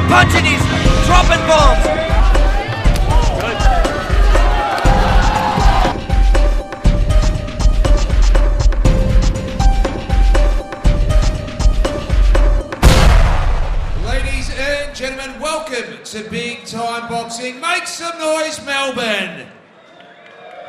punching his, dropping bombs. Good. Ladies and gentlemen, welcome to Big Time Boxing. Make some noise, Melbourne.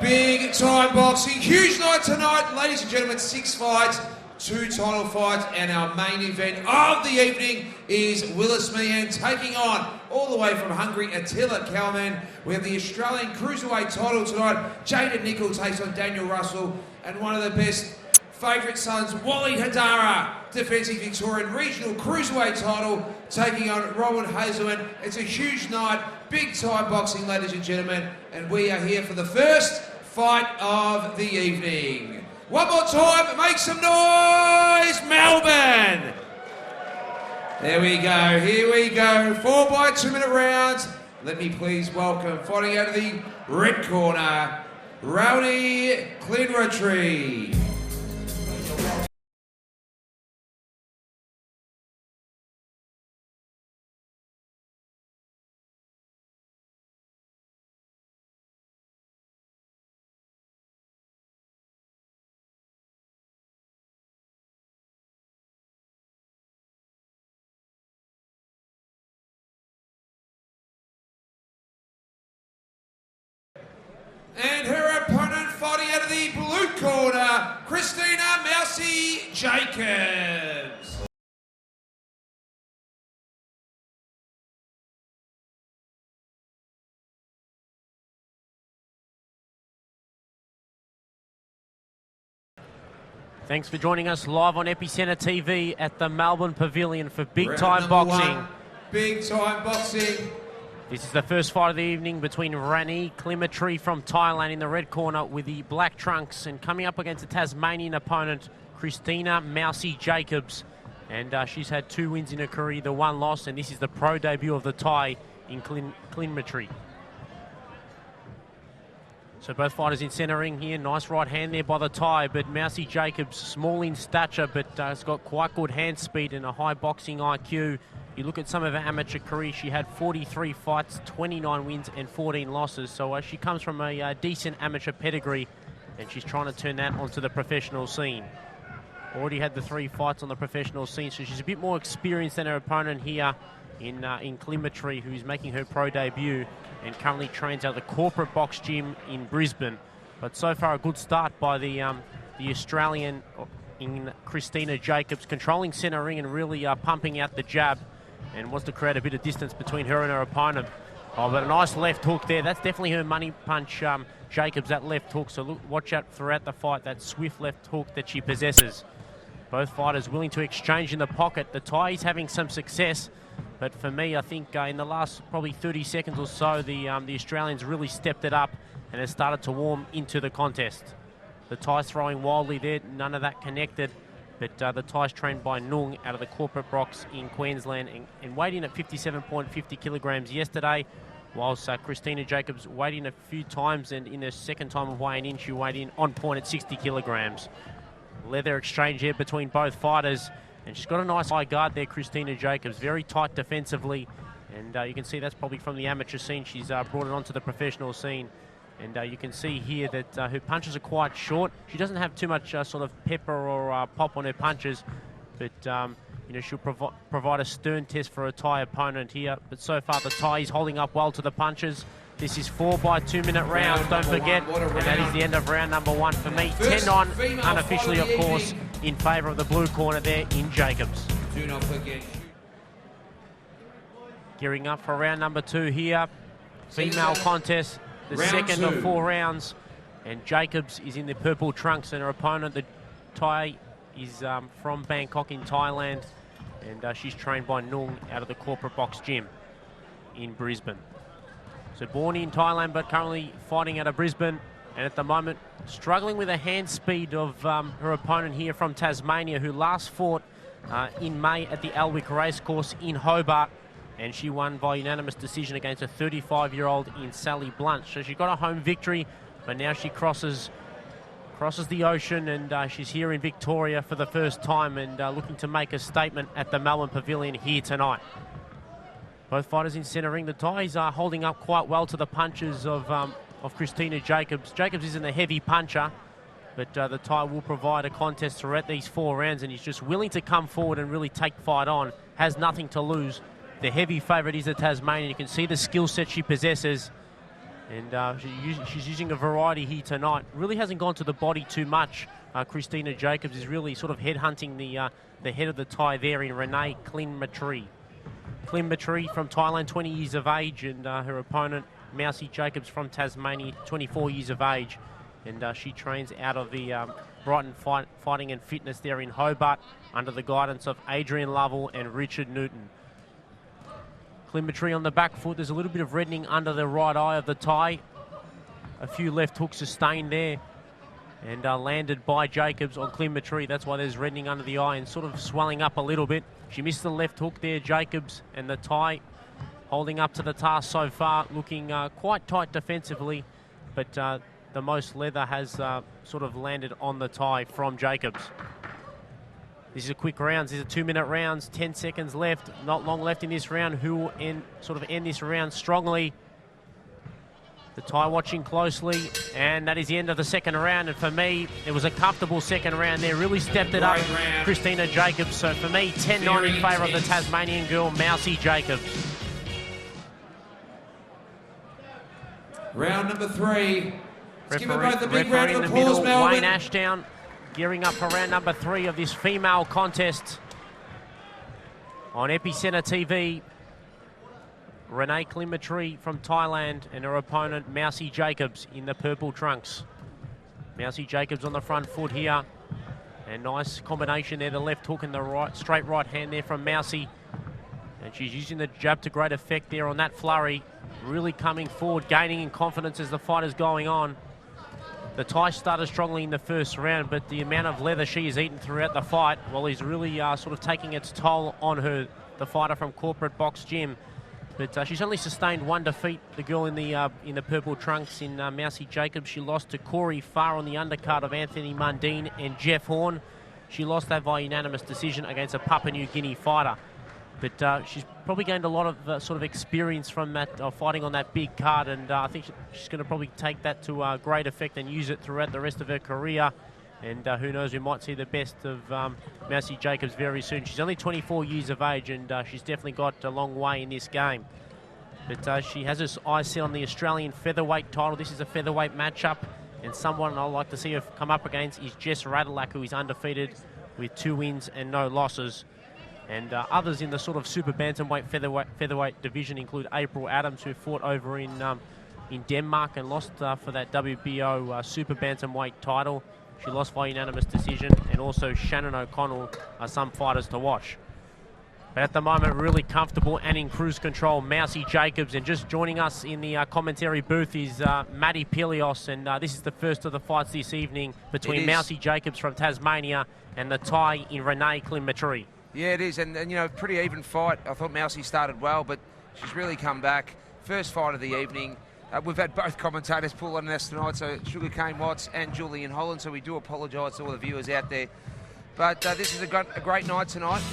Big Time Boxing, huge night tonight. Ladies and gentlemen, 6 fights, 2 title fights, and our main event of the evening is Willis Meehan taking on, all the way from Hungary, Attila Kalman. We have the Australian Cruiserweight title tonight. Jayden takes on Daniel Russell, and one of the best favourite sons, Waleed Haddara, defensive Victorian Regional Cruiserweight title, taking on Hazelman. It's a huge night, big time boxing, ladies and gentlemen, and we are here for the first fight of the evening. One more time, make some noise, Melbourne! There we go, here we go, 4 by 2 minute rounds. Let me please welcome, fighting out of the red corner, Ranee Klinratree. And her opponent fighting out of the blue corner, Krystina Jacobs. Thanks for joining us live on Epicenter TV at the Melbourne Pavilion for Big Time Boxing. Big Time Boxing. This is the first fight of the evening between Ranee Klinratree from Thailand in the red corner with the black trunks, and coming up against a Tasmanian opponent, Krystina Jacobs. And she's had 2 wins in her career, the 1 loss, and this is the pro debut of the Thai in Klinratree. So both fighters in centre ring here. Nice right hand there by the Thai, but Jacobs, small in stature, but has got quite good hand speed and a high boxing IQ. You look at some of her amateur career, she had 43 fights, 29 wins and 14 losses. So she comes from a decent amateur pedigree, and she's trying to turn that onto the professional scene. Already had the 3 fights on the professional scene, so she's a bit more experienced than her opponent here in Klinratree, who's making her pro debut and currently trains at the corporate box gym in Brisbane. But so far a good start by the Australian in Krystina Jacobs, controlling centre ring and really pumping out the jab, and wants to create a bit of distance between her and her opponent. Oh, but a nice left hook there. That's definitely her money punch, Jacobs, that left hook. So look, watch out throughout the fight, that swift left hook that she possesses. Both fighters willing to exchange in the pocket. The Thai is having some success, but for me, I think in the last probably 30 seconds or so, the Australians really stepped it up and has started to warm into the contest. The Thai's throwing wildly there, none of that connected. But the Thai's trained by Nung out of the corporate box in Queensland and weighed in at 57.50 kilograms yesterday, whilst Krystina Jacobs weighed in a few times, and in her second time of weighing in, she weighed in on point at 60 kilograms. Leather exchange here between both fighters, and she's got a nice high guard there, Krystina Jacobs, very tight defensively, and you can see that's probably from the amateur scene. She's brought it onto the professional scene. And you can see here that her punches are quite short. She doesn't have too much sort of pepper or pop on her punches, but you know, she'll provide a stern test for a Thai opponent here. But so far the Thai is holding up well to the punches. This is 4 by 2 minute rounds, don't forget, and that is the end of round number 1 for me. 10-9, unofficially of course, in favour of the blue corner there in Jacobs. Do not forget. Gearing up for round number 2 here. Female contest. The second of 4 rounds, and Jacobs is in the purple trunks, and her opponent, the Thai, is from Bangkok in Thailand, and she's trained by Nung out of the corporate box gym in Brisbane. So born in Thailand, but currently fighting out of Brisbane, and at the moment struggling with the hand speed of her opponent here from Tasmania, who last fought in May at the Alwick Racecourse in Hobart. And she won by unanimous decision against a 35-year-old in Sally Blunt. So she got a home victory, but now she crosses the ocean, and she's here in Victoria for the first time, and looking to make a statement at the Melbourne Pavilion here tonight. Both fighters in centre ring. The Thais are holding up quite well to the punches of Krystina Jacobs. Jacobs isn't a heavy puncher, but the Thai will provide a contest throughout these 4 rounds, and he's just willing to come forward and really take fight on. Has nothing to lose. The heavy favourite is the Tasmanian. You can see the skill set she possesses, and she's using a variety here tonight. Really hasn't gone to the body too much. Krystina Jacobs is really sort of headhunting the head of the Thai there in Ranee Klinratree. Klinratree from Thailand, 20 years of age, and her opponent, Mousy Jacobs from Tasmania, 24 years of age. And she trains out of the Brighton Fighting and Fitness there in Hobart under the guidance of Adrian Lovell and Richard Newton. Klinratree on the back foot. There's a little bit of reddening under the right eye of the Thai. A few left hooks sustained there and landed by Jacobs on Klinratree. That's why there's reddening under the eye and sort of swelling up a little bit. She missed the left hook there, Jacobs, and the Thai holding up to the task so far, looking quite tight defensively, but the most leather has sort of landed on the Thai from Jacobs. This is a quick rounds. These are 2-minute rounds, 10 seconds left. Not long left in this round. Who will end this round strongly? The Thai watching closely, and that is the end of the second round. And for me, it was a comfortable second round there. Really stepped it up, Krystina Jacobs. So for me, 10-9 in favour of the Tasmanian girl, Mousy Jacobs. Round number 3. Let's give them both a big round of applause, Melbourne. Melbourne. Wayne Ashdown gearing up for round number 3 of this female contest. On Epicenter TV, Ranee Klinratree from Thailand and her opponent, Mousy Jacobs, in the purple trunks. Mousy Jacobs on the front foot here. And nice combination there, the left hook and the straight right hand there from Mousy. And she's using the jab to great effect there on that flurry. Really coming forward, gaining in confidence as the fight is going on. The Thai started strongly in the first round, but the amount of leather she has eaten throughout the fight, well, is really sort of taking its toll on her, the fighter from Corporate Box Gym. But she's only sustained 1 defeat, the girl in the purple trunks in Mousy Jacobs. She lost to Corey Farr on the undercard of Anthony Mundine and Jeff Horn. She lost that by unanimous decision against a Papua New Guinea fighter. But she's probably gained a lot of sort of experience from that fighting on that big card, and I think she's going to probably take that to great effect and use it throughout the rest of her career. And who knows, we might see the best of Mousy Jacobs very soon. She's only 24 years of age, and she's definitely got a long way in this game. But she has her eyes set on the Australian featherweight title. This is a featherweight matchup, and someone I'd like to see her come up against is Jess Radilak, who is undefeated with 2 wins and no losses. And others in the sort of super bantamweight featherweight division include April Adams, who fought over in Denmark and lost for that WBO super bantamweight title. She lost by unanimous decision, and also Shannon O'Connell are some fighters to watch. But at the moment, really comfortable and in cruise control, Mousy Jacobs. And just joining us in the commentary booth is Matty Pilios, and this is the first of the fights this evening between Mousy Jacobs from Tasmania and the Thai in Ranee Klinratree. Yeah, it is, and you know, pretty even fight. I thought Mousy started well, but she's really come back. First fight of the evening. We've had both commentators pull on us tonight, so Sugarcane Watts and Julian Holland, so we do apologise to all the viewers out there. But this is a great night tonight.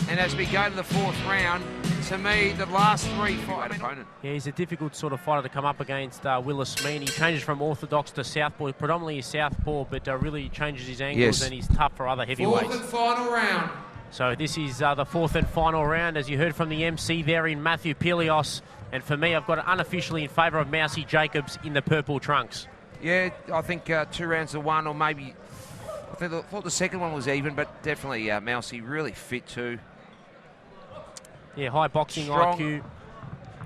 And as we go to the 4th round, to me, the last 3 fight opponent. Yeah, he's a difficult sort of fighter to come up against, Willis. Meehan. He changes from orthodox to southpaw, predominantly a southpaw, but really changes his angles, and he's tough for other heavyweights. 4th and final round. So this is the 4th and final round, as you heard from the MC there in Matthew Pilios. And for me, I've got it unofficially in favour of Mousy Jacobs in the purple trunks. Yeah, I think 2 rounds to 1, or maybe I thought the second one was even, but definitely Mousy really fit too. Yeah, high boxing strong, IQ.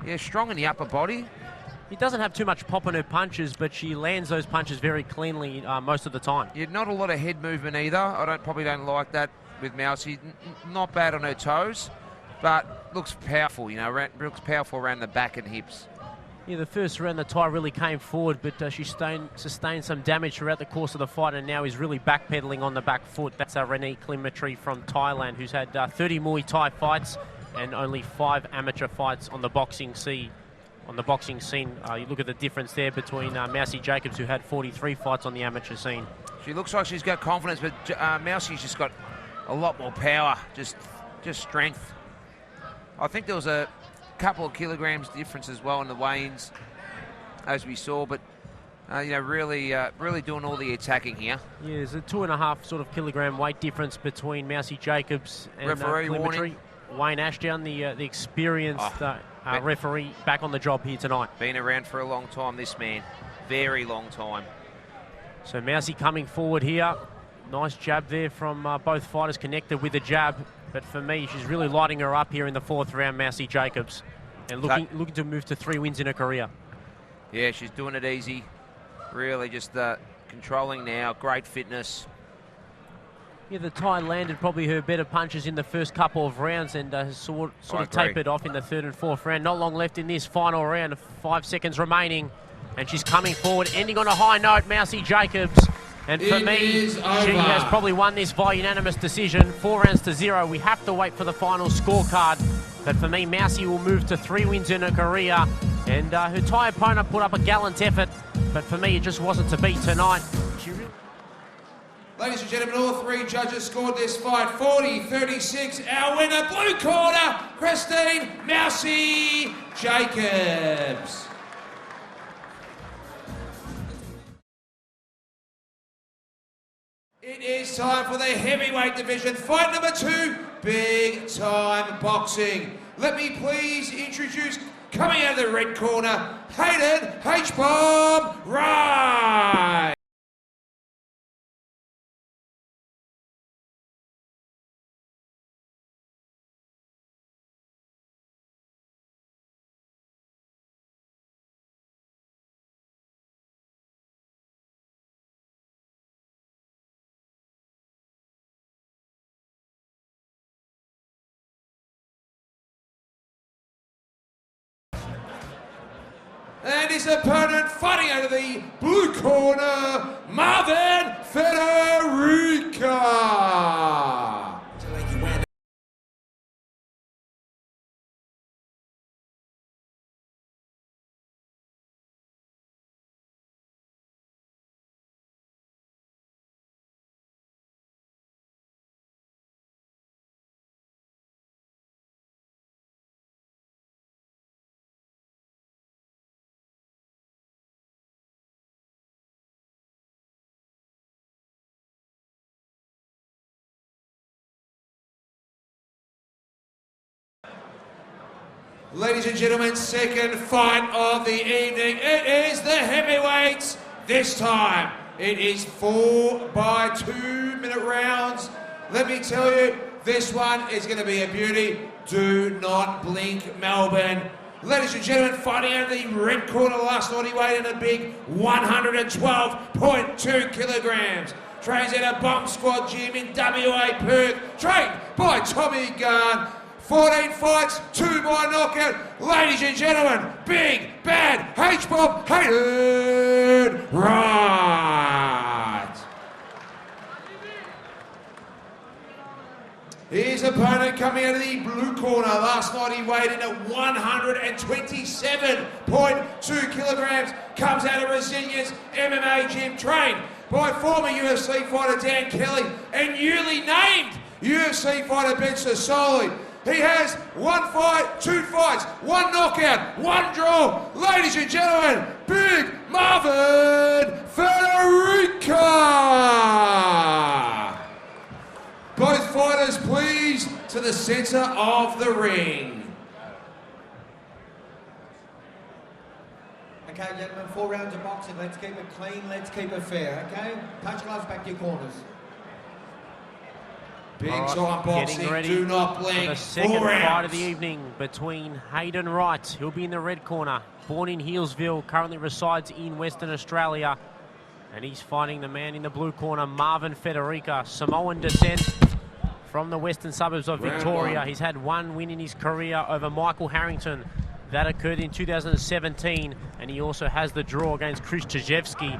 Yeah, strong in the upper body. He doesn't have too much pop on her punches, but she lands those punches very cleanly most of the time. Yeah, not a lot of head movement either. I probably don't like that with Mousy. Not bad on her toes, but looks powerful. You know, looks powerful around the back and hips. Yeah, the first round the Thai really came forward, but she sustained some damage throughout the course of the fight, and now is really backpedaling on the back foot. That's Ranee Klinratree from Thailand, who's had 30 Muay Thai fights and only 5 amateur fights on the boxing scene. You look at the difference there between Mousy Jacobs, who had 43 fights on the amateur scene. She looks like she's got confidence, but Mousy's just got a lot more power, just strength. I think there was a couple of kilograms difference as well in the weigh-ins, as we saw, but really doing all the attacking here. Yeah, there's a 2.5 sort of kilogram weight difference between Mousy Jacobs and Referee Klinratree. warning. Wayne Ashdown, the experienced referee, back on the job here tonight. Been around for a long time, this man. Very long time. So Mousy coming forward here. Nice jab there from both fighters, connected with the jab. But for me, she's really lighting her up here in the 4th round, Mousy Jacobs. And looking to move to 3 wins in her career. Yeah, she's doing it easy. Really just controlling now. Great fitness. Yeah, the Thai landed probably her better punches in the first couple of rounds and has sort of tapered off in the 3rd and 4th round. Not long left in this final round, 5 seconds remaining. And she's coming forward, ending on a high note, Mousy Jacobs. And for me, she has probably won this by unanimous decision, 4 rounds to 0. We have to wait for the final scorecard. But for me, Mousy will move to 3 wins in her career. And her Thai opponent put up a gallant effort. But for me, it just wasn't to beat tonight. Ladies and gentlemen, all 3 judges scored this fight 40-36. Our winner, blue corner, Krystina Mousy Jacobs. It is time for the heavyweight division. Fight number 2, big time boxing. Let me please introduce, coming out of the red corner, Hayden H-Bomb Wright. And his opponent fighting out of the blue corner, Marvyn Feterika. Ladies and gentlemen, second fight of the evening. It is the heavyweights. This time, it is 4 by 2-minute rounds. Let me tell you, this one is going to be a beauty. Do not blink, Melbourne. Ladies and gentlemen, fighting out of the red corner last night, he weighed in a big 112.2 kilograms. Trains at a bomb squad gym in WA Perth. Trained by Tommy Gunn. 14 fights, 2 by knockout. Ladies and gentlemen, big, bad, H-Bomb, Hayden Wright. His opponent coming out of the blue corner. Last night he weighed in at 127.2 kilograms. Comes out of Resilience MMA gym, trained by former UFC fighter Dan Kelly and newly named UFC fighter Ben Sassoli. He has 1 fight, 2 fights, 1 knockout, 1 draw. Ladies and gentlemen, big Marvyn Feterika. Both fighters, please, to the centre of the ring. Okay, gentlemen, 4 rounds of boxing. Let's keep it clean, let's keep it fair, okay? Punch gloves back to your corners. Big time boxing, do not blink. The second fight of the evening between Hayden Wright, who'll be in the red corner, born in Healesville, currently resides in Western Australia, and he's fighting the man in the blue corner, Marvyn Feterika, Samoan descent from the western suburbs of Victoria. He's had 1 win in his career over Michael Harrington. That occurred in 2017, and he also has the draw against Chris Tchezevsky.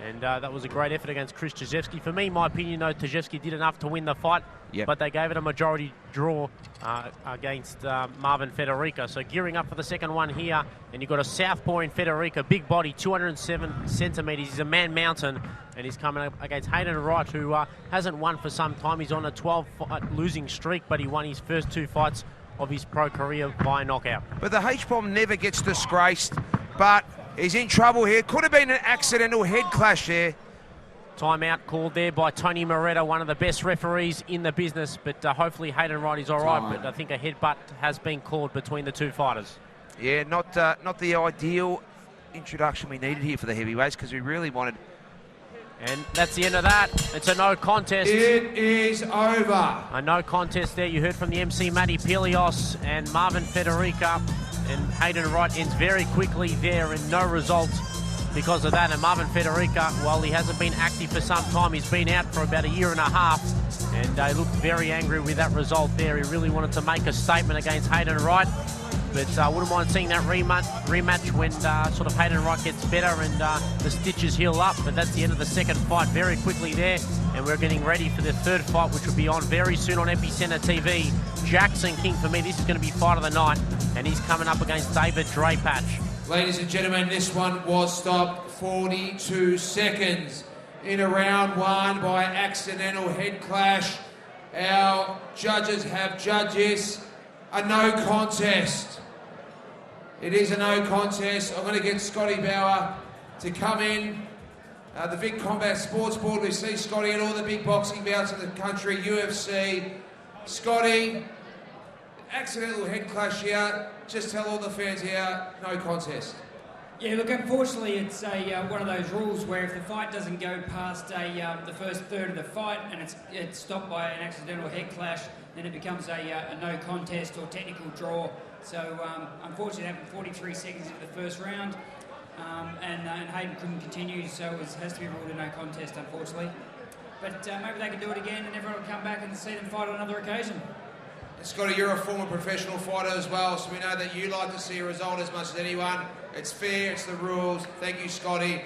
And that was a great effort against Chris Tchezevsky. For me, my opinion, though, Tchezevsky did enough to win the fight, but they gave it a majority draw against Marvyn Feterika. So gearing up for the second one here, and you've got a southpaw in Feterika, big body, 207 centimetres. He's a man mountain, and he's coming up against Hayden Wright, who hasn't won for some time. He's on a 12-fight losing streak, but he won his first 2 fights of his pro career via knockout. But the H-bomb never gets disgraced, but he's in trouble here. Could have been an accidental head clash there. Timeout called there by Tony Moretta, one of the best referees in the business, but hopefully Hayden Wright is all right, but I think a headbutt has been called between the two fighters. Yeah, not the ideal introduction we needed here for the heavyweights, because we really wanted... And that's the end of that. It's a no contest. It is over. A no contest there. You heard from the MC, Matty Pelios and Marvyn Feterika. And Hayden Wright ends very quickly there and no result because of that. And Marvyn Feterika, while he hasn't been active for some time, he's been out for about a year and a half. And he looked very angry with that result there. He really wanted to make a statement against Hayden Wright. But I wouldn't mind seeing that rematch when sort of Hayden Wright gets better and the stitches heal up. But that's the end of the second fight very quickly there. And we're getting ready for the third fight, which will be on very soon on Epicenter TV. Jackson King, for me, this is going to be fight of the night. And he's coming up against David Drapac. Ladies and gentlemen, this one was stopped 42 seconds in a round one by accidental head clash. Our judges have judged this a no contest. It is a no contest. I'm going to get Scotty Bauer to come in. The Vic Combat Sports Board, we see Scotty at all the big boxing bouts in the country, UFC. Scotty, accidental head clash here. Just tell all the fans here, no contest. Yeah, look, unfortunately, it's one of those rules where if the fight doesn't go past the first third of the fight and it's stopped by an accidental head clash, then it becomes a no contest or technical draw. So, unfortunately, it happened 43 seconds into the first round, and Hayden couldn't continue, so it has to be ruled a no contest, unfortunately. But maybe they can do it again and everyone will come back and see them fight on another occasion. Scotty, you're a former professional fighter as well, so we know that you like to see a result as much as anyone. It's fair, it's the rules. Thank you, Scotty.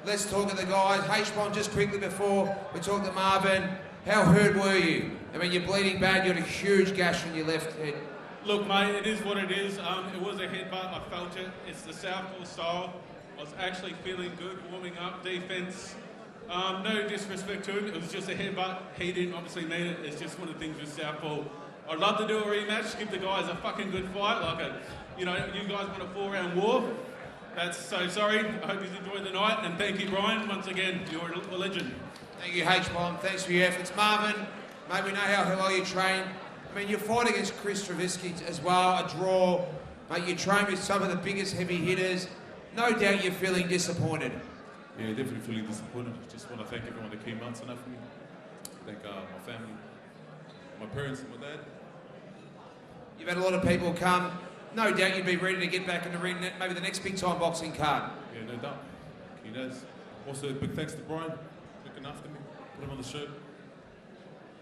Let's talk to the guys. H-bomb, just quickly before we talk to Marvyn. How hurt were you? I mean, you're bleeding bad. You had a huge gash on your left head. Look, mate, it is what it is. It was a headbutt. I felt it. It's the southpaw style. I was actually feeling good, warming up, defence. No disrespect to him. It was just a headbutt. He didn't obviously mean it. It's just one of the things with southpaw. I'd love to do a rematch, give the guys a fucking good fight. You guys want a 4-round war. That's so sorry. I hope you enjoyed the night. And thank you, Brian. Once again, you're a legend. Thank you, H-bomb. Thanks for your efforts. Marvyn, mate, we know how well you train. I mean, you fought against Chris Travisky as well, a draw. Mate, you train with some of the biggest heavy hitters. No doubt you're feeling disappointed. Yeah, definitely feeling disappointed. Just want to thank everyone that came out tonight for me. Thank my family, my parents and my dad. You've had a lot of people come. No doubt you'd be ready to get back in the ring, maybe the next big time boxing card. Yeah, no doubt. He does. Also, big thanks to Brian, looking after me, put him on the show.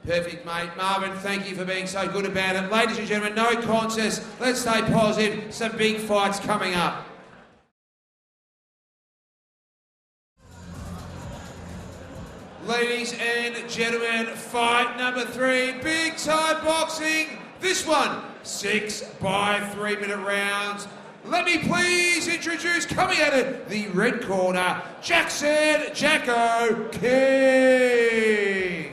Perfect, mate. Marvyn, thank you for being so good about it. Ladies and gentlemen, no contest. Let's stay positive. Some big fights coming up. Ladies and gentlemen, fight number 3, big time boxing. This one, 6 by 3-minute rounds. Let me please introduce, coming out of the red corner, Jackson Jacko King.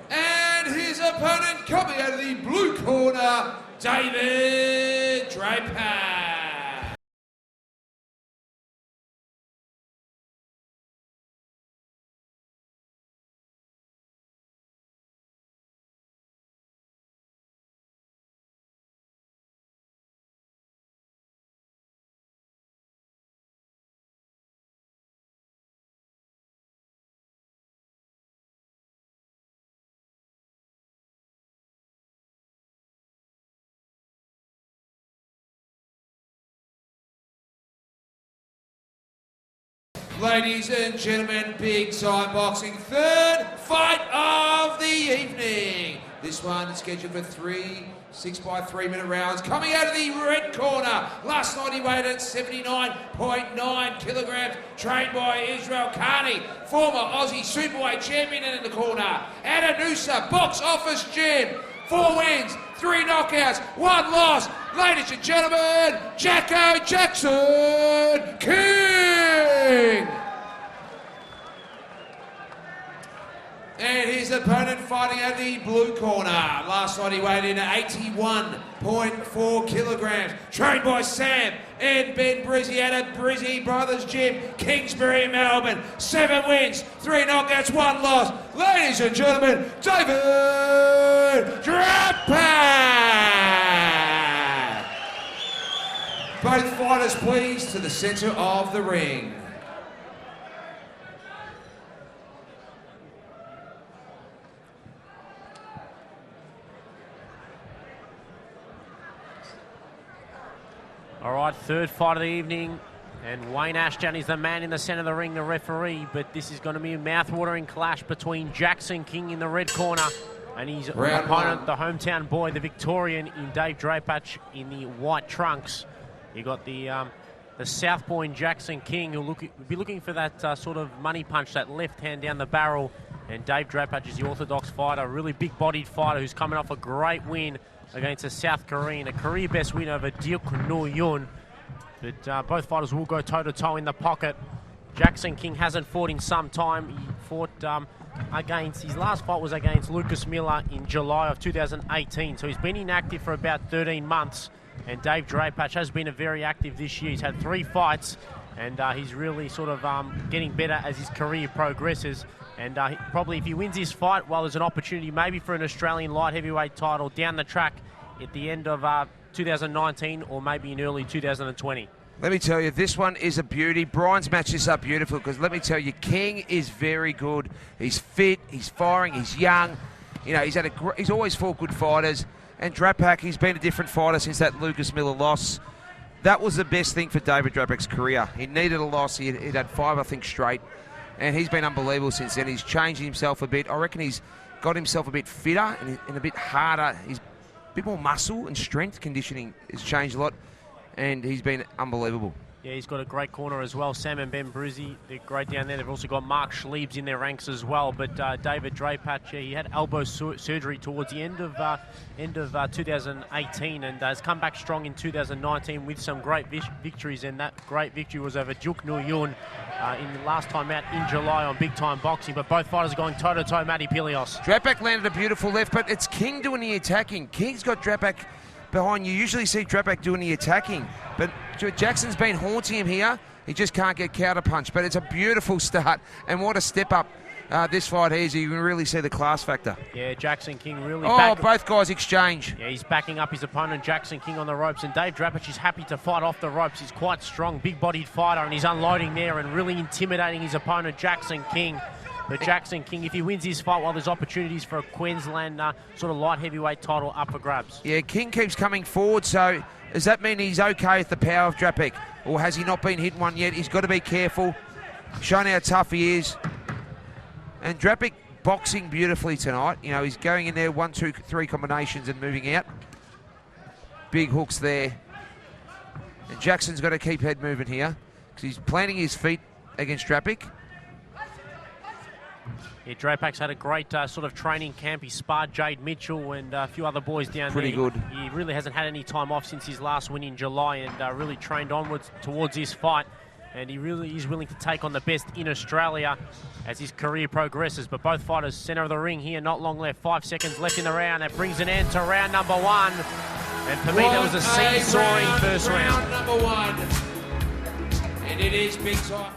And his opponent coming out of the blue corner, David Drapac. Ladies and gentlemen, big time boxing, third fight of the evening. This one is scheduled for 3 6x3-minute rounds. Coming out of the red corner, last night he weighed at 79.9 kilograms, trained by Israel Carney, former Aussie Superweight champion. And in the corner, Adanusa Box Office Gym. 4 wins, 3 knockouts, 1 loss. Ladies and gentlemen, Jacko Jackson King! And his opponent fighting out of the blue corner. Last night he weighed in at 81.4 kilograms. Trained by Sam and Ben Brizzy out of Brizzy Brothers Gym, Kingsbury, Melbourne. 7 wins, 3 knockouts, 1 loss. Ladies and gentlemen, David Drapac! Both fighters please to the centre of the ring. All right, third fight of the evening, and Wayne Ashton is the man in the centre of the ring, the referee, but this is going to be a mouth-watering clash between Jackson King in the red corner and his opponent, the hometown boy, the Victorian, in Dave Drapac in the white trunks. You got the southpaw in Jackson King, who'll be looking for that sort of money punch, that left hand down the barrel, and Dave Drapac is the orthodox fighter, a really big-bodied fighter who's coming off a great win against a South Korean, a career best win over Deok No-Yun. But both fighters will go toe-to-toe in the pocket. Jackson King hasn't fought in some time. He fought his last fight was against Lucas Miller in July of 2018. So he's been inactive for about 13 months. And Dave Drapac has been very active this year. He's had 3 fights, and he's really sort of getting better as his career progresses. And probably if he wins this fight, well, there's an opportunity maybe for an Australian light heavyweight title down the track at the end of 2019 or maybe in early 2020. Let me tell you, this one is a beauty. Brian's matched this up beautiful because let me tell you, King is very good. He's fit, he's firing, he's young. You know, he's always fought good fighters. And Drapac, he's been a different fighter since that Lucas Miller loss. That was the best thing for David Drapac's career. He needed a loss. He'd had 5, I think, straight. And he's been unbelievable since then. He's changed himself a bit. I reckon he's got himself a bit fitter and a bit harder. He's a bit more muscle and strength. Conditioning has changed a lot. And he's been unbelievable. Yeah, he's got a great corner as well. Sam and Ben Brizzy, they're great down there. They've also got Mark Schliebs in their ranks as well. But David Drapac, he had elbow surgery towards the end of 2018 and has come back strong in 2019 with some great victories. And that great victory was over Deok No-Yun in the last time out in July on Big Time Boxing. But both fighters are going toe-to-toe, Matty Pilios. Drapac landed a beautiful left, but it's King doing the attacking. King's got Drapac behind. You usually see Drapac doing the attacking, but Jackson's been haunting him here. He just can't get counter-punched, but it's a beautiful start, and what a step up this fight is. You can really see the class factor. Yeah, Jackson King really both guys exchange. Yeah, he's backing up his opponent, Jackson King, on the ropes, and Dave Drapac is happy to fight off the ropes. He's quite strong, big-bodied fighter, and he's unloading there and really intimidating his opponent, Jackson King. But Jackson King, if he wins his fight, well, there's opportunities for a Queensland sort of light heavyweight title up for grabs. Yeah, King keeps coming forward, so does that mean he's okay with the power of Drapac? Or has he not been hit one yet? He's got to be careful, showing how tough he is. And Drapac boxing beautifully tonight. You know, he's going in there 1, 2, 3 combinations and moving out. Big hooks there. And Jackson's got to keep head moving here because he's planting his feet against Drapac. Yeah, Drapac's had a great sort of training camp. He sparred Jade Mitchell and a few other boys down there. Pretty good. He really hasn't had any time off since his last win in July and really trained onwards towards this fight. And he really is willing to take on the best in Australia as his career progresses. But both fighters, centre of the ring here, not long left. 5 seconds left in the round. That brings an end to round number 1. And for me, that was a seesawing first round. Number 1. And it is big time.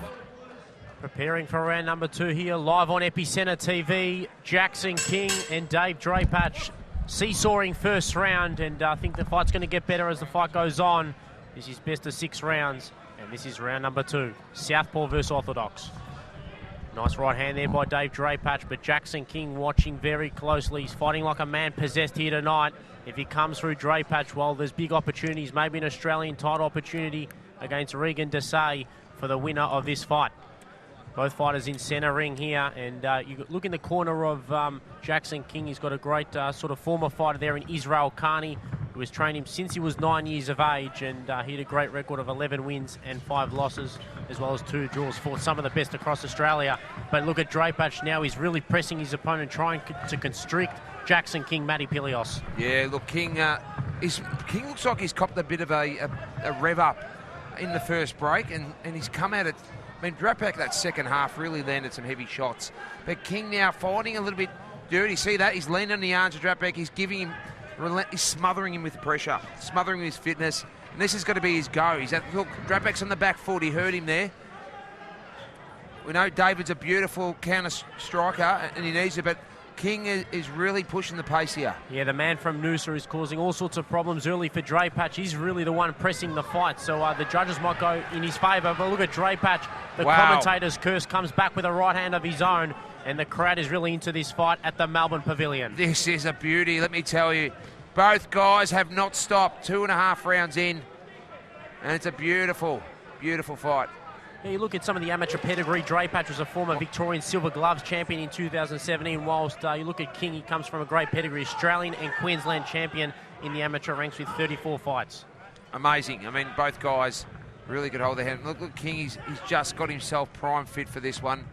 Preparing for round number 2 here, live on Epicenter TV. Jackson King and Dave Drapac seesawing first round, and I think the fight's going to get better as the fight goes on. This is best of 6 rounds, and this is round number 2. Southpaw versus Orthodox. Nice right hand there by Dave Drapac, but Jackson King watching very closely. He's fighting like a man possessed here tonight. If he comes through Drapac, well, there's big opportunities, maybe an Australian title opportunity against Regan Desai for the winner of this fight. Both fighters in centre ring here, and you look in the corner of Jackson King. He's got a great sort of former fighter there in Israel Khani, who has trained him since he was 9 years of age, and he had a great record of 11 wins and 5 losses, as well as 2 draws, fought some of the best across Australia. But look at Drapac now. He's really pressing his opponent, trying to constrict Jackson King, Matty Pilios. Yeah, look, King looks like he's copped a bit of a rev up in the first break, and he's come at it. I mean, Drapac that second half really landed some heavy shots. But King now fighting a little bit dirty. See that? He's leaning on the arms of Drapac. He's giving him, he's smothering him with pressure, smothering his fitness. And this is going to be his go. Look, Drapac's on the back foot. He hurt him there. We know David's a beautiful counter striker, and he needs it, but King is really pushing the pace here. Yeah, the man from Noosa is causing all sorts of problems early for Drapac. He's really the one pressing the fight, so the judges might go in his favour. But look at Drapac. The commentator's curse comes back with a right hand of his own, and the crowd is really into this fight at the Melbourne Pavilion. This is a beauty, let me tell you. Both guys have not stopped, 2.5 rounds in, and it's a beautiful, beautiful fight. Yeah, you look at some of the amateur pedigree. Drapac was a former Victorian Silver Gloves champion in 2017, whilst you look at King, he comes from a great pedigree, Australian and Queensland champion in the amateur ranks with 34 fights. Amazing. I mean, both guys really could hold their hand. Look at King, he's just got himself prime fit for this one.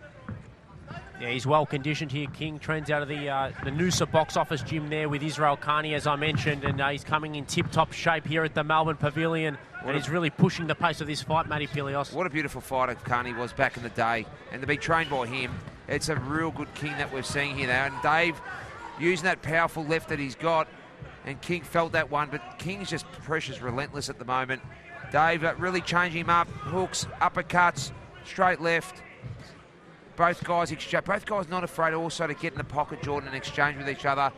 Yeah, he's well conditioned here. King trains out of the Noosa box office gym there with Israel Khani, as I mentioned, and he's coming in tip-top shape here at the Melbourne Pavilion, and he's really pushing the pace of this fight, Matty Pilios. What a beautiful fighter Khani was back in the day, and to be trained by him, it's a real good King that we're seeing here now. And Dave using that powerful left that he's got, and King felt that one, but King's just precious, relentless at the moment. Dave really changing him up, hooks, uppercuts, straight left. Both guys not afraid also to get in the pocket, Jordan, and exchange with each other.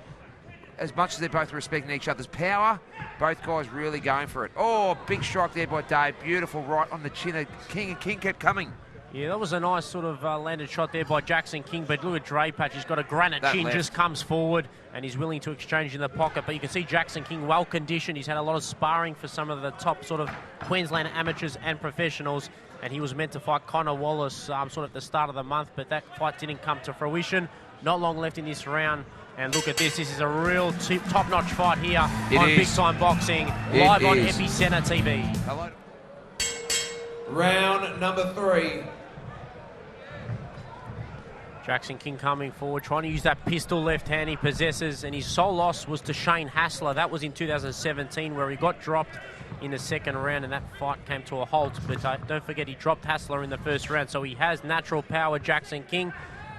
As much as they're both respecting each other's power, both guys really going for it. Oh, big strike there by Dave. Beautiful right on the chin of King, and King kept coming. Yeah, that was a nice sort of landed shot there by Jackson King, but look at Drapac. He's got a granite chin, just comes forward, and he's willing to exchange in the pocket. But you can see Jackson King well conditioned. He's had a lot of sparring for some of the top sort of Queensland amateurs and professionals, and he was meant to fight Connor Wallace sort of at the start of the month, but that fight didn't come to fruition. Not long left in this round. And look at this. This is a real top-notch fight here on Big Time Boxing, live on Epicenter TV. Hello. Round number 3. Jackson King coming forward, trying to use that pistol left hand he possesses, and his sole loss was to Shane Hassler. That was in 2017, where he got dropped in the second round, and that fight came to a halt. But don't forget, he dropped Hassler in the first round, so he has natural power, Jackson King.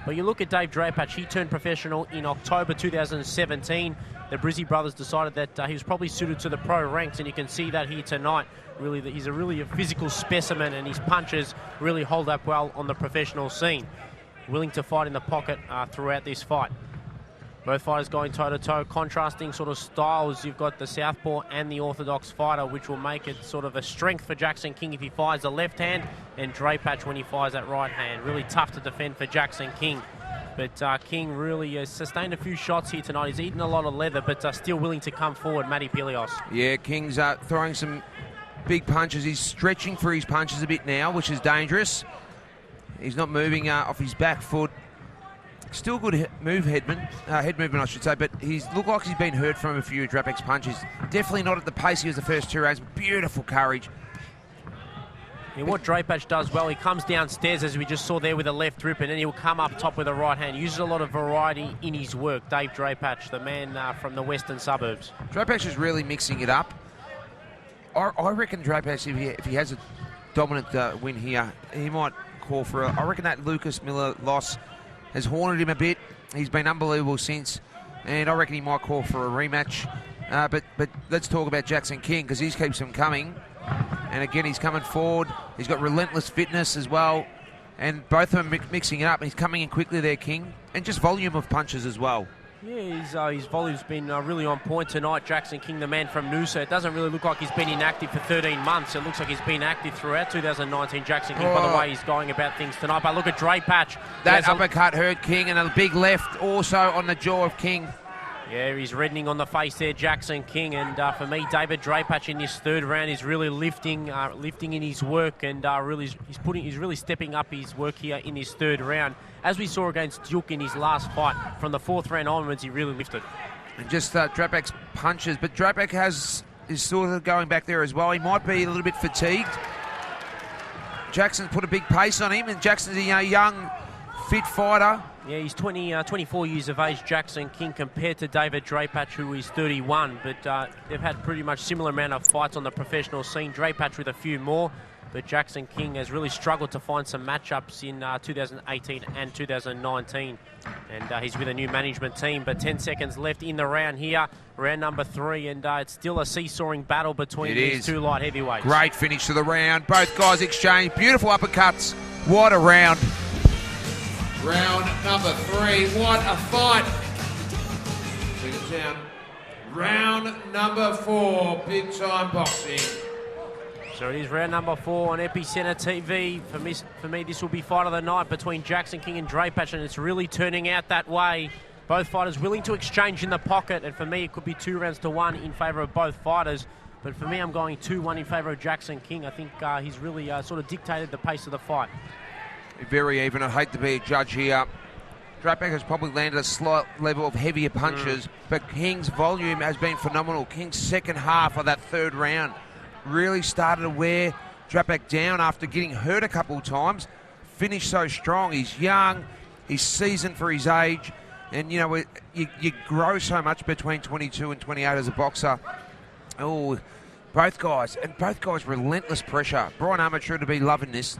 But you look at Dave Drapac, he turned professional in October 2017. The Brizzy brothers decided that he was probably suited to the pro ranks, and you can see that here tonight. Really, he's really a physical specimen, and his punches really hold up well on the professional scene. Willing to fight in the pocket throughout this fight. Both fighters going toe-to-toe, contrasting sort of styles. You've got the southpaw and the orthodox fighter, which will make it sort of a strength for Jackson King if he fires the left hand, and Drapac when he fires that right hand. Really tough to defend for Jackson King. But King really has sustained a few shots here tonight. He's eaten a lot of leather, but still willing to come forward, Matty Pilios. Yeah, King's throwing some big punches. He's stretching for his punches a bit now, which is dangerous. He's not moving off his back foot. Still good head movement, I should say, but he's looked like he's been hurt from a few of Drapac's punches. Definitely not at the pace he was the first 2 rounds. Beautiful courage. Yeah, what Drapac does well, he comes downstairs, as we just saw there, with a left rip, and then he'll come up top with a right hand. He uses a lot of variety in his work. Dave Drapac, the man from the western suburbs. Drapac is really mixing it up. I reckon Drapac, if he has a dominant win here, he might call for I reckon that Lucas Miller loss has haunted him a bit. He's been unbelievable since, and I reckon he might call for a rematch. But let's talk about Jackson King, because he keeps them coming. And again, he's coming forward. He's got relentless fitness as well. And both of them mixing it up. And he's coming in quickly there, King. And just volume of punches as well. Yeah, his volume's been really on point tonight. Jackson King, the man from Noosa. It doesn't really look like he's been inactive for 13 months. It looks like he's been active throughout 2019. Jackson King, by the way he's going about things tonight. But look at Drapac. That uppercut hurt King, and a big left also on the jaw of King. Yeah, he's reddening on the face there, Jackson King, and for me, David Drapac in this third round is really lifting in his work, and he's really stepping up his work here in his third round. As we saw against Duke in his last fight, from the fourth round onwards, he really lifted. And just Drapac's punches, but Drapac is sort of going back there as well. He might be a little bit fatigued. Jackson's put a big pace on him, and Jackson's a young, fit fighter. Yeah, he's 24 years of age, Jackson King, compared to David Drapac, who is 31. But they've had pretty much similar amount of fights on the professional scene. Drapac with a few more, but Jackson King has really struggled to find some matchups in 2018 and 2019. And he's with a new management team, but 10 seconds left in the round here, round number 3, and it's still a seesawing battle between these two light heavyweights. Great finish to the round. Both guys exchange beautiful uppercuts. What a round. Round number 3, what a fight. Take it down. Round number 4, big time boxing. So it is round number 4 on Epicenter TV. For me, this will be fight of the night between Jackson King and Drapac, and it's really turning out that way. Both fighters willing to exchange in the pocket, and for me, it could be 2 rounds to 1 in favour of both fighters. But for me, I'm going 2-1 in favour of Jackson King. I think he's really sort of dictated the pace of the fight. Very even. I'd hate to be a judge here. Drapac has probably landed a slight level of heavier punches, but King's volume has been phenomenal. King's second half of that third round really started to wear Drapac down after getting hurt a couple of times. Finished so strong. He's young, he's seasoned for his age, and you grow so much between 22 and 28 as a boxer. Oh, both guys relentless pressure. Brian Armature to be loving this.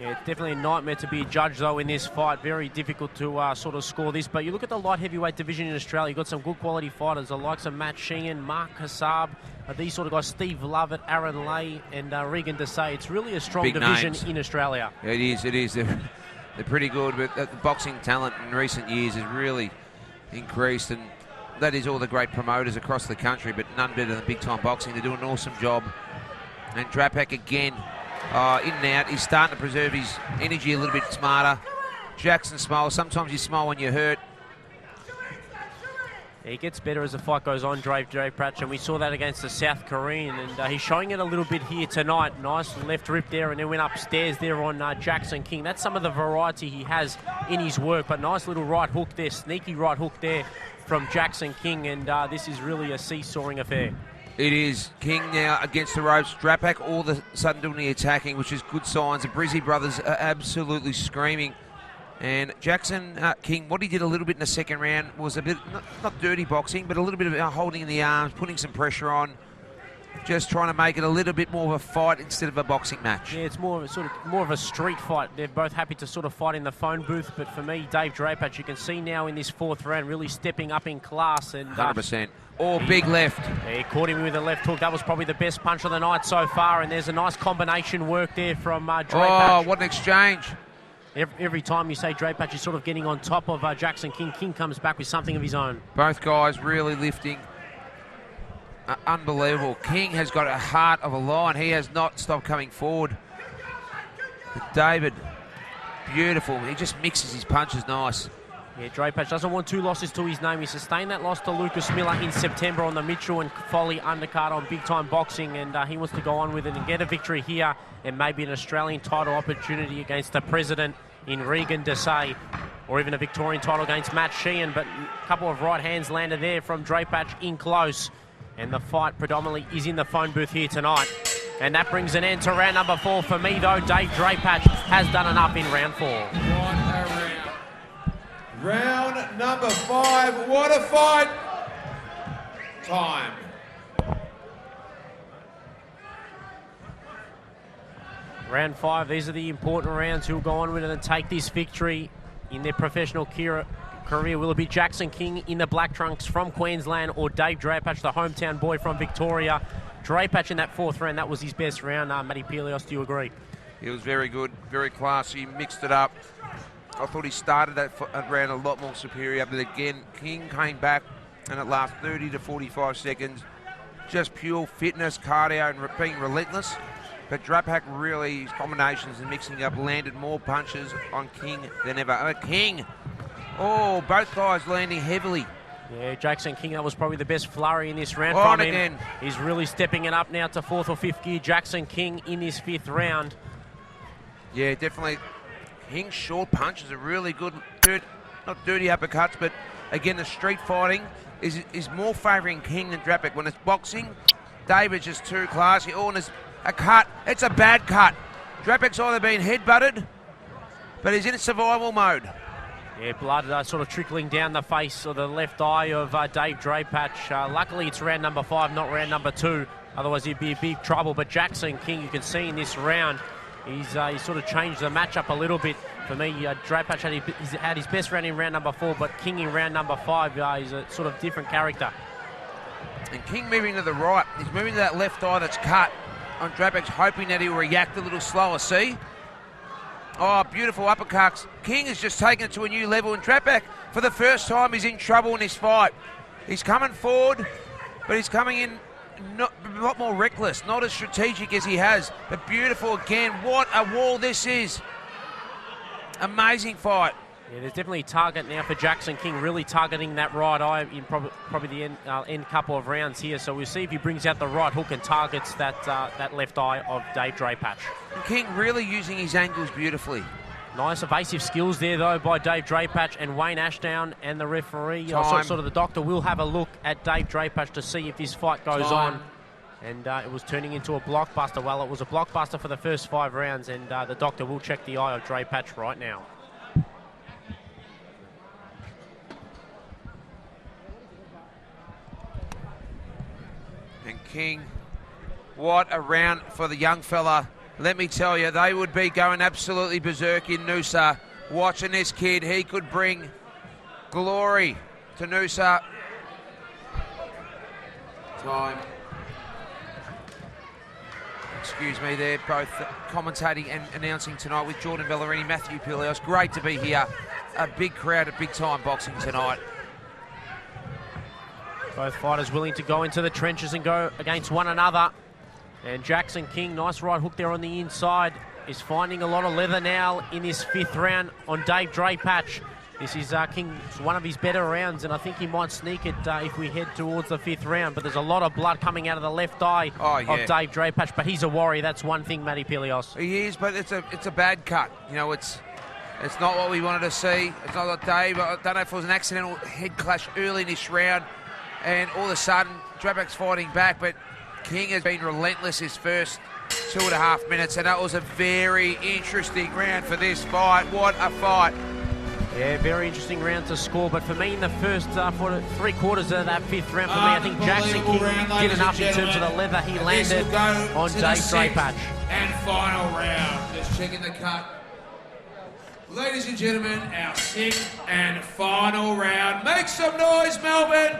Yeah, it's definitely a nightmare to be a judge, though, in this fight. Very difficult to sort of score this. But you look at the light heavyweight division in Australia, you've got some good quality fighters, the likes of Matt Sheehan, Mark Hassab, these sort of guys, Steve Lovett, Aaron Lay, and Regan Desai. It's really a strong Big division names in Australia. It is. They're pretty good, but the boxing talent in recent years has really increased, and that is all the great promoters across the country, but none better than Big Time Boxing. They're doing an awesome job. And Drapac again, in and out. He's starting to preserve his energy a little bit smarter. Jackson smiles. Sometimes you smile when you're hurt. He gets better as the fight goes on, Drapac, and we saw that against the South Korean, and he's showing it a little bit here tonight. Nice left rip there, and then went upstairs there on Jackson King. That's some of the variety he has in his work, but nice little right hook there, sneaky right hook there from Jackson King, and this is really a seesawing affair. It is. King now against the ropes. Drapac all of a sudden doing the attacking, which is good signs. The Brizzy brothers are absolutely screaming. And Jackson King, what he did a little bit in the second round was a bit, not dirty boxing, but a little bit of holding in the arms, putting some pressure on, just trying to make it a little bit more of a fight instead of a boxing match. Yeah, it's more of a street fight. They're both happy to sort of fight in the phone booth, but for me, Dave Drapac, you can see now in this fourth round, really stepping up in class. And 100%. Big left. He caught him with a left hook. That was probably the best punch of the night so far, and there's a nice combination work there from Drapac. Oh, what an exchange. Every time you say Drapac is sort of getting on top of Jackson King, King comes back with something of his own. Both guys really lifting. Unbelievable. King has got a heart of a lion. He has not stopped coming forward. But David, beautiful. He just mixes his punches nice. Yeah, Drapac doesn't want 2 losses to his name. He sustained that loss to Lucas Miller in September on the Mitchell and Foley undercard on Big Time Boxing, and he wants to go on with it and get a victory here and maybe an Australian title opportunity against the president in Regan Desai, or even a Victorian title against Matt Sheehan. But a couple of right hands landed there from Drapac in close, and the fight predominantly is in the phone booth here tonight. And that brings an end to round number 4. For me, though, Dave Drapac has done enough in round 4. What a round. Round number 5, what a fight! Time. Round 5, these are the important rounds. Who'll go on with it and take this victory in their professional career? Will it be Jackson King in the black trunks from Queensland, or Dave Drapac, the hometown boy from Victoria? Drapac in that 4th round, that was his best round. Matty Pelios, do you agree? He was very good, very classy, mixed it up. I thought he started that round a lot more superior, but again, King came back and it lasted 30 to 45 seconds. Just pure fitness, cardio, and being relentless. But Drapac really, his combinations and mixing up, landed more punches on King than ever. King, both guys landing heavily. Yeah, Jackson King, that was probably the best flurry in this round On from him. again. He's really stepping it up now to 4th or 5th gear. Jackson King in his 5th round. Yeah, definitely. King's short punches are really good. Not dirty uppercuts, but again, the street fighting is more favouring King than Drapac. When it's boxing, David's just too classy. Oh, and there's a cut. It's a bad cut. Drapac's either been headbutted, but he's in survival mode. Yeah, blood sort of trickling down the face or the left eye of Dave Drapac. Luckily, it's round number 5, not round number 2. Otherwise, he'd be in big trouble. But Jackson King, you can see in this round, he's sort of changed the matchup a little bit. For me, Drapac had his best round in round number 4, but King in round number 5, he's a sort of different character. And King moving to the right. He's moving to that left eye that's cut on Drapac's, hoping that he'll react a little slower. See? Oh, beautiful uppercuts. King has just taken it to a new level, and Drapac, for the first time, is in trouble in this fight. He's coming forward, but he's coming in a lot more reckless, not as strategic as he has, but beautiful again. What a wall this is. Amazing fight. Yeah, there's definitely a target now for Jackson King, really targeting that right eye in probably the end couple of rounds here. So we'll see if he brings out the right hook and targets that left eye of Dave Drapac. King really using his angles beautifully. Nice evasive skills there, though, by Dave Drapac and Wayne Ashdown and the referee. Sort of the doctor will have a look at Dave Drapac to see if this fight goes on. And it was turning into a blockbuster. Well, it was a blockbuster for the first 5 rounds, and the doctor will check the eye of Drapac right now. And King, what a round for the young fella. Let me tell you, they would be going absolutely berserk in Noosa. Watching this kid, he could bring glory to Noosa. Time. Excuse me, they're both commentating and announcing tonight with Jordan Bellerini, Matthew Pilios. Great to be here. A big crowd at big time boxing tonight. Both fighters willing to go into the trenches and go against one another. And Jackson King, nice right hook there on the inside, is finding a lot of leather now in this 5th round on Dave Drapac. This is King's one of his better rounds, and I think he might sneak it if we head towards the 5th round. But there's a lot of blood coming out of the left eye of Dave Drapac. But he's a warrior. That's one thing, Matty Pilios. He is, but it's a bad cut. You know, it's not what we wanted to see. It's not what Dave. I don't know if it was an accidental head clash early in this round, and all of a sudden Drapac's fighting back, but King has been relentless his first 2.5 minutes, and that was a very interesting round for this fight. What a fight. Yeah, very interesting round to score, but for me in the first 3/4 of that 5th round, for me, I think Jackson King did enough in terms of the leather he landed on Dave Drapac. And final round, just checking the cut. Ladies and gentlemen, our 6th and final round. Make some noise, Melbourne.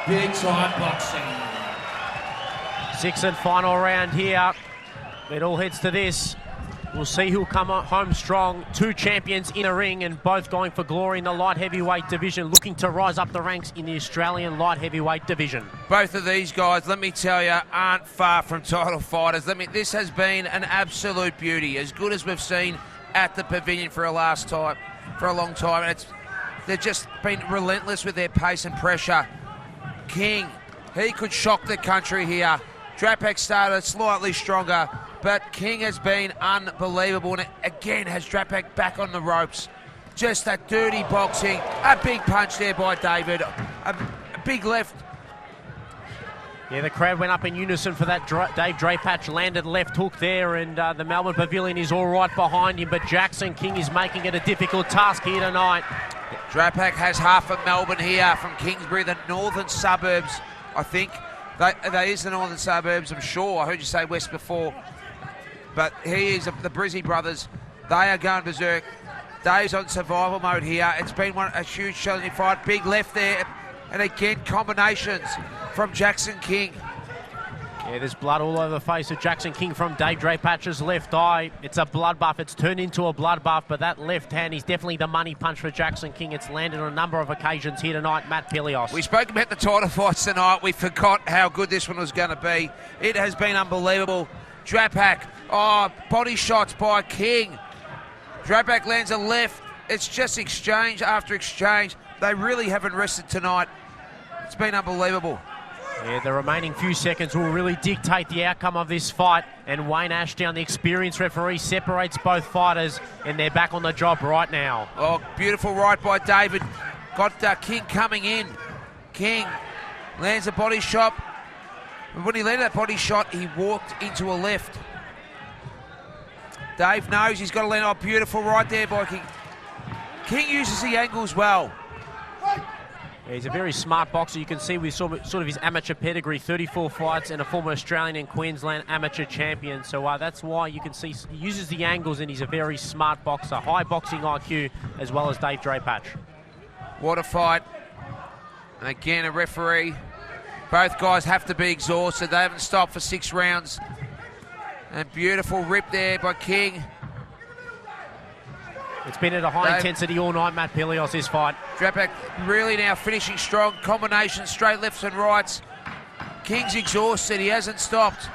Big time boxing. 6th and final round here. It all heads to this. We'll see who'll come home strong. 2 champions in a ring, and both going for glory in the light heavyweight division, looking to rise up the ranks in the Australian light heavyweight division. Both of these guys, let me tell you, aren't far from title fighters. This has been an absolute beauty, as good as we've seen at the Pavilion for a long time. And they've just been relentless with their pace and pressure. King, he could shock the country here. Drapac started slightly stronger, but King has been unbelievable, and again has Drapac back on the ropes. Just that dirty boxing. A big punch there by David. A big left. Yeah, the crowd went up in unison for that. Dave Drapac landed left hook there, and the Melbourne Pavilion is all right behind him, but Jackson King is making it a difficult task here tonight. Drapac has half of Melbourne here from Kingsbury, the northern suburbs, I think. That is the northern suburbs, I'm sure. I heard you say west before. But he is the Brizzy brothers. They are going berserk. Dave's on survival mode here. It's been a huge challenging fight. Big left there. And again, combinations from Jackson King. Yeah, there's blood all over the face of Jackson King from Dave Drapac's left eye. It's a bloodbath. It's turned into a bloodbath, but that left hand is definitely the money punch for Jackson King. It's landed on a number of occasions here tonight, Matt Pilios. We spoke about the title fights tonight. We forgot how good this one was going to be. It has been unbelievable. Drapac, body shots by King. Drapac lands a left. it's just exchange after exchange. They really haven't rested tonight. It's been unbelievable. Yeah, the remaining few seconds will really dictate the outcome of this fight. And Wayne Ashdown, the experienced referee, separates both fighters, and they're back on the job right now. Oh, beautiful right by David. Got King coming in. King lands a body shot. But when he landed that body shot, he walked into a left. Dave knows he's got to land. Oh, beautiful right there by King. King uses the angles well. Yeah, he's a very smart boxer. You can see with sort of his amateur pedigree, 34 fights and a former Australian and Queensland amateur champion. So that's why you can see he uses the angles, and he's a very smart boxer. High boxing IQ as well as Dave Drapac. What a fight. And again, a referee. Both guys have to be exhausted. They haven't stopped for 6 rounds. And beautiful rip there by King. It's been at a high intensity all night, Matt Pilios, this fight. Drapac really now finishing strong. Combination, straight lefts and rights. King's exhausted. He hasn't stopped.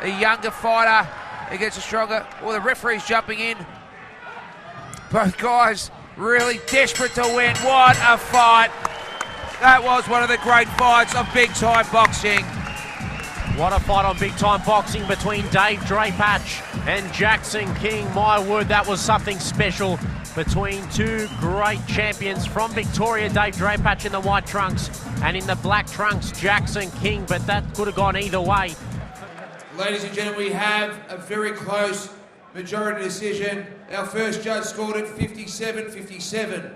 A younger fighter against a stronger. Well, the referee's jumping in. Both guys really desperate to win. What a fight. That was one of the great fights of big-time boxing. What a fight on big-time boxing between Dave Drapac and Jackson King. My word, that was something special between two great champions from Victoria. Dave Drapac in the white trunks, and in the black trunks, Jackson King. But that could have gone either way. Ladies and gentlemen, we have a very close majority decision. Our first judge scored it 57-57.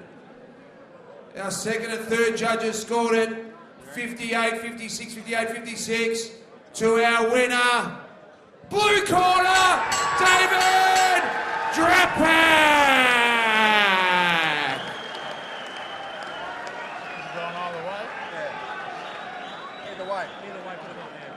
Our second and third judges scored it 58-56, 58-56. To our winner, blue corner, David Drapac! Going all the way? Yeah. Either way, put him up there.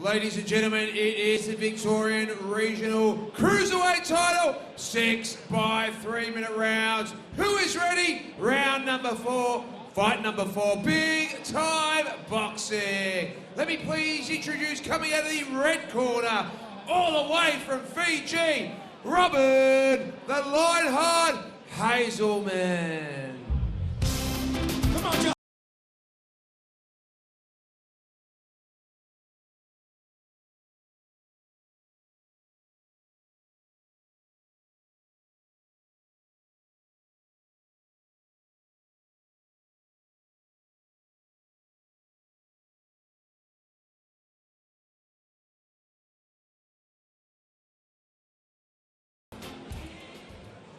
Ladies and gentlemen, it is the Victorian Regional Cruiserweight title, 6 by 3-minute rounds. Who is ready? Round number 4, fight number 4, big time boxing. Let me please introduce, coming out of the red corner, all the way from Fiji, Robin the Lionheart Hazelman. Come on, John.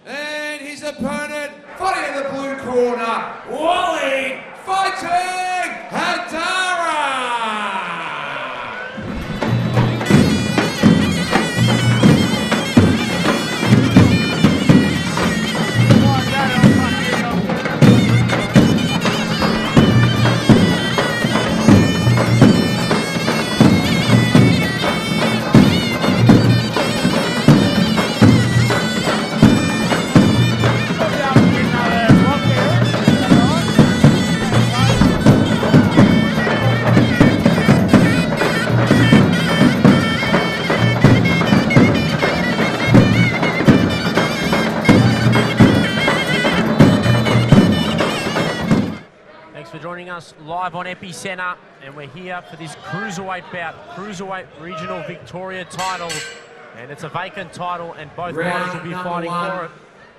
And his opponent, fighting in the blue corner, Waleed fighting Haddara! Joining us live on Epicenter, and we're here for this cruiserweight bout, cruiserweight regional Victoria title, and it's a vacant title, and both fighters will be fighting for it.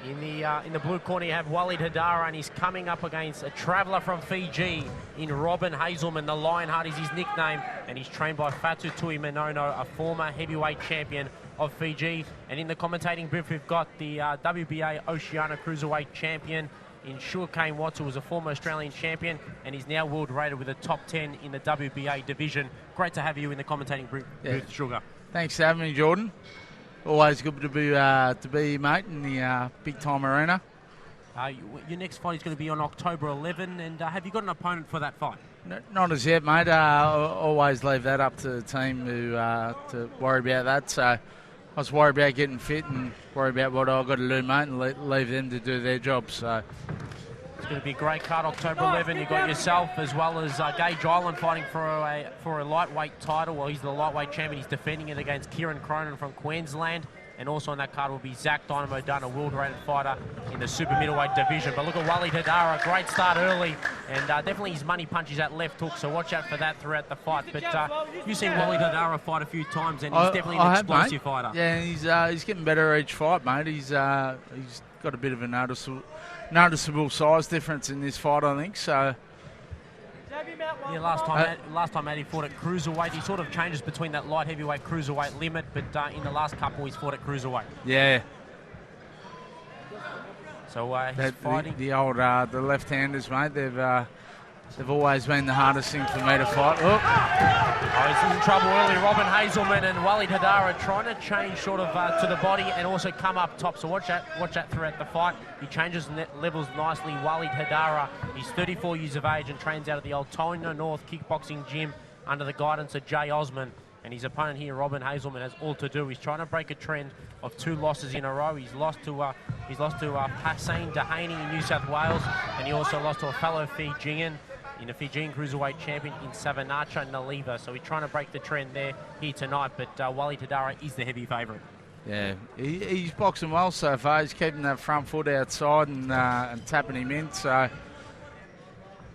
In the blue corner you have Waleed Haddara, and he's coming up against a traveller from Fiji in Robin Hazelman. The Lionheart is his nickname, and he's trained by Fatu Tui Manono, a former heavyweight champion of Fiji. And in the commentating booth we've got the WBA Oceania Cruiserweight champion in Sugarcane Watts, who was a former Australian champion, and he's now world rated with a top 10 in the WBA division. Great to have you in the commentating booth, Sugar. Thanks for having me, Jordan. Always good to be mate, in the big time arena. Your next fight is going to be on October 11, and have you got an opponent for that fight? No, not as yet, mate. I always leave that up to the team to worry about that. So I was worried about getting fit and worry about what I've got to do, mate, and leave them to do their job. So It's going to be a great card, October 11. You've got yourself as well as Gage Island fighting for a lightweight title. Well, he's the lightweight champion. He's defending it against Kieran Cronin from Queensland. And also on that card will be Zach Dynamo Dunn, a world-rated fighter in the super middleweight division. But look at Waleed Haddara, great start early, and definitely his money punches that left hook, so watch out for that throughout the fight. But you've seen Waleed Haddara fight a few times, and he's definitely an explosive fighter. Yeah, he's getting better each fight, mate. He's got a bit of a noticeable size difference in this fight, I think. So. Yeah, last time Addy fought at cruiserweight. He sort of changes between that light heavyweight cruiserweight limit, but in the last couple he's fought at cruiserweight. Yeah. So he's fighting. The old the left-handers, mate. They've always been the hardest thing for me to fight. Oh, he's in trouble early. Robin Hazelman and Waleed Haddara trying to change sort of to the body and also come up top. So watch that throughout the fight. He changes levels nicely. Waleed Haddara, he's 34 years of age and trains out at the old Tonya North Kickboxing Gym under the guidance of Jay Osman. And his opponent here, Robin Hazelman, has all to do. He's trying to break a trend of 2 losses in a row. He's lost to Hussein Dehaney in New South Wales, and he also lost to a fellow Fijian in a Fijian cruiserweight champion in Savanacha Naliva. So he's trying to break the trend there here tonight, but Waleed Haddara is the heavy favourite. Yeah, he's boxing well so far. He's keeping that front foot outside and tapping him in, so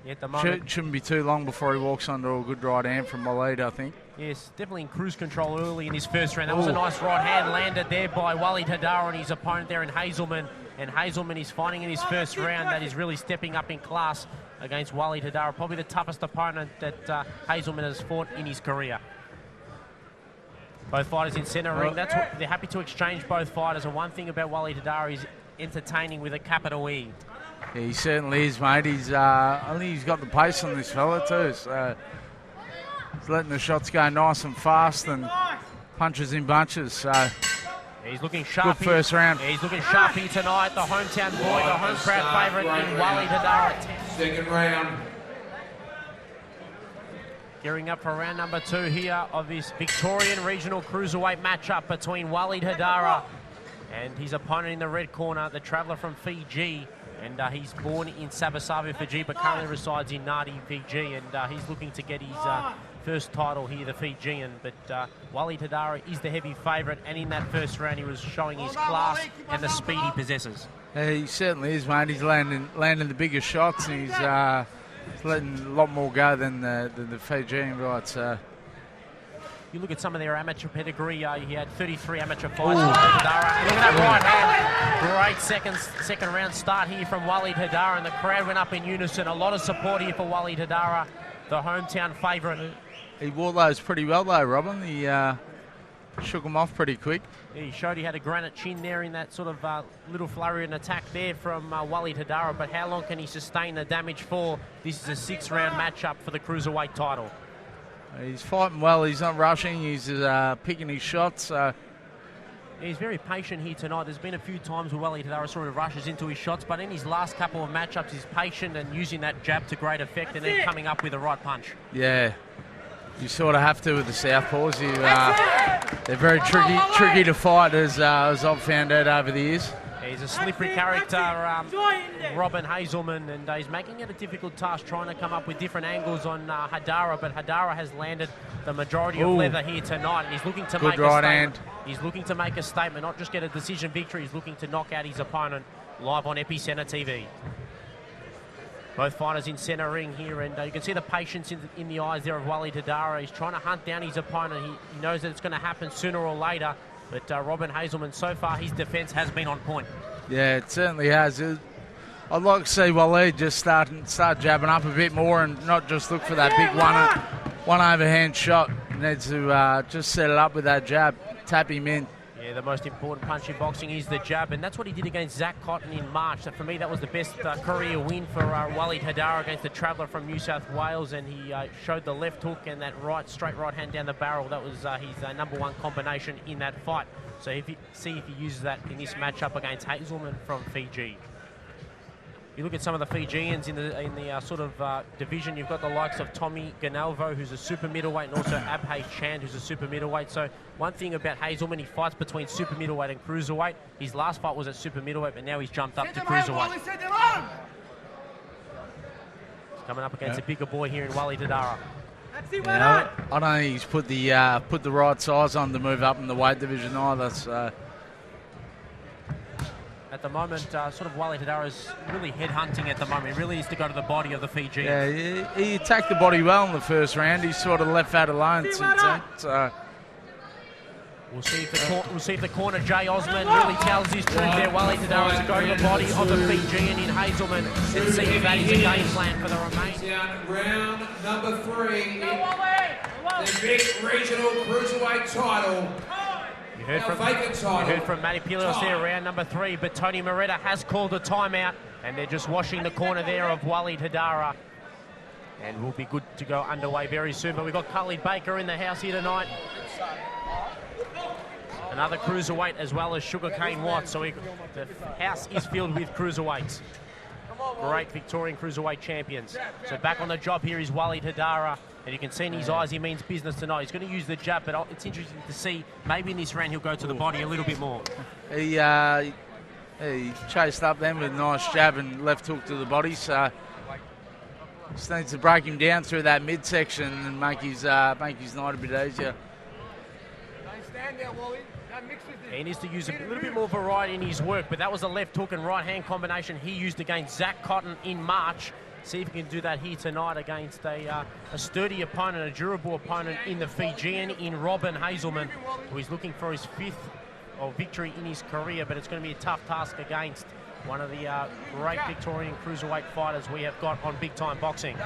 yeah, at the moment, shouldn't be too long before he walks onto a good right hand from Waleed, I think. Yes, definitely in cruise control early in his first round. That was a nice right hand landed there by Waleed Haddara and his opponent there in Hazelman. And Hazelman is fighting in his first round. That is really stepping up in class against Waleed Haddara. Probably the toughest opponent that Hazelman has fought in his career. Both fighters in centre ring. That's what they're happy to exchange, both fighters. And one thing about Waleed Haddara is entertaining with a capital E. Yeah, he certainly is, mate. I think he's got the pace on this fella too. So he's letting the shots go nice and fast and punches in bunches. So he's looking sharp. Good first round. Yeah, he's looking sharp here tonight. The hometown boy, the home crowd favourite in Waleed Haddara. Second round. Gearing up for round number 2 here of this Victorian regional cruiserweight matchup between Waleed Haddara and his opponent in the red corner, the traveller from Fiji. And he's born in Sabasaba, Fiji, but currently resides in Nadi, Fiji. And he's looking to get his first title here, the Fijian. But Waleed Haddara is the heavy favourite. And in that first round, he was showing his class and the speed he possesses. He certainly is, mate. He's landing the bigger shots. And he's letting a lot more go than the Fijian guy. So. You look at some of their amateur pedigree. He had 33 amateur fights. Waleed Haddara. Look at that right hand. Great second round start here from Waleed Haddara, and the crowd went up in unison. A lot of support here for Waleed Haddara, the hometown favourite. He wore those pretty well though, Robin. He shook them off pretty quick. He showed he had a granite chin there in that sort of little flurry and attack there from Waleed Haddara, but how long can he sustain the damage for? This is a 6-round matchup for the cruiserweight title. He's fighting well. He's not rushing. He's picking his shots. He's very patient here tonight. There's been a few times where Waleed Haddara sort of rushes into his shots, but in his last couple of matchups, he's patient and using that jab to great effect and then coming up with the right punch. Yeah, you sort of have to with the southpaws. They're very tricky to fight, as I've found out over the years. He's a slippery character, Robin Hazelman, and he's making it a difficult task trying to come up with different angles on Haddara, but Haddara has landed the majority of leather here tonight, and he's looking to make a statement. He's looking to make a statement, not just get a decision victory. He's looking to knock out his opponent live on Epicenter TV. Both fighters in centre ring here, and you can see the patience in the eyes there of Waleed Haddara. He's trying to hunt down his opponent. He knows that it's going to happen sooner or later. But Robin Hazelman, so far, his defence has been on point. Yeah, it certainly has. I'd like to see Waleed just start jabbing up a bit more and not just look for that big one overhand shot. He needs to just set it up with that jab, tap him in. Yeah, the most important punch in boxing is the jab, and that's what he did against Zach Cotton in March. So for me, that was the best career win for Waleed Haddara against the traveller from New South Wales, and he showed the left hook and that straight right hand down the barrel. That was his #1 combination in that fight. So if he uses that in this matchup against Hazelman from Fiji. You look at some of the Fijians in the sort of division. You've got the likes of Tommy Ganalvo, who's a super middleweight, and also Abhay Chand, who's a super middleweight. So one thing about Hazelman, he fights between super middleweight and cruiserweight. His last fight was at super middleweight, but now he's jumped up to cruiserweight. coming up against a bigger boy here in Waleed Haddara. Yeah, I don't think he's put the right size on to move up in the weight division either. So at the moment, sort of Waleed Haddara is really headhunting at the moment. He really needs to go to the body of the Fijian. yeah, he attacked the body well in the first round. He's sort of left that alone since then. So we'll see if the corner Jay Osman really tells his truth there. Waleed Haddara to go to the body of the Fijian in Hazelman and see if that is a game plan for the remaining. Down round number 3 in the big regional cruiserweight title. You heard from Matty Pilios there, round number 3, but Tony Moretta has called a timeout, and they're just washing the corner there of Waleed Haddara. And we'll be good to go underway very soon. But we've got Khalid Baker in the house here tonight. Another cruiserweight as well as Sugarcane Watts. So the house is filled with cruiserweights. Great Victorian cruiserweight champions. So back on the job here is Waleed Haddara. And you can see in his eyes he means business tonight. He's going to use the jab, but it's interesting to see maybe in this round he'll go to the body a little bit more. he chased up then with a nice jab and left hook to the body. So just needs to break him down through that midsection and make his night a bit easier. He needs to use a little bit more variety in his work, but that was a left hook and right hand combination he used against Zach Cotton in March. See if he can do that here tonight against a sturdy opponent, a durable opponent in the Fijian, in Robin Hazelman, who is looking for his 5th victory in his career, but it's going to be a tough task against one of the great Victorian cruiserweight fighters we have got on Big Time Boxing.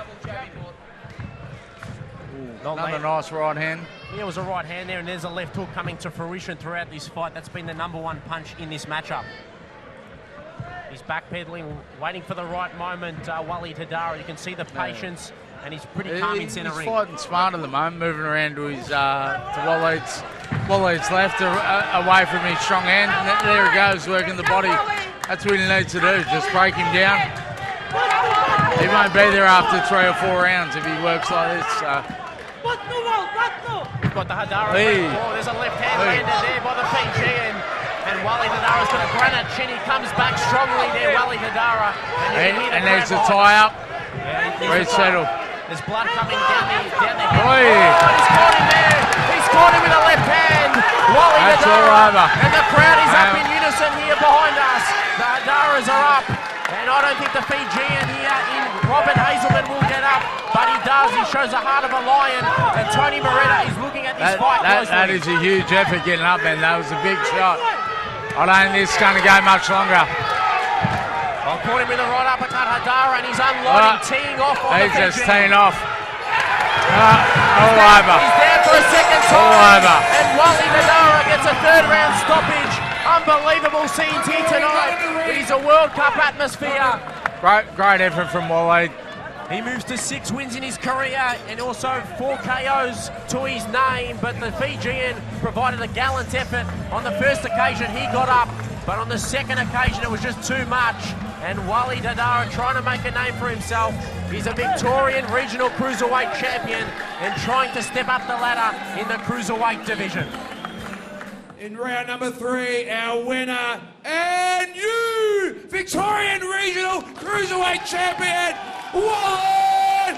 Another nice right hand. Yeah, it was a right hand there, and there's a left hook coming to fruition throughout this fight. That's been the #1 punch in this matchup. He's backpedaling, waiting for the right moment. Waleed Haddara, you can see the patience, and he's pretty calm in centre ring. He's fighting smart at the moment, moving around to his to Waleed's left, away from his strong hand. And there he goes, working the body. That's what he needs to do, just break him down. He won't be there after 3 or 4 rounds if he works like this. We've got the Haddara. There's a left hand landed there by the Fijian. And Waleed Haddara's got a granite chin. He comes back strongly there, Waleed Haddara. And there's a tie-up. Resettle. There's blood coming down the head. He's caught him there. He's caught him with a left hand. Waleed That's all Haddara. over. And the crowd is up in unison here behind us. The Haddaras are up. And I don't think the Fijian here in Robin Hazelman will get up. But he does. He shows the heart of a lion. And Tony Moretta is looking at this fight closely. That is a huge effort getting up, man. That was a big shot. I don't think this is going to go much longer. Well, caught him with a right uppercut, Haddara, and he's unloading, teeing off on the He's just Fijian. teeing off. All over. He's there for a second time. All over. And Waleed Haddara gets a 3rd round stoppage. Unbelievable scenes here tonight. It is a World Cup atmosphere. Great effort from Waleed. He moves to 6 wins in his career and also 4 KOs to his name, but the Fijian provided a gallant effort. On the first occasion he got up, but on the second occasion it was just too much. And Waleed Haddara trying to make a name for himself. He's a Victorian regional cruiserweight champion and trying to step up the ladder in the cruiserweight division. In round number 3, our winner and new Victorian regional cruiserweight champion, Waleed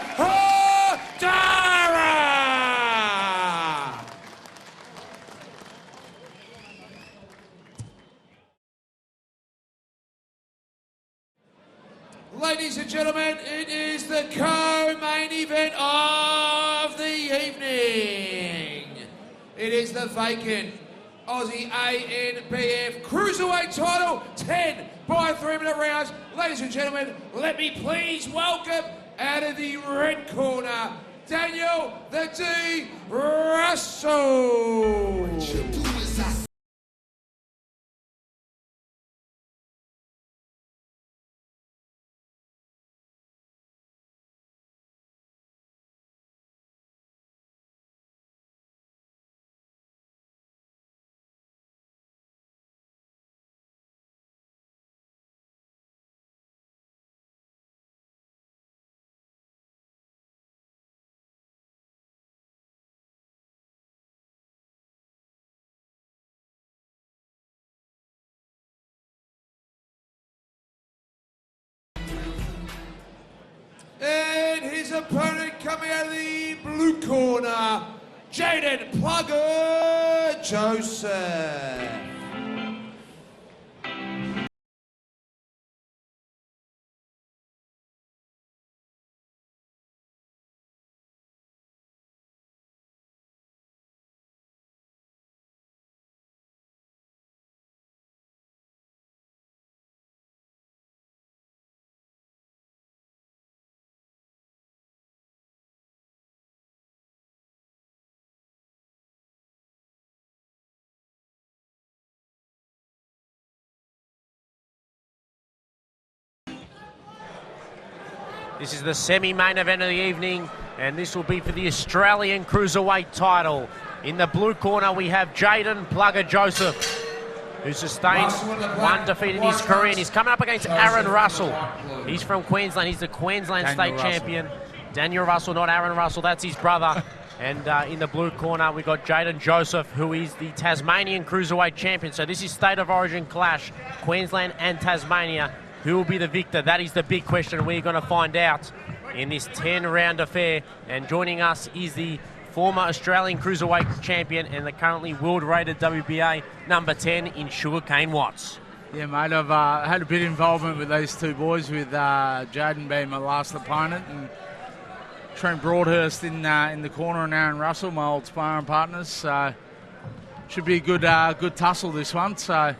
Haddara! Ladies and gentlemen, it is the co-main event of the evening. It is the vacant Aussie ANBF Cruiserweight title, 10 by 3-minute rounds. Ladies and gentlemen, let me please welcome out of the red corner, Daniel the D. Russell. his opponent coming out of the blue corner, Jayden Plugger Joseph. This is the semi-main event of the evening, and this will be for the Australian Cruiserweight title. In the blue corner, we have Jayden Plugger Joseph, who sustained one defeat in his career, and he's coming up against Aaron Russell. He's from Queensland. He's the Queensland State champion. Daniel Russell, not Aaron Russell. That's his brother. And in the blue corner, we've got Jayden Joseph, who is the Tasmanian Cruiserweight champion. So this is State of Origin clash, Queensland and Tasmania. Who will be the victor? That is the big question. We're going to find out in this 10-round affair. And joining us is the former Australian Cruiserweight champion and the currently world-rated WBA number 10 in Sugarcane Watts. Yeah, mate, I've had a bit of involvement with these two boys, with Jayden being my last opponent, and Trent Broadhurst in the corner, and Aaron Russell, my old sparring partners. So should be a good tussle, this one. So.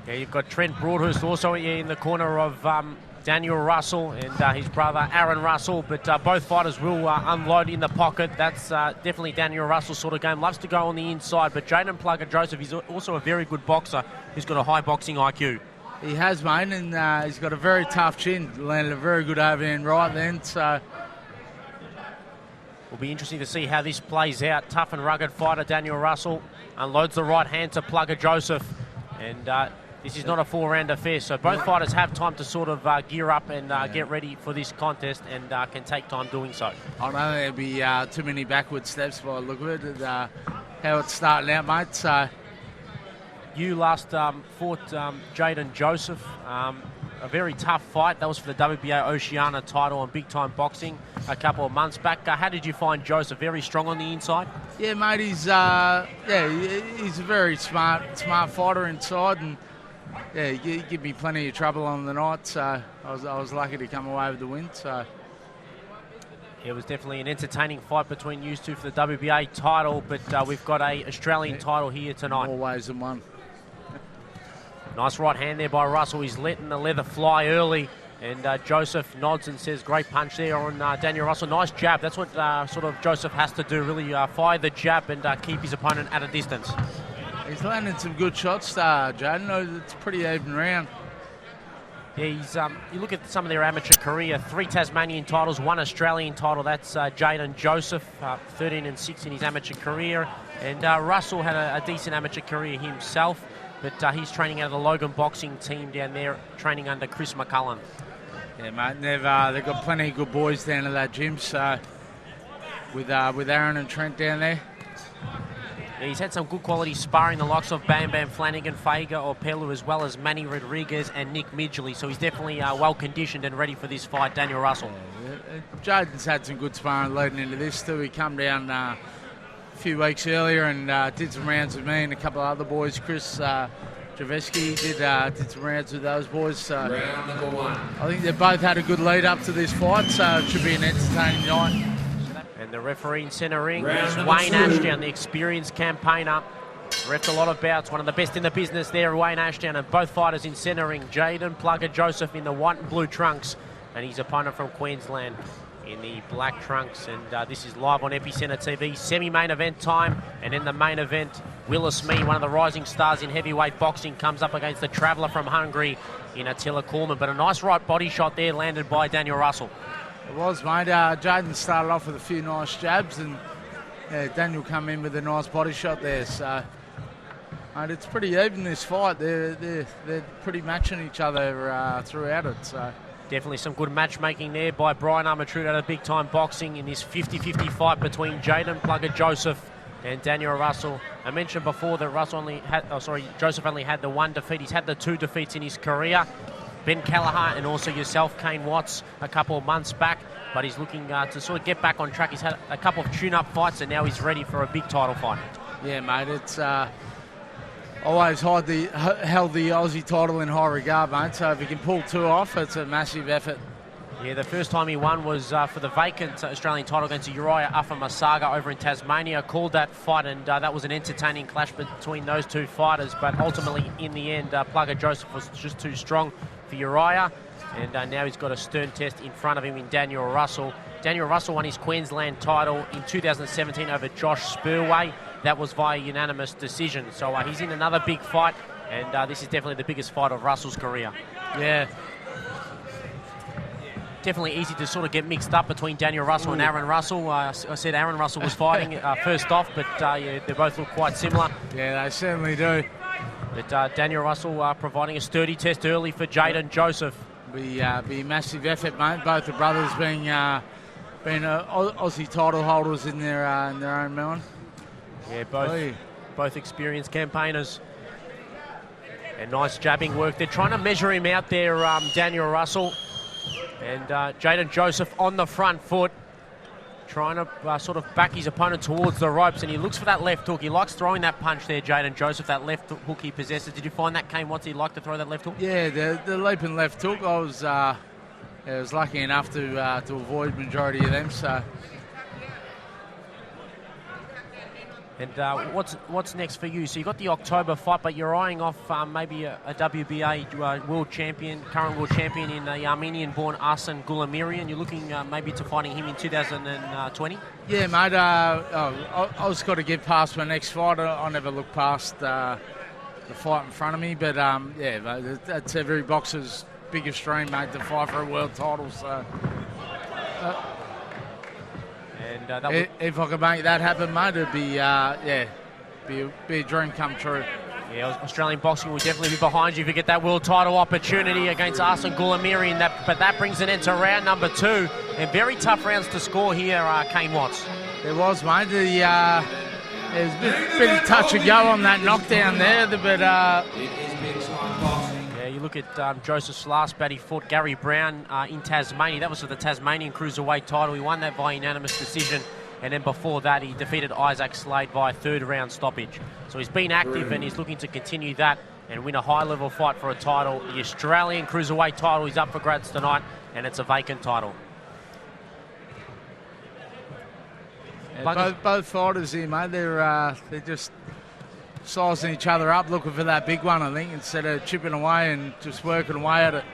Yeah, you've got Trent Broadhurst also in the corner of Daniel Russell and his brother Aaron Russell, but both fighters will unload in the pocket. That's definitely Daniel Russell's sort of game. Loves to go on the inside, but Jayden Plugger Joseph is also a very good boxer who's got a high boxing IQ. He has, mate, and he's got a very tough chin. Landed a very good overhand right then, so. Will be interesting to see how this plays out. Tough and rugged fighter Daniel Russell unloads the right hand to Plugger Joseph, and this is not a 4-round affair, so both fighters have time to sort of gear up and get ready for this contest, and can take time doing so. I don't think there'll be too many backward steps by the look of it, how it's starting out, mate. So. You last fought Jayden Joseph, a very tough fight. That was for the WBA Oceania title on Big Time Boxing a couple of months back. How did you find Joseph? Very strong on the inside? Yeah, mate, he's a very smart fighter inside, and yeah, he gave me plenty of trouble on the night, so I was lucky to come away with the win. So it was definitely an entertaining fight between you two for the WBA title, but we've got a Australian title here tonight. More ways than one. Nice right hand there by Russell. He's letting the leather fly early, and Joseph nods and says, great punch there on Daniel Russell. Nice jab. That's what sort of Joseph has to do, really fire the jab and keep his opponent at a distance. He's landing some good shots, Jayden. It's a pretty even round. Yeah, he's, you look at some of their amateur career, 3 Tasmanian titles, 1 Australian title. That's Jayden Joseph, 13-6 in his amateur career. And Russell had a decent amateur career himself, but he's training out of the Logan boxing team down there, training under Chris McCullen. Yeah, mate, they've got plenty of good boys down at that gym, so with Aaron and Trent down there. Yeah, he's had some good quality sparring, the likes of Bam Bam Flanagan, Fager, Opelu, as well as Manny Rodriguez and Nick Midgley. So he's definitely well-conditioned and ready for this fight, Daniel Russell. Jayden's had some good sparring leading into this too. He come down a few weeks earlier and did some rounds with me and a couple of other boys. Chris Javeski did some rounds with those boys. So Round number 1. I think they've both had a good lead up to this fight, so it should be an entertaining night. And the referee in centre ring Round is number Wayne 2. Ashdown, the experienced campaigner. Refed a lot of bouts, one of the best in the business there, Wayne Ashdown, and both fighters in centre ring. Jayden Plugger Joseph in the white and blue trunks, and his opponent from Queensland in the black trunks. And this is live on Epicenter TV, semi-main event time. And in the main event, Willis, one of the rising stars in heavyweight boxing, comes up against the traveller from Hungary in Attila Kalman. But a nice right body shot there landed by Daniel Russell. It was, mate. Jayden started off with a few nice jabs, and Daniel come in with a nice body shot there. So, mate, it's pretty even, this fight. They're pretty matching each other throughout it. So definitely some good matchmaking there by Brian Armatrude out of Big Time Boxing in this 50-50 fight between Jayden Plugger Joseph and Daniel Russell. I mentioned before that Joseph only had the 1 defeat. He's had the 2 defeats in his career. Ben Kelleher and also yourself, Kane Watts, a couple of months back. But he's looking to sort of get back on track. He's had a couple of tune-up fights, and now he's ready for a big title fight. Yeah, mate, it's always held the Aussie title in high regard, mate. So if he can pull 2 off, it's a massive effort. Yeah, the first time he won was for the vacant Australian title against Uriah Afamasaga over in Tasmania. Called that fight, and that was an entertaining clash between those two fighters. But ultimately, in the end, Plugger Joseph was just too strong for Uriah. And now he's got a stern test in front of him in Daniel Russell. Daniel Russell won his Queensland title in 2017 over Josh Spurway. That was via unanimous decision. So he's in another big fight, and this is definitely the biggest fight of Russell's career. Yeah. Definitely easy to sort of get mixed up between Daniel Russell and Aaron Russell. I said Aaron Russell was fighting first off, but yeah, they both look quite similar. Yeah, they certainly do. But Daniel Russell providing a sturdy test early for Jayden Joseph. Be a massive effort, mate. Both the brothers being Aussie title holders in their own melon. Yeah, both experienced campaigners. And nice jabbing work. They're trying to measure him out there, Daniel Russell. And Jayden Joseph on the front foot, trying to sort of back his opponent towards the ropes, and he looks for that left hook. He likes throwing that punch there, Jayden Joseph, that left hook he possesses. Did you find that came once he liked to throw that left hook? Yeah, the leaping left hook, I was lucky enough to avoid majority of them. So. And what's next for you? So you got the October fight, but you're eyeing off maybe a WBA world champion, current world champion in the Armenian-born Arsen Goulamirian. You're looking maybe to fighting him in 2020? Yeah, mate. I was got to get past my next fight. I never look past the fight in front of me. But yeah, mate, that's every boxer's biggest dream, mate, to fight for a world title. So. And if I could make that happen, mate, it'd be be a dream come true. Yeah, Australian boxing will definitely be behind you if you get that world title opportunity against Arsen Goulamirian. But that brings an end to round number 2. And very tough rounds to score here, Kane Watts. There was, mate. There's a bit of touch and go on that knockdown there, but. You look at Joseph's last bout, he fought Gary Brown in Tasmania. That was for the Tasmanian Cruiserweight title. He won that via unanimous decision. And then before that, he defeated Isaac Slade via 3rd round stoppage. So he's been active and he's looking to continue that and win a high-level fight for a title. The Australian Cruiserweight title is up for grabs tonight, and it's a vacant title. Yeah, both fighters here, mate, they're just sizing each other up, looking for that big one, I think, instead of chipping away and just working away at it.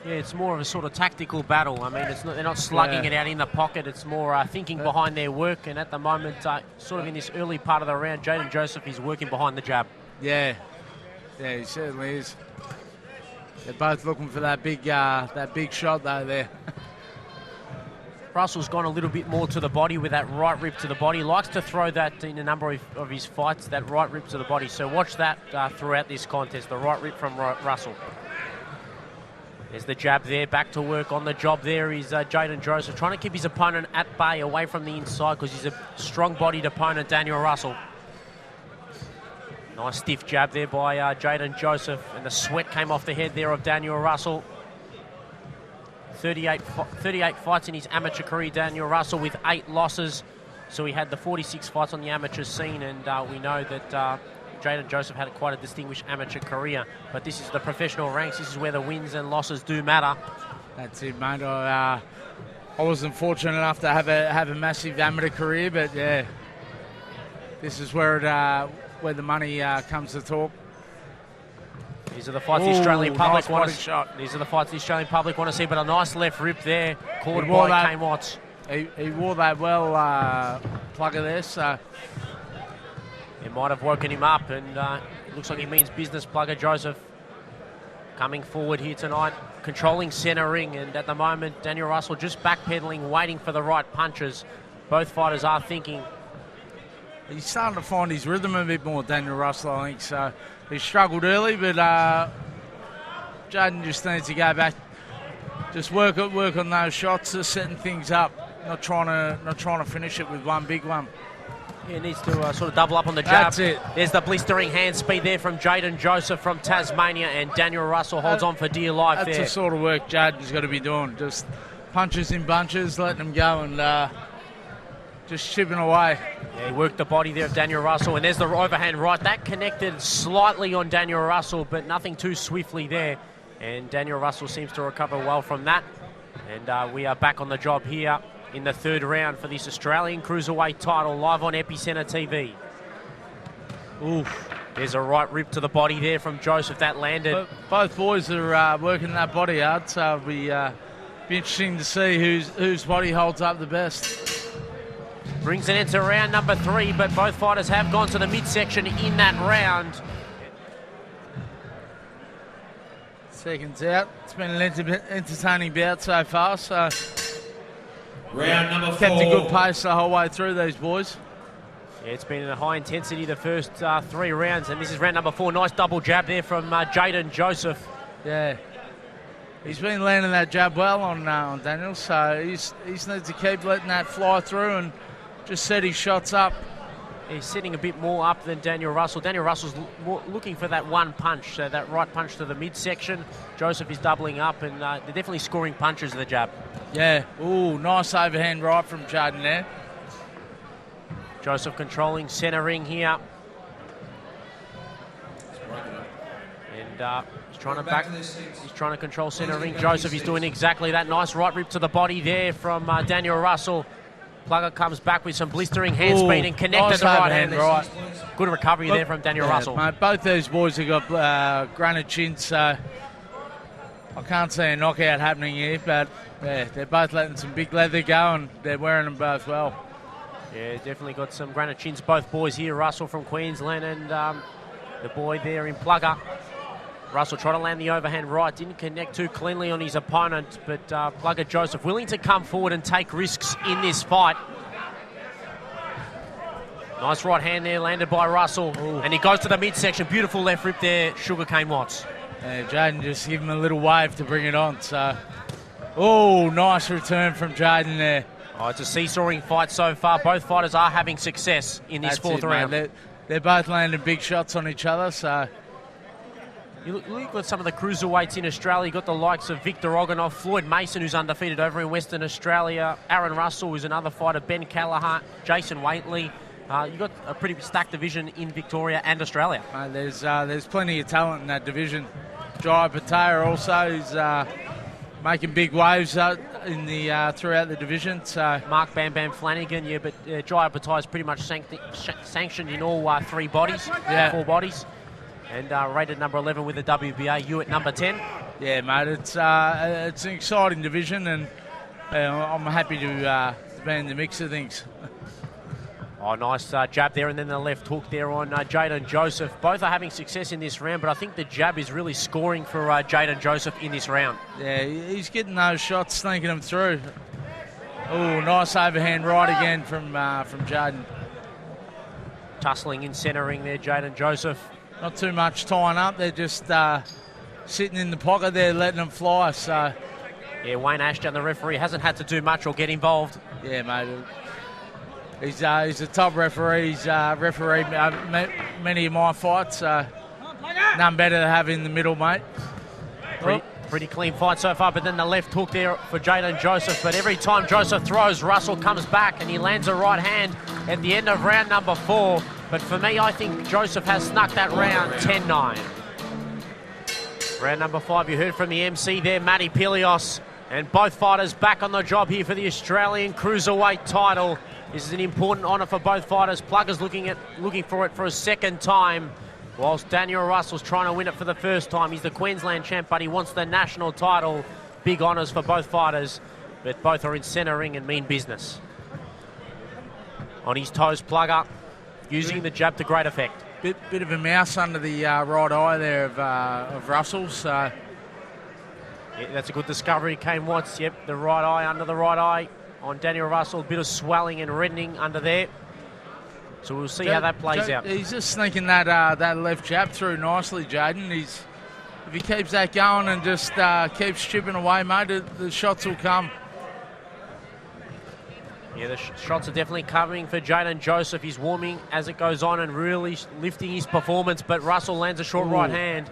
Yeah, it's more of a sort of tactical battle. I mean, they're not slugging it out in the pocket. It's more thinking behind their work. And at the moment, sort of in this early part of the round, Jayden Joseph is working behind the jab. Yeah, he certainly is. They're both looking for that big shot, though, there. Russell's gone a little bit more to the body with that right rip to the body. He likes to throw that in a number of his fights, that right rip to the body. So watch that throughout this contest, the right rip from Russell. There's the jab there, back to work on the job there is Jayden Joseph, trying to keep his opponent at bay, away from the inside, because he's a strong-bodied opponent, Daniel Russell. Nice stiff jab there by Jayden Joseph, and the sweat came off the head there of Daniel Russell. 38 fights in his amateur career, Daniel Russell, with 8 losses. So he had the 46 fights on the amateur scene, and we know that Jayden Joseph had quite a distinguished amateur career. But this is the professional ranks. This is where the wins and losses do matter. That's it, mate. I wasn't fortunate enough to have a massive amateur career, but yeah, this is where the money comes to talk. These are the fights the Australian public want to shot. These are the fights the Australian public want to see. But a nice left rip there, caught by Kane Watts. He wore that well, Plugger there. So it might have woken him up, and it looks like he means business. Plugger Joseph coming forward here tonight, controlling centre ring, and at the moment Daniel Russell just backpedaling, waiting for the right punches. Both fighters are thinking. He's starting to find his rhythm a bit more, Daniel Russell, I think. So he struggled early, but Jayden just needs to go back, just work on those shots, just setting things up, not trying to finish it with one big one. He needs to sort of double up on the jab. That's it. There's the blistering hand speed there from Jayden Joseph from Tasmania, and Daniel Russell holds on for dear life That's there. the sort of work Jayden's got to be doing. Just punches in bunches, letting them go and just chipping away. Yeah, he worked the body there of Daniel Russell, and there's the overhand right. That connected slightly on Daniel Russell, but nothing too swiftly there. And Daniel Russell seems to recover well from that. And we are back on the job here in the third round for this Australian Cruiserweight title, live on Epicenter TV. Oof. There's a right rip to the body there from Joseph. That landed. Both boys are working that body hard, so it'll be interesting to see whose body holds up the best. Brings it into round number 3, but both fighters have gone to the midsection in that round. Seconds out. It's been an entertaining bout so far, so Round number 4. kept a good pace the whole way through, these boys. Yeah, it's been a high intensity the first 3 rounds, and this is round number 4. Nice double jab there from Jayden Joseph. Yeah. He's been landing that jab well on Daniel, so he needs to keep letting that fly through and just set his shots up. He's sitting a bit more up than Daniel Russell. Daniel Russell's looking for that one punch, so that right punch to the midsection. Joseph is doubling up, and they're definitely scoring punches of the jab. Yeah. Ooh, nice overhand right from Jayden there. Joseph controlling centre ring here. And he's trying to control centre ring. Joseph is doing exactly that. Nice right rip to the body there from Daniel Russell. Plugger comes back with some blistering hand speed and connected nice the right hand. right. Good recovery there from Daniel Russell. Mate, both these boys have got granite chins, so I can't see a knockout happening here, but yeah, they're both letting some big leather go and they're wearing them both well. Yeah, definitely got some granite chins, both boys here. Russell from Queensland and the boy there in Plugger. Russell tried to land the overhand right, didn't connect too cleanly on his opponent, but Plugger Joseph willing to come forward and take risks in this fight. Nice right hand there, landed by Russell. Ooh. And he goes to the midsection. Beautiful left rip there, Sugarcane Watts. Yeah, Jayden just give him a little wave to bring it on. So, oh, nice return from Jayden there. Oh, it's a seesawing fight so far. Both fighters are having success in this fourth round. They're both landing big shots on each other, so... You look at some of the cruiserweights in Australia. You've got the likes of Victor Oganov, Floyd Mason, who's undefeated over in Western Australia, Aaron Russell, who's another fighter, Ben Callaghan, Jason Waitley. You've got a pretty stacked division in Victoria and Australia. There's plenty of talent in that division. Jai Patea also is making big waves in the throughout the division. So Mark Bam Bam Flanagan, yeah, but Jai Patea is pretty much sanctioned in all 3 bodies, 4 bodies. And rated number 11 with the WBA, you at number 10. Yeah, mate, it's an exciting division, and I'm happy to be in the mix of things. Oh, nice jab there, and then the left hook there on Jayden Joseph. Both are having success in this round, but I think the jab is really scoring for Jayden Joseph in this round. Yeah, he's getting those shots, sneaking them through. Oh, nice overhand right again from Jayden. Tussling in centre ring there, Jayden Joseph. Not too much tying up. They're just sitting in the pocket there, letting them fly. So, yeah, Wayne Ashton, the referee, hasn't had to do much or get involved. Yeah, mate. He's a top referee. He's refereed many of my fights. None better to have in the middle, mate. Pretty clean fight so far, but then the left hook there for Jayden Joseph. But every time Joseph throws, Russell comes back and he lands a right hand at the end of round number 4. But for me, I think Joseph has snuck that round 10-9. Round number 5, you heard from the MC there, Matty Pilios. And both fighters back on the job here for the Australian Cruiserweight title. This is an important honour for both fighters. Plugger's looking for it for a second time, whilst Daniel Russell's trying to win it for the first time. He's the Queensland champ, but he wants the national title. Big honours for both fighters, but both are in centre ring and mean business. On his toes, Plugger, using the jab to great effect. Bit of a mouse under the right eye there of Russell. So. Yeah, that's a good discovery, Kane Watts. Yep, the right eye under the right eye on Daniel Russell. A bit of swelling and reddening under there. So we'll see how that plays out. He's just sneaking that left jab through nicely, Jayden. If he keeps that going and just keeps chipping away, mate, the shots will come. Yeah, the shots are definitely coming for Jayden Joseph. He's warming as it goes on and really lifting his performance, but Russell lands a short right hand.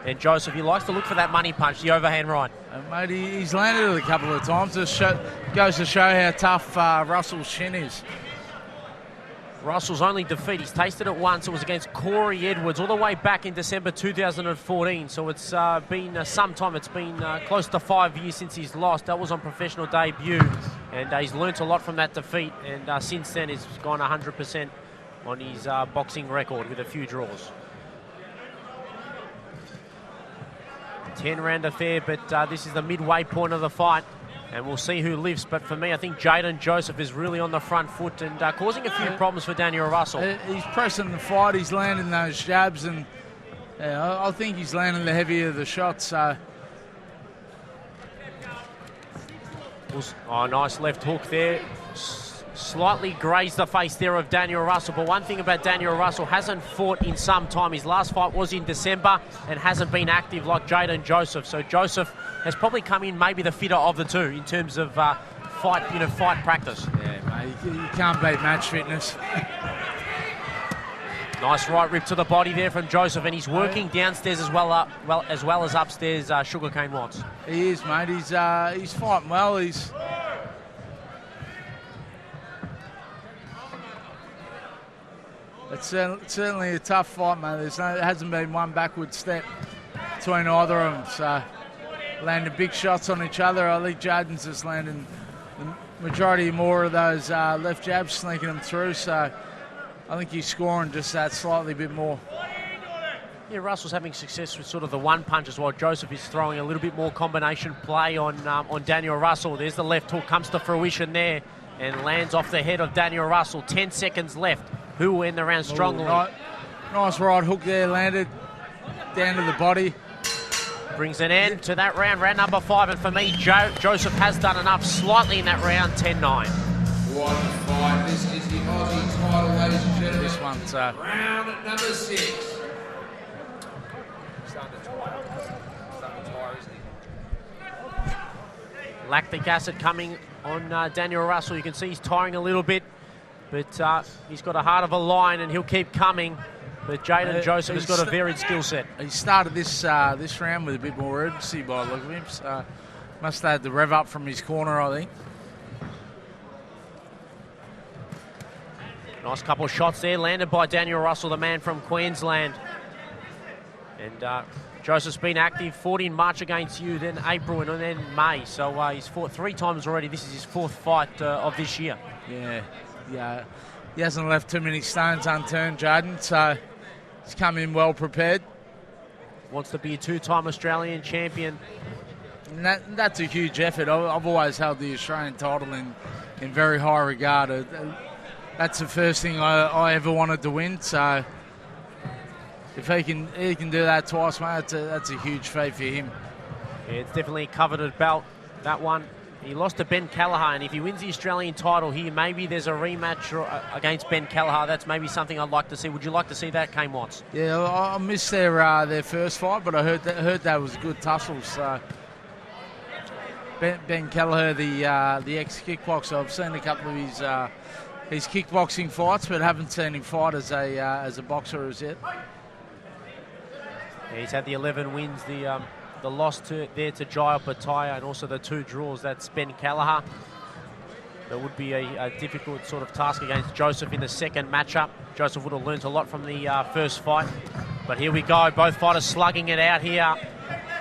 And Joseph, he likes to look for that money punch, the overhand right. Mate, he's landed it a couple of times. It goes to show how tough Russell's shin is. Russell's only defeat, he's tasted it once. It was against Corey Edwards all the way back in December 2014. So it's been some time. It's been close to 5 years since he's lost. That was on professional debut. And he's learnt a lot from that defeat. And since then, he's gone 100% on his boxing record with a few draws. 10-round affair, but this is the midway point of the fight. And we'll see who lives. But for me, I think Jayden Joseph is really on the front foot and causing a few problems for Daniel Russell. He's pressing the fight. He's landing those jabs. And I think he's landing the heavier of the shots. So. Oh, nice left hook there. Slightly grazed the face there of Daniel Russell. But one thing about Daniel Russell, hasn't fought in some time. His last fight was in December and hasn't been active like Jayden Joseph. So Joseph has probably come in maybe the fitter of the two in terms of fight practice. Yeah, mate, you can't beat match fitness. Nice right rip to the body there from Joseph, and he's working downstairs as well as upstairs. Sugarcane Watts. He is, mate. He's fighting well. It's certainly a tough fight, mate. There hasn't been one backward step between either of them. So landing big shots on each other. I think Jayden's just landing the majority more of those left jabs, sneaking them through. So I think he's scoring just that slightly bit more. Yeah, Russell's having success with sort of the one punch as well. Joseph is throwing a little bit more combination play on Daniel Russell. There's the left hook, comes to fruition there and lands off the head of Daniel Russell. 10 seconds left. Who will end the round strongly? Nice right hook there, landed down to the body. Brings an end to that round, round number 5. And for me, Joseph has done enough slightly in that round, 10-9. What a fight. This is the Aussie title, ladies and gentlemen. This one's round number 6. Lactic acid coming on Daniel Russell. You can see he's tiring a little bit. But he's got a heart of a lion and he'll keep coming. But Jayden Joseph has got a varied skill set. He started this round with a bit more urgency by the look of him. So must have had the rev up from his corner, I think. Nice couple of shots there, landed by Daniel Russell, the man from Queensland. And Joseph's been active, fought in March against you, then April and then May. So he's fought 3 times already. This is his 4th fight of this year. Yeah, he hasn't left too many stones unturned, Jayden, so he's come in well prepared. Wants to be a 2-time Australian champion. And that's a huge effort. I've always held the Australian title in very high regard. That's the first thing I ever wanted to win, so if he can do that twice, mate, that's a huge feat for him. Yeah, it's definitely a coveted belt, that one. He lost to Ben Kelleher, and if he wins the Australian title here, maybe there's a rematch against Ben Kelleher. That's maybe something I'd like to see. Would you like to see that, Kane Watts? Yeah, I missed their first fight, but I heard that was a good tussle. So Ben Kelleher, the ex-kickboxer, I've seen a couple of his kickboxing fights, but haven't seen him fight as a boxer as yet. Yeah, he's had the 11 wins, the loss to Jai Opataya, and also the 2 draws. That's Ben Kelleher. That would be a difficult sort of task against Joseph in the second matchup. Joseph would have learnt a lot from the first fight. But here we go, both fighters slugging it out here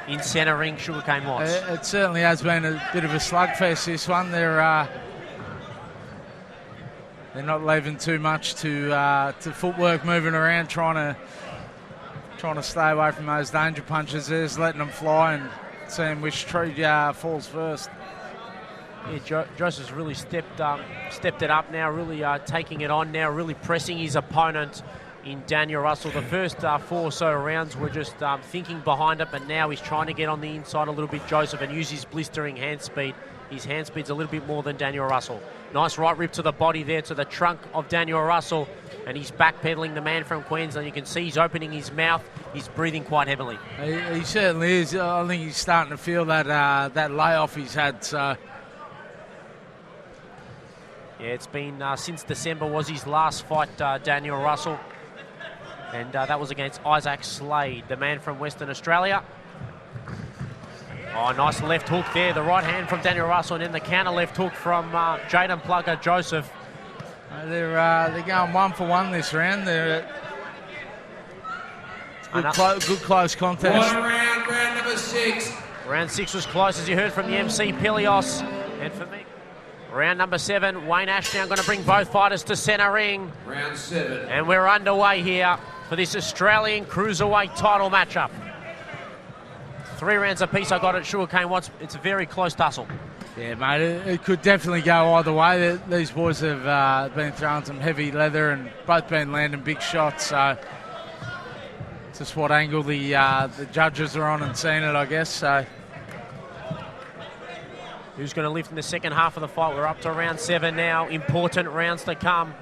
in centre ring, Sugarcane Watts. It certainly has been a bit of a slugfest, this one. They're not leaving too much to footwork moving around, trying to stay away from those danger punches. They're just letting them fly and seeing which tree falls first. Yeah, Joseph's really stepped it up now, really taking it on now, really pressing his opponent in Daniel Russell. The first 4 or so rounds were just thinking behind it, but now he's trying to get on the inside a little bit, Joseph, and use his blistering hand speed. His hand speed's a little bit more than Daniel Russell. Nice right rip to the body there, to the trunk of Daniel Russell, and he's backpedaling, the man from Queensland. You can see he's opening his mouth. He's breathing quite heavily. He certainly is. I think he's starting to feel that layoff he's had. So. Yeah, it's been since December was his last fight, Daniel Russell. And that was against Isaac Slade, the man from Western Australia. Oh, nice left hook there. The right hand from Daniel Russell, and then the counter left hook from Jayden Plugger Joseph. They're going 1 for 1 this round. Good close contest. One round, round number 6. Round 6 was close, as you heard from the MC, Pelios. And for me, round number 7, Wayne Ashdown going to bring both fighters to centre ring. Round 7. And we're underway here for this Australian Cruiserweight title matchup. 3 rounds apiece I got at Sugarcane Watts. It's a very close tussle. Yeah, mate, it could definitely go either way. These boys have been throwing some heavy leather and both been landing big shots. So just what angle the judges are on and seeing it, I guess. So who's going to lift in the second half of the fight? We're up to round 7 now. Important rounds to come.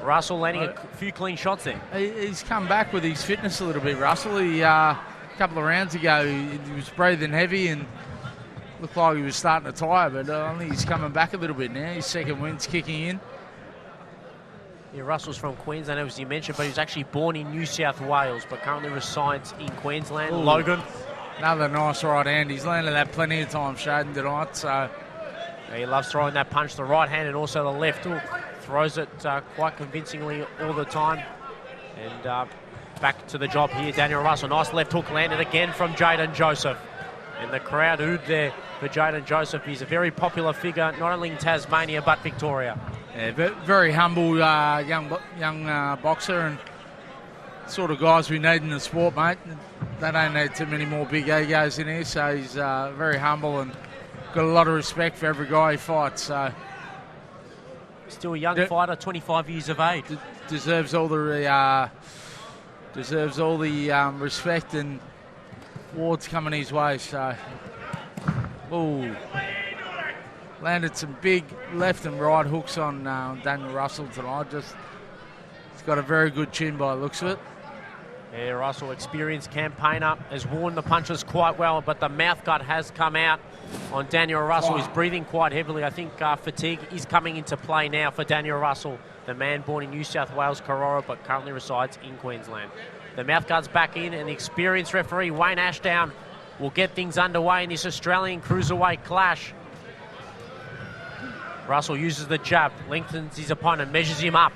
Russell landing a few clean shots there. He's come back with his fitness a little bit, Russell. A couple of rounds ago, he was breathing heavy and looked like he was starting to tire, but I think he's coming back a little bit now. His second wind's kicking in. Yeah, Russell's from Queensland, as you mentioned, but he was actually born in New South Wales, but currently resides in Queensland. Ooh. Logan. Another nice right hand. He's landed that plenty of time, Shayden, tonight. So yeah, he loves throwing that punch, the right hand and also the left hook. Throws it quite convincingly all the time. And back to the job here, Daniel Russell. Nice left hook landed again from Jayden Joseph. And the crowd oohed there for Jayden Joseph. He's a very popular figure, not only in Tasmania, but Victoria. Yeah, very humble young boxer, and sort of guys we need in the sport, mate. They don't need too many more big egos in here, so he's very humble and got a lot of respect for every guy he fights. So still a young fighter, 25 years of age. Deserves all the respect and awards coming his way. So, ooh, landed some big left and right hooks on Daniel Russell tonight. He's got a very good chin by the looks of it. Yeah, Russell, experienced campaigner, has worn the punches quite well, but the mouth guard has come out on Daniel Russell. He's breathing quite heavily. I think fatigue is coming into play now for Daniel Russell, the man born in New South Wales, Karora, but currently resides in Queensland. The mouth guard's back in, and the experienced referee, Wayne Ashdown, will get things underway in this Australian Cruiserweight clash. Russell uses the jab, lengthens his opponent, measures him up,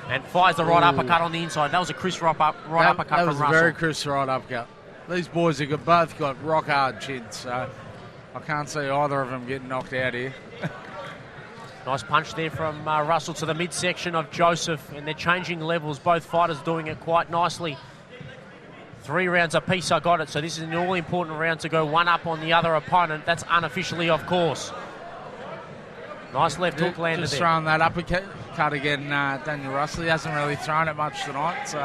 and fires the right uppercut on the inside. That was a crisp right uppercut from Russell. That was a very crisp right uppercut. These boys have both got rock hard chins, so I can't see either of them getting knocked out here. Nice punch there from Russell to the midsection of Joseph, and they're changing levels. Both fighters doing it quite nicely. 3 rounds apiece, I got it. So this is an all-important round to go one up on the other opponent. That's unofficially, of course. Nice left hook landed Just there. throwing that uppercut again, Daniel Russell. He hasn't really thrown it much tonight. So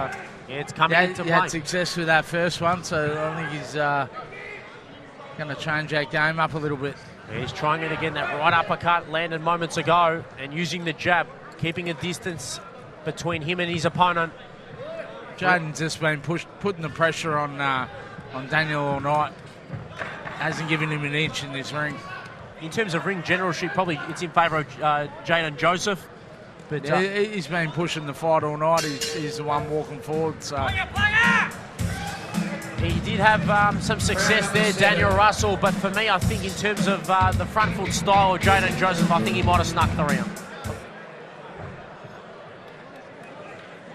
yeah, it's coming into play. He had success with that first one, so I think he's going to change that game up a little bit. Yeah, he's trying it again. That right uppercut landed moments ago, and using the jab, keeping a distance between him and his opponent. Jayden's just been putting the pressure on Daniel all night. Hasn't given him an inch in this ring. In terms of ring generalship, probably it's in favour of Jayden Joseph. But he's been pushing the fight all night. He's the one walking forward. So he did have some success there, Daniel Russell. But for me, I think in terms of the front foot style of Jayden Joseph, I think he might have snuck the round.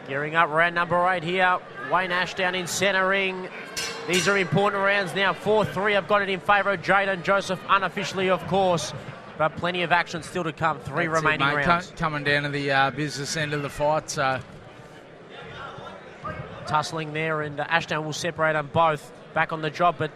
Gearing up round number 8 here. Wayne Ashdown in centre ring. These are important rounds now. 4-3. I've got it in favour of Jayden Joseph, unofficially, of course. But plenty of action still to come. 3 remaining rounds. Coming down to the business end of the fight. So tussling there, and Ashdown will separate them both. Back on the job, but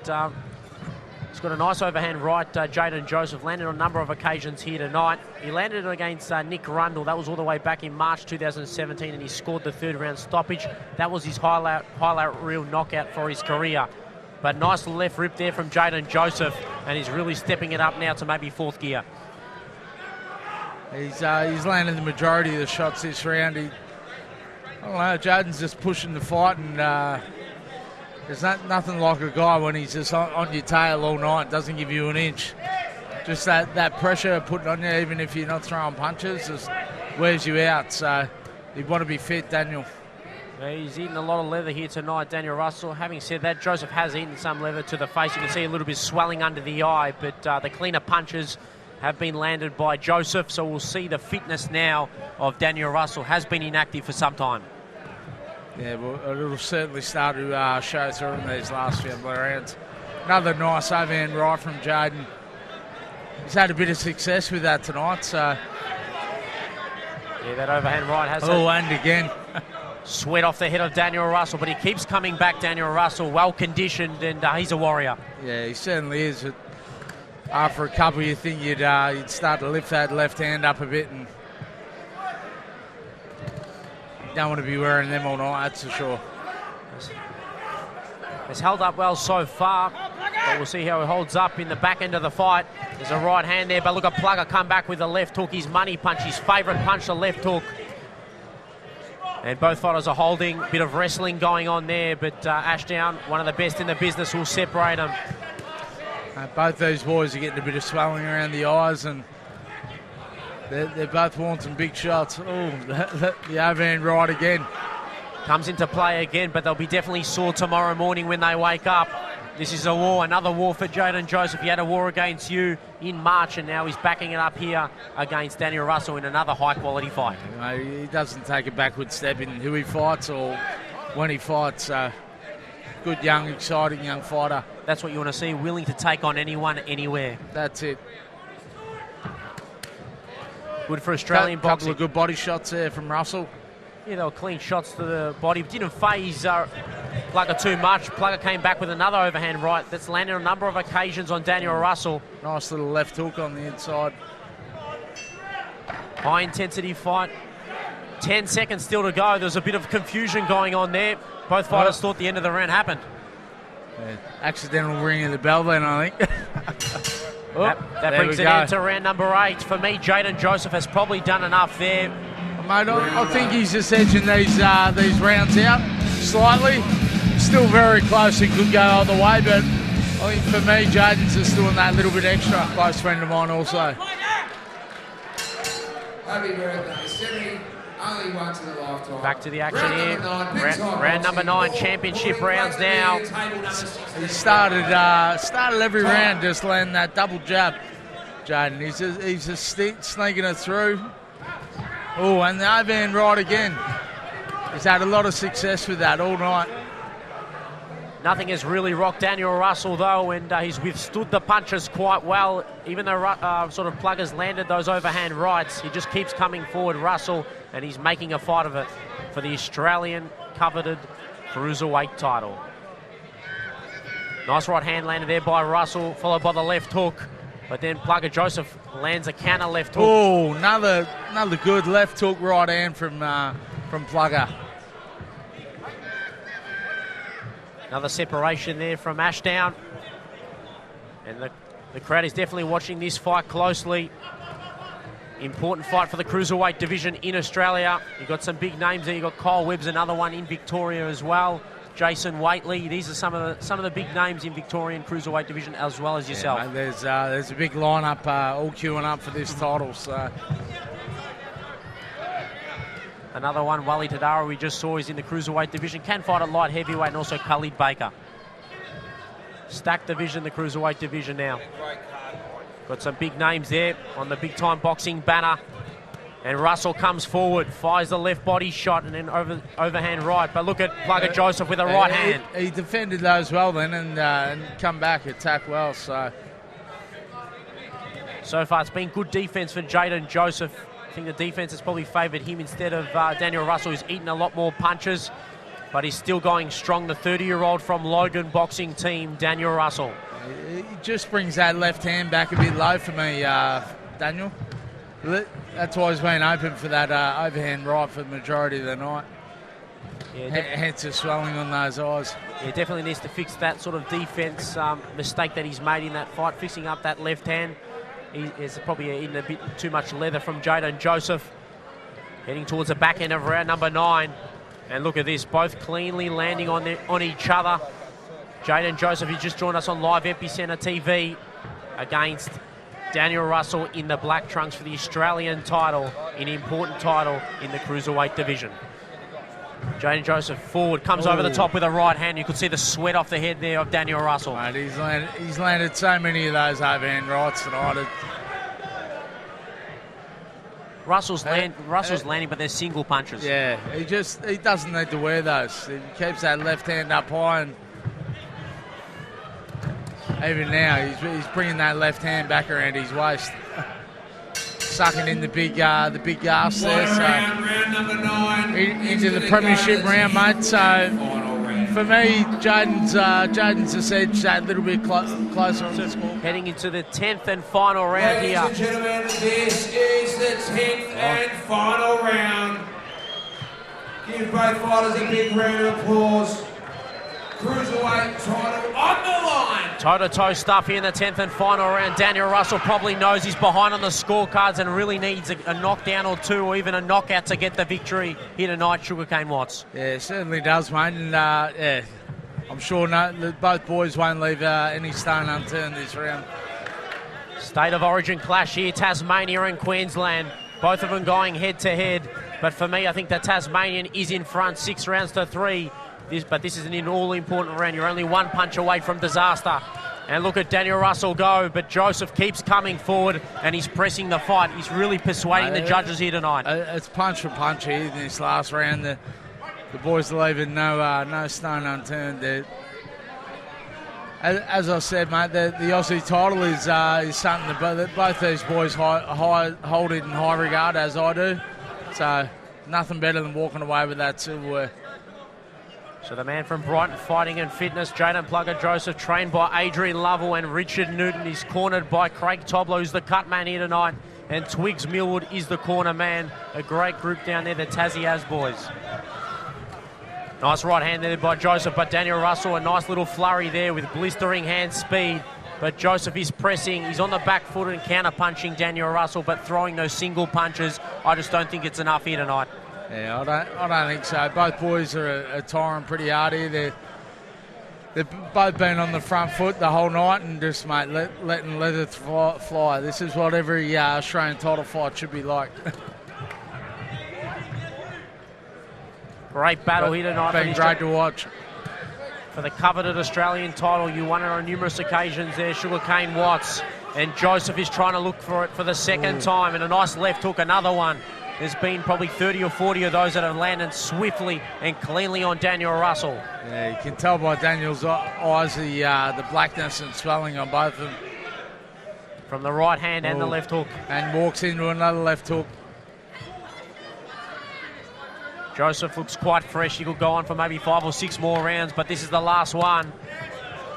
he's got a nice overhand right. Jayden Joseph landed on a number of occasions here tonight. He landed against Nick Rundle. That was all the way back in March 2017, and he scored the 3rd round stoppage. That was his highlight reel knockout for his career. But nice left rip there from Jayden Joseph, and he's really stepping it up now to maybe 4th gear. He's landed the majority of the shots this round. I don't know, Jayden's just pushing the fight, and there's nothing like a guy when he's just on your tail all night, doesn't give you an inch. just that pressure putting on you, even if you're not throwing punches, just wears you out. So you want to be fit, Daniel. He's eaten a lot of leather here tonight, Daniel Russell. Having said that, Joseph has eaten some leather to the face. You can see a little bit of swelling under the eye, but the cleaner punches have been landed by Joseph, so we'll see the fitness now of Daniel Russell. Has been inactive for some time. Yeah, well, it'll certainly start to show through in these last few rounds. Another nice overhand right from Jayden. He's had a bit of success with that tonight, so... Yeah, that overhand right has... Oh, and again. Sweat off the head of Daniel Russell, but he keeps coming back, Daniel Russell, well-conditioned, and he's a warrior. Yeah, he certainly is. After a couple, you think you'd start to lift that left hand up a bit, and you don't want to be wearing them all night, that's for sure. It's held up well so far, but we'll see how he holds up in the back end of the fight. There's a right hand there, but look at Plugger come back with the left hook, his money punch, his favourite punch, the left hook. And both fighters are holding, a bit of wrestling going on there, but Ashdown, one of the best in the business, will separate them. Both these boys are getting a bit of swelling around the eyes, and they're both wanting some big shots. Oh, the overhand right again. Comes into play again, but they'll be definitely sore tomorrow morning when they wake up. This is a war, another war for Jayden Joseph. He had a war against you in March, and now he's backing it up here against Daniel Russell in another high-quality fight. He doesn't take a backward step in who he fights or when he fights. Good, young, exciting young fighter. That's what you want to see, willing to take on anyone, anywhere. That's it. Good for Australian boxing. Couple of good body shots there from Russell. Yeah, they were clean shots to the body. Didn't phase Plugger too much. Plugger came back with another overhand right that's landed on a number of occasions on Daniel Russell. Nice little left hook on the inside. High intensity fight. 10 seconds still to go. There's a bit of confusion going on there. Both fighters thought the end of the round happened. Yeah, accidental ringing of the bell then, I think. that brings it into round number 8. For me, Jayden Joseph has probably done enough there. Mate, I think he's just edging these rounds out slightly. Still very close. He could go either way, but I think for me, Jayden's just doing that little bit extra. Close friend of mine also. Happy birthday, 70. Only once in a lifetime. Back to the action here. Round number 9, championship rounds now. He started every round just landing that double jab. Jayden, he's just sneaking it through. Oh, and the overhand right again. He's had a lot of success with that all night. Nothing has really rocked Daniel Russell, though, and he's withstood the punches quite well. Even though sort of Plugger's landed those overhand rights, he just keeps coming forward, Russell, and he's making a fight of it for the Australian coveted cruiserweight title. Nice right hand landed there by Russell, followed by the left hook. But then Plugger Joseph lands a counter left hook. Oh, another good left hook right hand from Plugger. Another separation there from Ashdown. And the crowd is definitely watching this fight closely. Important fight for the cruiserweight division in Australia. You've got some big names there. You've got Kyle Webb's another one in Victoria as well. Jason Waitley. These are some of the big names in Victorian cruiserweight division as well as yourself. Yeah, mate, there's a big lineup all queuing up for this title. So another one, Waleed Haddara, we just saw, is in the cruiserweight division. Can fight at light heavyweight, and also Khalid Baker. Stacked division, the cruiserweight division now. Got some big names there on the big time boxing banner. And Russell comes forward, fires the left body shot and then overhand right. But look at Plugger Joseph with a right hand. He defended those well then and come back, attack well. So far it's been good defence for Jayden Joseph. I think the defence has probably favoured him instead of Daniel Russell, who's eaten a lot more punches. But he's still going strong, the 30-year-old from Logan boxing team, Daniel Russell. He just brings that left hand back a bit low for me, Daniel. That's why he's been open for that overhand right for the majority of the night. Yeah, hence the swelling on those eyes. Yeah, definitely needs to fix that sort of defence mistake that he's made in that fight, fixing up that left hand. He's probably eaten a bit too much leather from Jayden Joseph. Heading towards the back end of round number 9. And look at this, both cleanly landing on each other. Jayden Joseph, who's just joined us on live Epicenter TV against Daniel Russell in the black trunks for the Australian title, an important title in the cruiserweight division. Jayden Joseph forward, comes over the top with a right hand. You could see the sweat off the head there of Daniel Russell. Mate, he's landed so many of those overhand rights tonight. Russell's landing, but they're single punches. Yeah, he doesn't need to wear those. He keeps that left hand up high, and even now he's bringing that left hand back around his waist, sucking in the big gas there. So round number 9 into the premiership round, mate. So for me, Jayden's just edged that little bit closer on the score. Heading into the 10th and final round Ladies here. and gentlemen, this is the 10th and final round. Give both fighters a big round of applause. Cruiserweight title on the line. Toe-to-toe stuff here in the 10th and final round. Daniel Russell probably knows he's behind on the scorecards and really needs a knockdown or two, or even a knockout to get the victory here tonight, Sugarcane Watts. Yeah, it certainly does, mate. And yeah, I'm sure both boys won't leave any stone unturned this round. State of origin clash here, Tasmania and Queensland. Both of them going head-to-head. But for me, I think the Tasmanian is in front, 6 rounds to 3. But this is an all-important round. You're only one punch away from disaster. And look at Daniel Russell go, but Joseph keeps coming forward and he's pressing the fight. He's really persuading the judges here tonight. It's punch for punch here in this last round. The boys are leaving no stone unturned there. As I said, mate, the Aussie title is something that both these boys hold it in high regard, as I do. So nothing better than walking away with that silverware. So the man from Brighton Fighting and Fitness, Jayden Plugger Joseph, trained by Adrian Lovell and Richard Newton. He's cornered by Craig Tobler, who's the cut man here tonight. And Twigs Millwood is the corner man. A great group down there, the Tassie Az boys. Nice right hand there by Joseph, but Daniel Russell, a nice little flurry there with blistering hand speed. But Joseph is pressing. He's on the back foot and counter-punching Daniel Russell, but throwing those single punches. I just don't think it's enough here tonight. Yeah, I don't think so. Both boys are tiring pretty hard here. They've both been on the front foot the whole night and just, mate, letting leather fly. This is what every Australian title fight should be like. Great battle here tonight. Been great to watch. For the coveted Australian title, you won it on numerous occasions there, Sugarcane Watts. And Joseph is trying to look for it for the second time. And a nice left hook, another one. There's been probably 30 or 40 of those that have landed swiftly and cleanly on Daniel Russell. Yeah, you can tell by Daniel's eyes the blackness and swelling on both of them. From the right hand and the left hook. And walks into another left hook. Joseph looks quite fresh. He could go on for maybe 5 or 6 more rounds, but this is the last one.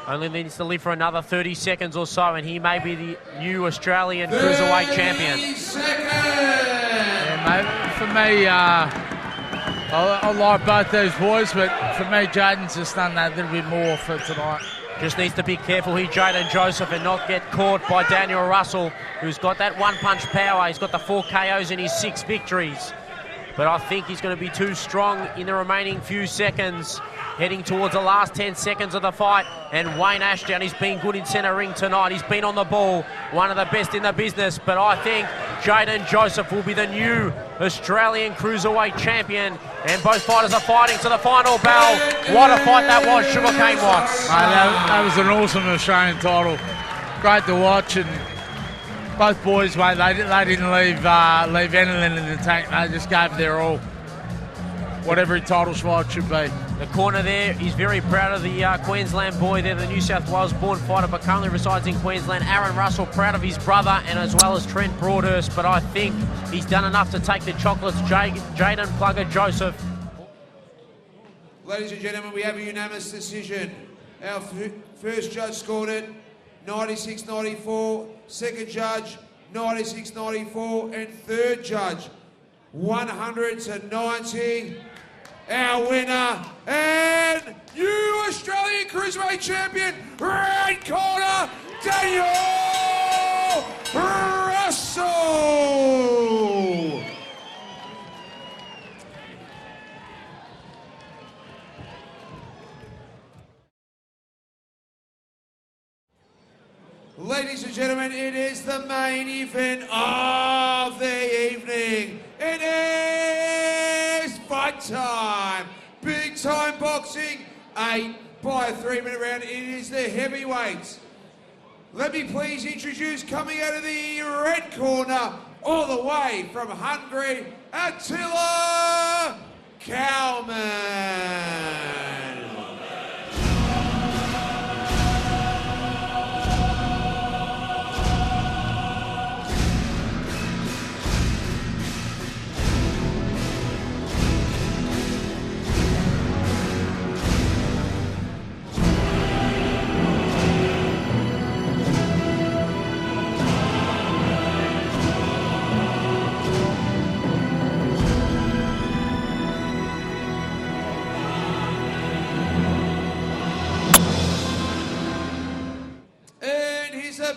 Only needs to live for another 30 seconds or so, and he may be the new Australian Cruiserweight champion. 30 seconds! Yeah, mate, for me, I like both those boys, but for me, Jayden's just done that little bit more for tonight. Just needs to be careful here, Jayden Joseph, and not get caught by Daniel Russell, who's got that one-punch power. He's got the 4 KOs in his 6 victories. But I think he's going to be too strong in the remaining few seconds, heading towards the last 10 seconds of the fight. And Wayne Ashdown, he's been good in centre ring tonight. He's been on the ball, one of the best in the business. But I think Jayden Joseph will be the new Australian Cruiserweight champion. And both fighters are fighting to the final bell. What a fight that was, Sugarcane Watts. That was an awesome Australian title. Great to watch, and both boys, mate, they didn't leave anything in the tank. They just gave their all. What every title fight should be. The corner there, he's very proud of the Queensland boy there, the New South Wales-born fighter, but currently resides in Queensland. Aaron Russell, proud of his brother, and as well as Trent Broadhurst, but I think he's done enough to take the chocolates. Jayden Plugger Joseph. Ladies and gentlemen, we have a unanimous decision. Our first judge scored it 96-94, second judge 96-94, and third judge 100-90. Our winner and new Australian Cruiserweight champion, right corner, Daniel Russell. Ladies and gentlemen, it is the main event of the evening. It is fight time. Big time boxing. 8 by a 3-minute round. It is the heavyweights. Let me please introduce, coming out of the red corner, all the way from Hungary, Attila Kalman.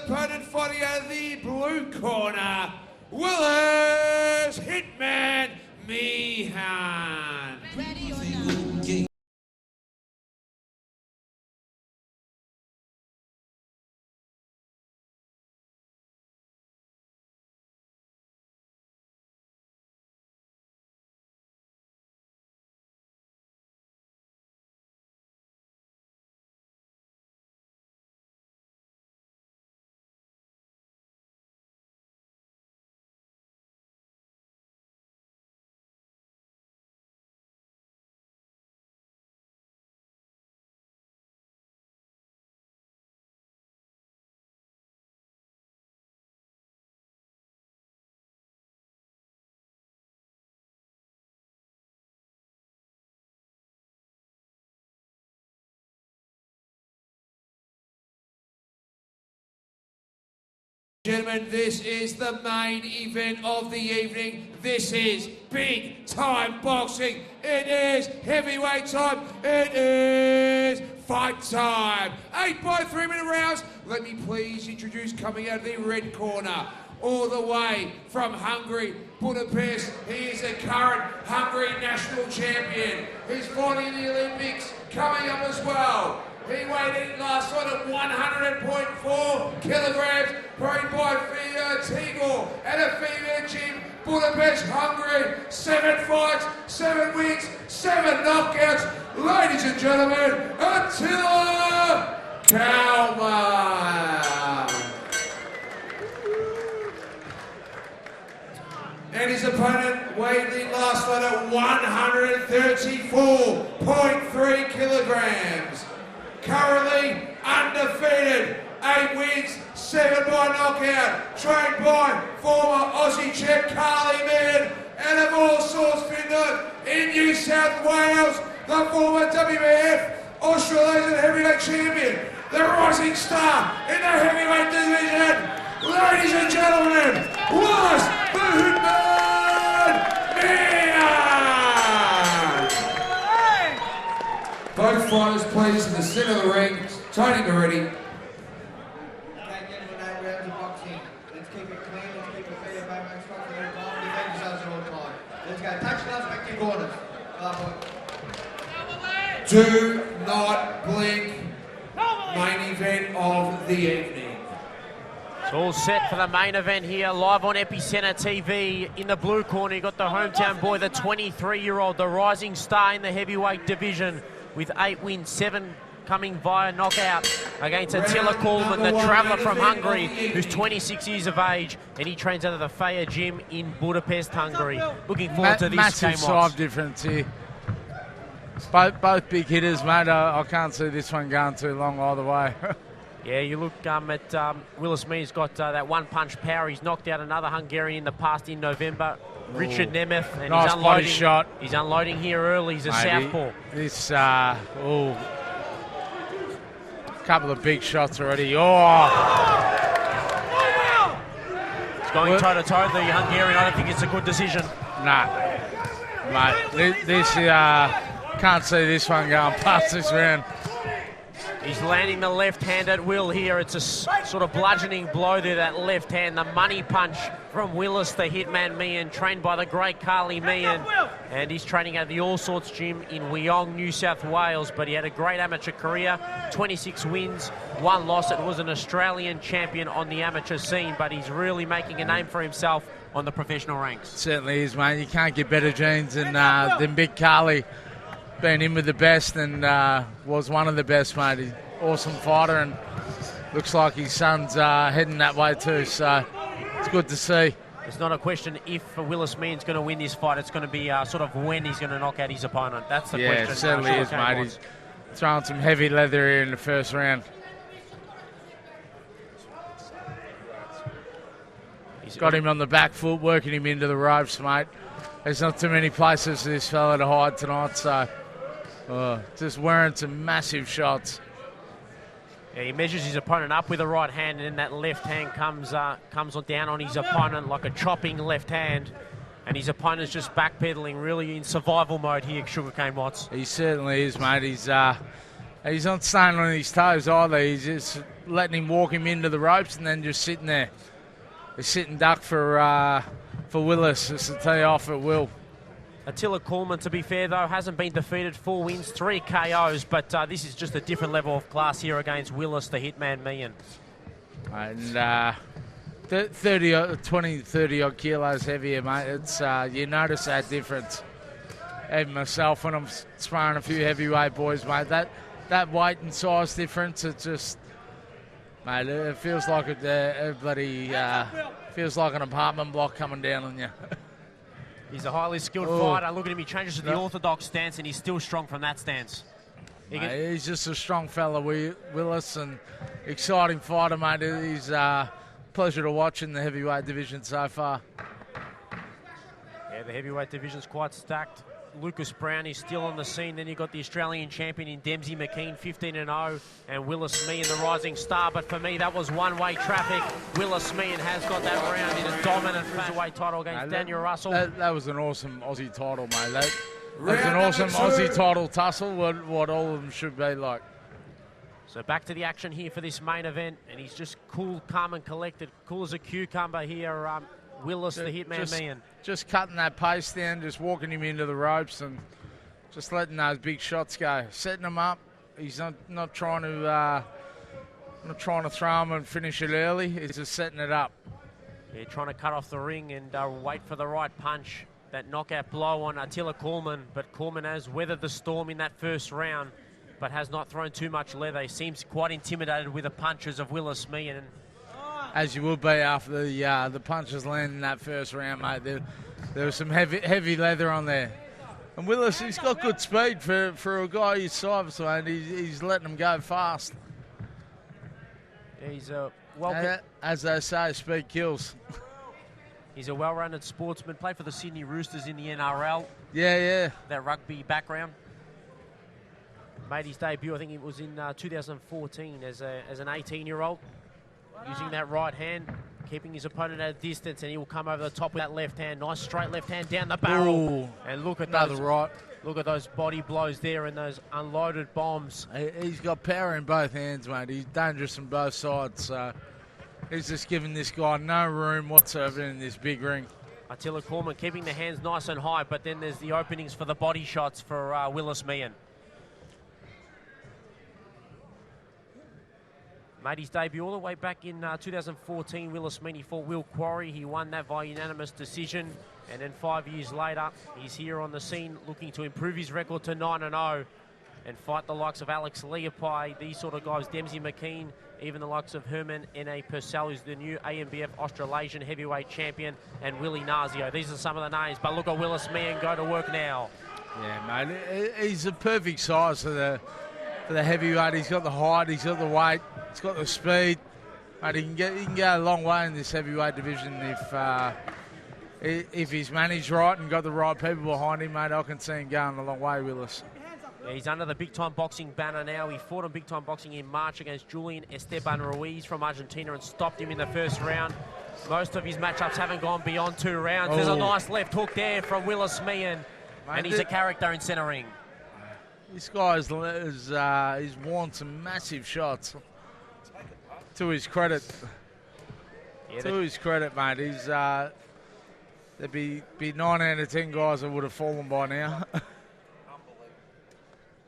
Opponent fighting out of the blue corner, Willis Hitman Meehan. Ready or not? Gentlemen, this is the main event of the evening. This is big time boxing. It is heavyweight time. It is fight time. 8 by 3-minute rounds. Let me please introduce, coming out of the red corner, all the way from Hungary, Budapest. He is a current Hungary national champion. He's fighting in the Olympics coming up as well. He weighed in last night at 100.4 kilograms, trained by Feterika at a female gym, Budapest, Hungary. 7 fights, 7 wins, 7 knockouts. Ladies and gentlemen, Attila Kalman. And his opponent weighed in last night at 134.3 kilograms. Currently undefeated, 8 wins, 7 by knockout, trained by former Aussie chef Kalman, and of all sorts Finland in New South Wales, the former WBF Australasian heavyweight champion, the rising star in the heavyweight division. Ladies and gentlemen, Willis Meehan! Both fighters please in the centre of the ring. Tony Moretti. Okay, gentlemen, 8 rounds of boxing. Let's keep it clean, let's keep it fair, back, strike at all time, defend yourselves at all time. Let's go, touch gloves, back to your corners. Do not blink. Main event of the evening. It's all set for the main event here, live on Epicenter TV. In the blue corner, you got the hometown boy, the 23-year-old, the rising star in the heavyweight division, with 8 wins, 7 coming via knockout against Attila Kalman, the traveller from Hungary, who's 26 years of age, and he trains out of the Feyer gym in Budapest, Hungary. Looking forward to this massive game. size difference here. Both big hitters, mate. I can't see this one going too long either way. Yeah, you look at Willis Meehan's got that one-punch power. He's knocked out another Hungarian in the past in November, Richard Nemeth, and nice he's unloading. body shot. He's unloading here early. He's a southpaw. This, couple of big shots already. Oh! He's going toe-to-toe, the Hungarian. I don't think it's a good decision. Nah, mate. This can't see this one going past this round. He's landing the left hand at will here. It's a sort of bludgeoning blow there, that left hand. The money punch from Willis, the hitman Meehan, trained by the great Carly Meehan. And he's training at the All Sorts Gym in Wyong, New South Wales. But he had a great amateur career, 26 wins, 1 loss. It was an Australian champion on the amateur scene, but he's really making a name for himself on the professional ranks. Certainly is, mate. You can't get better genes than Big Carly. Been in with the best and was one of the best, mate. He's an awesome fighter and looks like his son's heading that way too, so it's good to see. It's not a question if Willis Meehan's going to win this fight. It's going to be sort of when he's going to knock out his opponent. That's the question. Yeah, it certainly is, mate. He's throwing some heavy leather here in the first round. He's got him on the back foot, working him into the ropes, mate. There's not too many places for this fella to hide tonight, so just wearing some massive shots. Yeah, he measures his opponent up with the right hand, and then that left hand comes down on his opponent like a chopping left hand, and his opponent's just backpedaling, really in survival mode here, Sugarcane Watts. He certainly is, mate. He's not staying on his toes either. He's just letting him walk him into the ropes and then just sitting there. He's sitting duck for Willis, just to tee off at will. Attila Kalman, to be fair, though, hasn't been defeated. 4 wins, 3 KOs, but this is just a different level of class here against Willis, the hitman Meehan. And 30 odd kilos heavier, mate. It's you notice that difference. Even myself, when I'm sparring a few heavyweight boys, mate, that weight and size difference, it just, mate, it feels like a bloody, feels like an apartment block coming down on you. He's a highly skilled fighter. Look at him, he changes to the orthodox stance, and he's still strong from that stance. Mate, he's just a strong fella, Willis, and exciting fighter, mate. He's a pleasure to watch in the heavyweight division so far. Yeah, the heavyweight division's quite stacked. Lucas Brown is still on the scene. Then you've got the Australian champion in Dempsey McKean, 15-0, and Willis Meehan, the rising star. But for me, that was one-way traffic. Willis Meehan has got that round in a dominant cruiserweight title against Daniel Russell. That was an awesome Aussie title, mate. That was an awesome Aussie title tussle, what all of them should be like. So back to the action here for this main event, and he's just cool, calm and collected, cool as a cucumber here, Willis, the hitman Meehan. Just cutting that pace down, just walking him into the ropes and just letting those big shots go. Setting him up. He's not trying to throw him and finish it early. He's just setting it up. Yeah, trying to cut off the ring and wait for the right punch. That knockout blow on Attila Kalman, but Kalman has weathered the storm in that first round, but has not thrown too much leather. He seems quite intimidated with the punches of Willis Meehan. As you would be after the punches landed in that first round, mate. There was some heavy leather on there. And Willis, he's got good speed for a guy his size, mate. He's letting him go fast. Yeah, he's as they say, speed kills. He's a well-rounded sportsman. Played for the Sydney Roosters in the NRL. Yeah. That rugby background. Made his debut, I think it was in 2014 as an 18-year-old. Using that right hand, keeping his opponent at a distance, and he will come over the top with that left hand. Nice straight left hand down the barrel. Ooh, and look at another right. Look at those body blows there and those unloaded bombs. He's got power in both hands, mate. He's dangerous on both sides. So he's just giving this guy no room whatsoever in this big ring. Attila Kalman keeping the hands nice and high, but then there's the openings for the body shots for Willis Meehan. Made his debut all the way back in 2014. Willis Meehan fought Will Quarry. He won that by unanimous decision. And then 5 years later, he's here on the scene looking to improve his record to 9-0 and fight the likes of Alex Leopai, these sort of guys, Dempsey McKean, even the likes of Herman N.A. Purcell, who's the new AMBF Australasian heavyweight champion, and Willie Nazio. These are some of the names, but look at Willis Meehan go to work now. Yeah, mate, he's a perfect size for the heavyweight. He's got the height, he's got the weight, he's got the speed. Mate, he can go a long way in this heavyweight division if he's managed right and got the right people behind him, mate. I can see him going a long way, Willis. Yeah, he's under the Big Time Boxing banner now. He fought on Big Time Boxing in March against Julian Esteban Ruiz from Argentina and stopped him in the first round. Most of his matchups haven't gone beyond 2 rounds. There's a nice left hook there from Willis Meehan, and he's a character in centre ring. This guy he's won some massive shots. To his credit. Yeah, to his credit, mate. He's there'd be 9 out of 10 guys that would have fallen by now.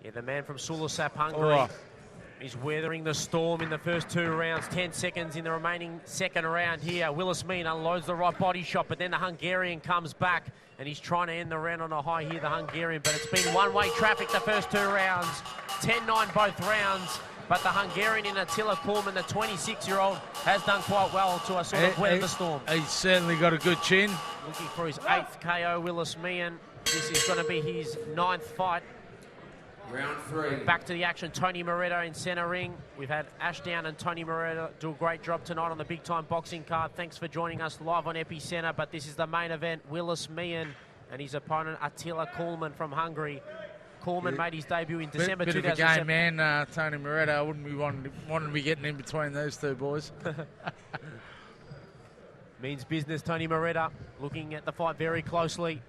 Yeah, the man from Sulasap, Hungary. Oh. He's weathering the storm in the first 2 rounds. 10 seconds in the remaining second round here. Willis Meehan unloads the right body shot, but then the Hungarian comes back, and he's trying to end the round on a high here, the Hungarian. But it's been one-way traffic the first 2 rounds. 10-9 both rounds. But the Hungarian in Attila Kalman, the 26-year-old, has done quite well to sort of weather the storm. He's certainly got a good chin. Looking for his 8th KO, Willis Meehan. This is going to be his 9th fight. Round 3. Back to the action, Tony Moretta in centre ring. We've had Ashdown and Tony Moretta do a great job tonight on the big-time boxing card. Thanks for joining us live on Epicenter, but this is the main event. Willis Meehan and his opponent, Attila Kalman from Hungary. Kalman made his debut in December 2007. Bit of a game man, Tony Moretta. I wouldn't be wanting to be getting in between those two boys. Means business, Tony Moretta, looking at the fight very closely.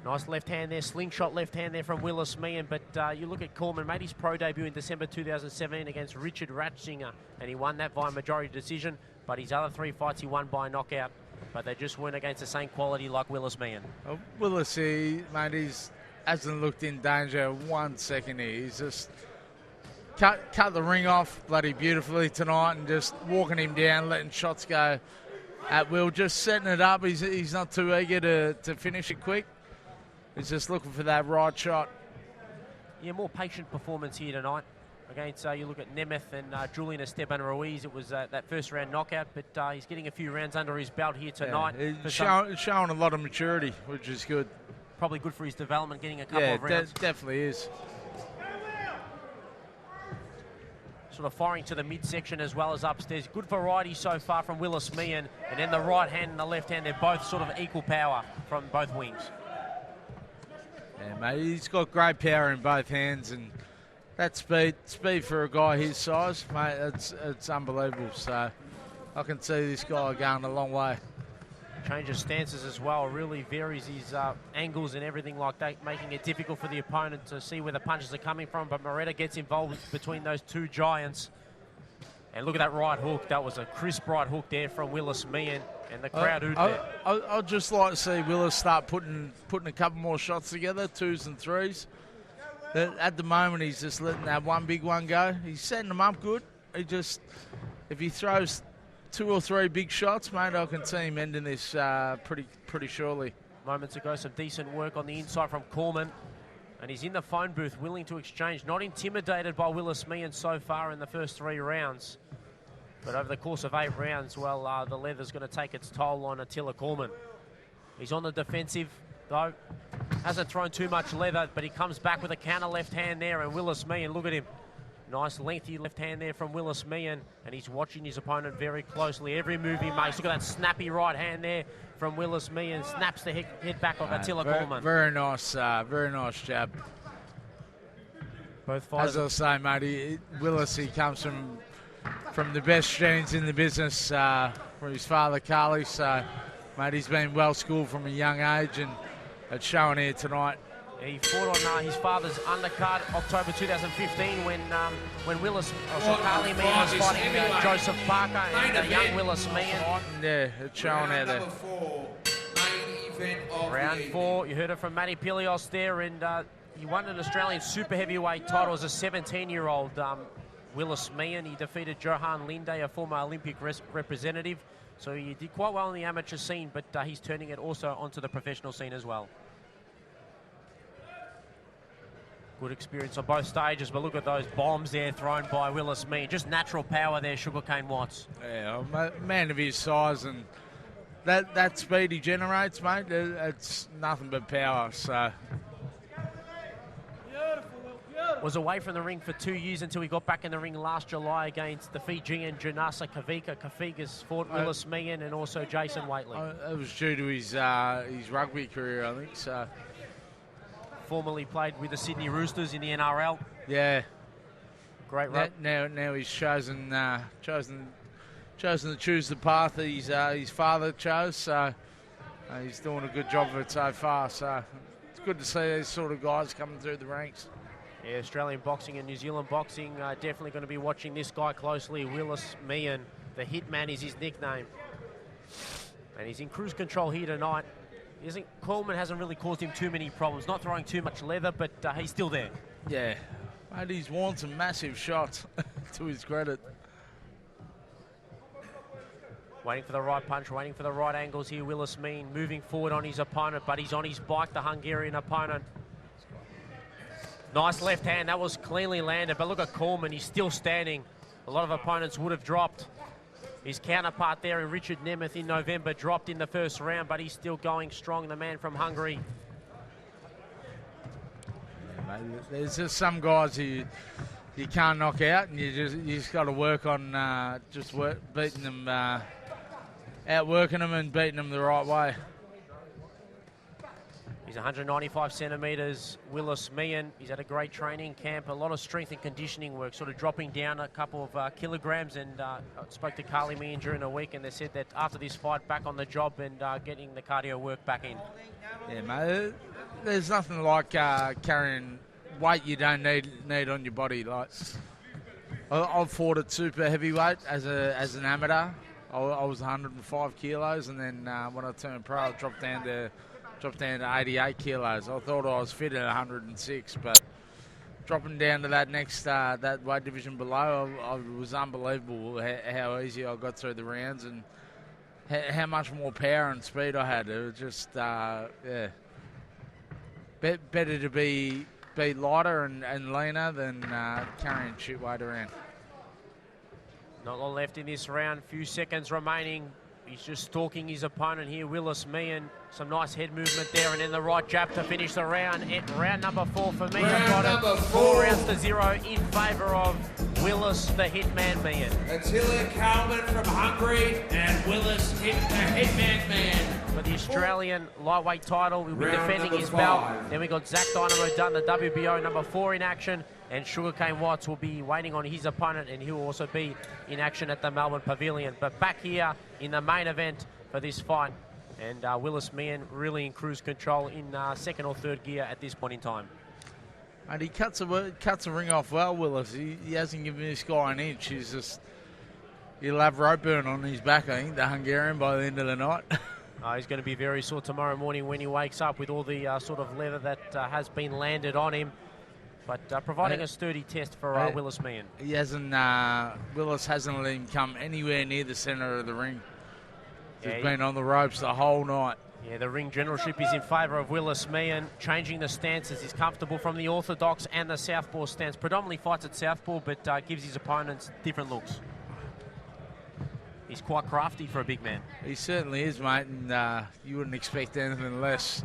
Nice left hand there, slingshot left hand there from Willis Meehan. But you look at Kalman, made his pro debut in December 2017 against Richard Ratzinger, and he won that by majority decision. But his other 3 fights he won by knockout. But they just weren't against the same quality like Willis Meehan. Willis, mate, he's hasn't looked in danger 1 second here. He's just cut the ring off bloody beautifully tonight and just walking him down, letting shots go at will, just setting it up. He's not too eager to finish it quick. He's just looking for that right shot. Yeah, more patient performance here tonight. Against, you look at Nemeth and Julian Esteban Ruiz. It was that first round knockout, but he's getting a few rounds under his belt here tonight. Yeah, he's showing a lot of maturity, which is good. Probably good for his development, getting a couple of rounds. Yeah, definitely is. Sort of firing to the midsection as well as upstairs. Good variety so far from Willis Meehan. And then the right hand and the left hand, they're both sort of equal power from both wings. Yeah, mate, he's got great power in both hands, and that speed for a guy his size, mate, it's unbelievable. So I can see this guy going a long way. Change of stances as well, really varies his angles and everything like that, making it difficult for the opponent to see where the punches are coming from. But Moretta gets involved between those two giants. And look at that right hook. That was a crisp right hook there from Willis Meehan, and the crowd hooted there. I'd just like to see Willis start putting a couple more shots together, 2s and 3s. At the moment, he's just letting that one big one go. He's setting them up good. If he throws 2 or 3 big shots, mate, I can see him ending this pretty surely. Moments ago, some decent work on the inside from Kalman. And he's in the phone booth, willing to exchange. Not intimidated by Willis Meehan so far in the first 3 rounds. But over the course of 8 rounds, well, the leather's going to take its toll on Attila Kalman. He's on the defensive, though. Hasn't thrown too much leather, but he comes back with a counter left hand there. And Willis Meehan, look at him. Nice lengthy left hand there from Willis Meehan, and he's watching his opponent very closely. Every move he makes. Look at that snappy right hand there from Willis Meehan. Snaps the head back of Attila Kalman. Very nice jab. Both fighters. As I was saying, mate, Willis, he comes from the best genes in the business from his father, Carly. So, mate, he's been well schooled from a young age, and it's showing here tonight. He fought on his father's undercard October 2015 when Carly Meehan was fighting Joseph Parker and young Willis Meehan. Yeah, it's showing out there. Number 4, main event of Round the 4, you heard it from Matty Pilios there, and he won an Australian super heavyweight title as a 17-year-old. Willis Meehan, he defeated Johan Linde, a former Olympic representative. So he did quite well in the amateur scene, but he's turning it also onto the professional scene as well. Good experience on both stages, but look at those bombs there thrown by Willis Meehan. Just natural power there, Sugarcane Watts. Yeah, a man of his size and that speed he generates, mate, it's nothing but power. So was away from the ring for 2 years until he got back in the ring last July against the Fijian Janasa Kavika. Kaviga's fought Willis Meehan and also Jason Waitley. It was due to his rugby career, I think. So. Formerly played with the Sydney Roosters in the NRL. Yeah. Great run. Now he's chosen to choose the path that his father chose. So he's doing a good job of it so far. So it's good to see these sort of guys coming through the ranks. Yeah, Australian boxing and New Zealand boxing definitely going to be watching this guy closely. Willis Meehan, the Hitman is his nickname. And he's in cruise control here tonight. Kalman hasn't really caused him too many problems. Not throwing too much leather, but he's still there. Yeah, mate, he's won some massive shots to his credit. Waiting for the right punch, waiting for the right angles here. Willis Meehan moving forward on his opponent, but he's on his bike, the Hungarian opponent. Nice left hand, that was cleanly landed, but look at Kalman, he's still standing. A lot of opponents would have dropped. His counterpart there, Richard Nemeth, in November, dropped in the first round, but he's still going strong, the man from Hungary. There's just some guys who you can't knock out, and you just got to work on beating them, outworking them and beating them the right way. He's 195 centimetres, Willis Meehan. He's had a great training camp, a lot of strength and conditioning work, sort of dropping down a couple of kilograms. And I spoke to Carly Meehan during the week, and they said that after this fight, back on the job and getting the cardio work back in. Yeah, mate. There's nothing like carrying weight you don't need on your body. Like I've fought at super heavyweight as an amateur. I was 105 kilos, and then when I turned pro, I dropped down to 88 kilos. I thought I was fit at 106, but dropping down to that next that weight division below, it was unbelievable how easy I got through the rounds and how much more power and speed I had. It was just yeah, better to be lighter and leaner than carrying shit weight around. Not a lot left in this round, few seconds remaining. He's just stalking his opponent here, Willis Meehan. Some nice head movement there, and then the right jab to finish the round. Round number 4 for Meehan. Round number 4 rounds to 0 in favour of Willis, the Hitman Meehan. Attila Kalman from Hungary and Willis Hitman Meehan. For the Australian lightweight title, he'll be Round defending his number belt. 5. Then we got Zach Dynamo Dunn, the WBO number 4 in action. And Sugarcane Watts will be waiting on his opponent, and he'll also be in action at the Melbourne Pavilion. But back here in the main event for this fight, and Willis Meehan really in cruise control in second or third gear at this point in time. And he cuts the ring off well, Willis. He hasn't given this guy an inch. He'll have rope burn on his back, I think, the Hungarian, by the end of the night. He's going to be very sore tomorrow morning when he wakes up with all the sort of leather that has been landed on him. But providing a sturdy test for Willis Meehan. Willis hasn't let him come anywhere near the centre of the ring. Yeah, He's been on the ropes the whole night. Yeah, the ring generalship is in favour of Willis Meehan, changing the stances. He's comfortable from the orthodox and the southpaw stance. Predominantly fights at southpaw, but gives his opponents different looks. He's quite crafty for a big man. He certainly is, mate, and you wouldn't expect anything less.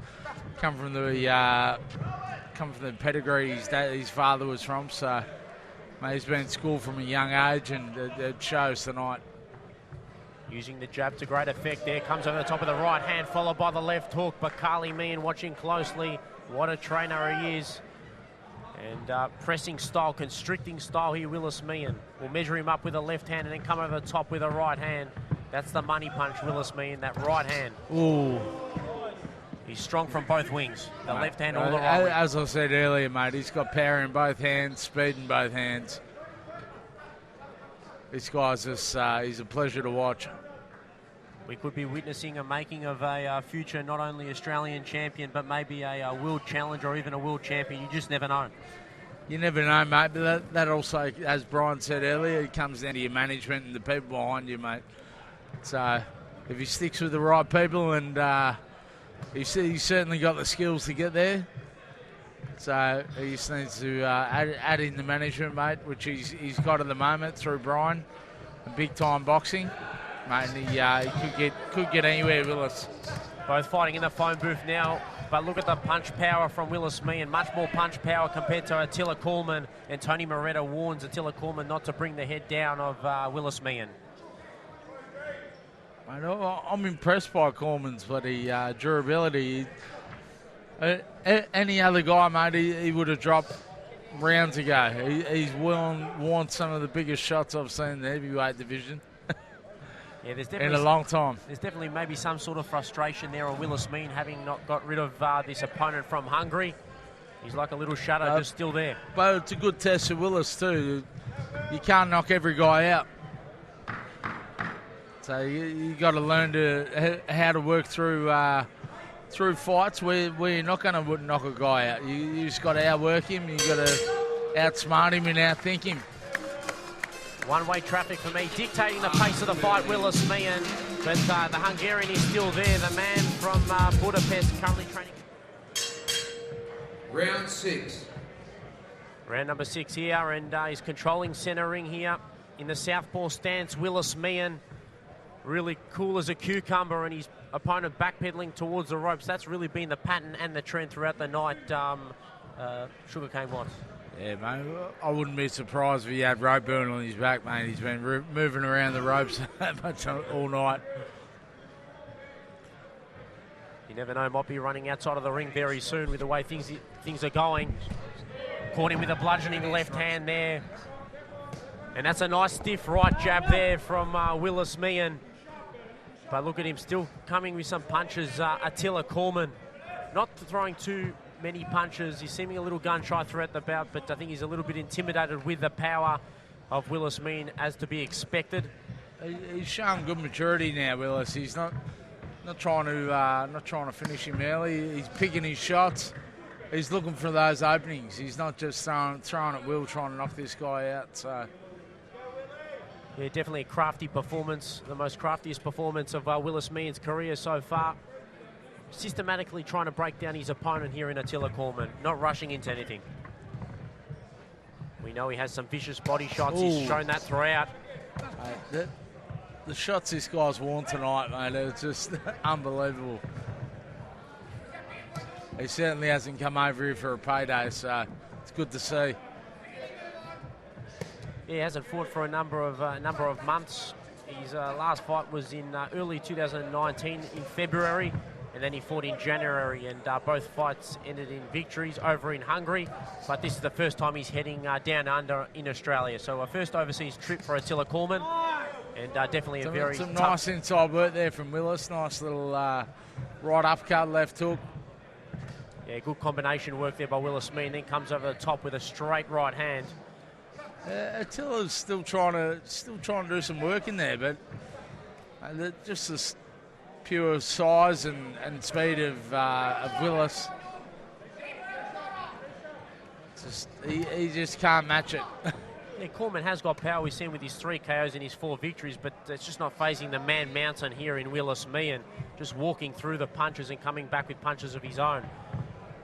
Come from the pedigree his father was from, so mate, he's been in school from a young age, and it shows tonight. Using the jab to great effect there. Comes over the top of the right hand, followed by the left hook. But Carly Meehan watching closely. What a trainer he is. And pressing style, constricting style here, Willis Meehan. Will measure him up with a left hand and then come over the top with a right hand. That's the money punch, Willis Meehan, that right hand. Ooh. He's strong from both wings, the left hand or the right wing. As I said earlier, mate, he's got power in both hands, speed in both hands. This guy's just, he's a pleasure to watch. We could be witnessing a making of a future not only Australian champion, but maybe a world challenger or even a world champion. You just never know. You never know, mate, but that also, as Brian said earlier, it comes down to your management and the people behind you, mate. So if he sticks with the right people, and he's certainly got the skills to get there. So he just needs to add in the management, mate, which he's got at the moment through Brian and big-time boxing. Mate, and he could get anywhere, Willis. Both fighting in the phone booth now, but look at the punch power from Willis Meehan. Much more punch power compared to Attila Kalman, and Tony Moretta warns Attila Kalman not to bring the head down of Willis Meehan. Mate, I'm impressed by Kalman's bloody durability. Any other guy, mate, he would have dropped rounds ago. He's worn some of the biggest shots I've seen in the heavyweight division. Yeah, there's in a long time. There's definitely maybe some sort of frustration there on Willis Meehan having not got rid of this opponent from Hungary. He's like a little shadow, just still there. But it's a good test of Willis too. You can't knock every guy out. So you got to learn how to work through fights where you're not going to knock a guy out. You just got to outwork him. You got to outsmart him and outthink him. One-way traffic for me, dictating the pace of the fight, Willis Meehan. But the Hungarian is still there. The man from Budapest currently training. Round 6. Round number 6 here, and he's controlling centre ring here in the southpaw stance. Willis Meehan, really cool as a cucumber, and his opponent backpedaling towards the ropes. That's really been the pattern and the trend throughout the night. Sugarcane Watts. Yeah, mate, I wouldn't be surprised if he had rope burn on his back, mate. He's been moving around the ropes that much all night. You never know, might be running outside of the ring very soon with the way things are going. Caught him with a bludgeoning left hand there. And that's a nice stiff right jab there from Willis Meehan. But look at him still coming with some punches. Attila Kalman not throwing too many punches. He's seeming a little gun-shy throughout the bout, but I think he's a little bit intimidated with the power of Willis Meehan, as to be expected. He's showing good maturity now, Willis. He's not trying to finish him early. He's picking his shots. He's looking for those openings. He's not just throwing at will, trying to knock this guy out. So. Yeah, definitely a crafty performance, the most craftiest performance of Willis Meehan's career so far. Systematically trying to break down his opponent here in Attila Kalman, not rushing into anything. We know he has some vicious body shots. Ooh. He's shown that throughout. The shots this guy's worn tonight, mate, are just unbelievable. He certainly hasn't come over here for a payday, so it's good to see. Yeah, he hasn't fought for a number of months. His last fight was in early 2019 in February, and then he fought in January, and both fights ended in victories over in Hungary. But this is the first time he's heading down under in Australia. So a first overseas trip for Attila Kalman, and definitely a very some tough... nice inside work there from Willis. Nice little right uppercut, left hook. Yeah, good combination work there by Willis Meehan. Then comes over the top with a straight right hand. Attila's still trying to do some work in there, but just the pure size and speed of Willis, he just can't match it. Yeah, Kalman has got power. We've seen with his 3 KOs and his 4 victories, but it's just not phasing the man mountain here in Willis Meehan. Just walking through the punches and coming back with punches of his own.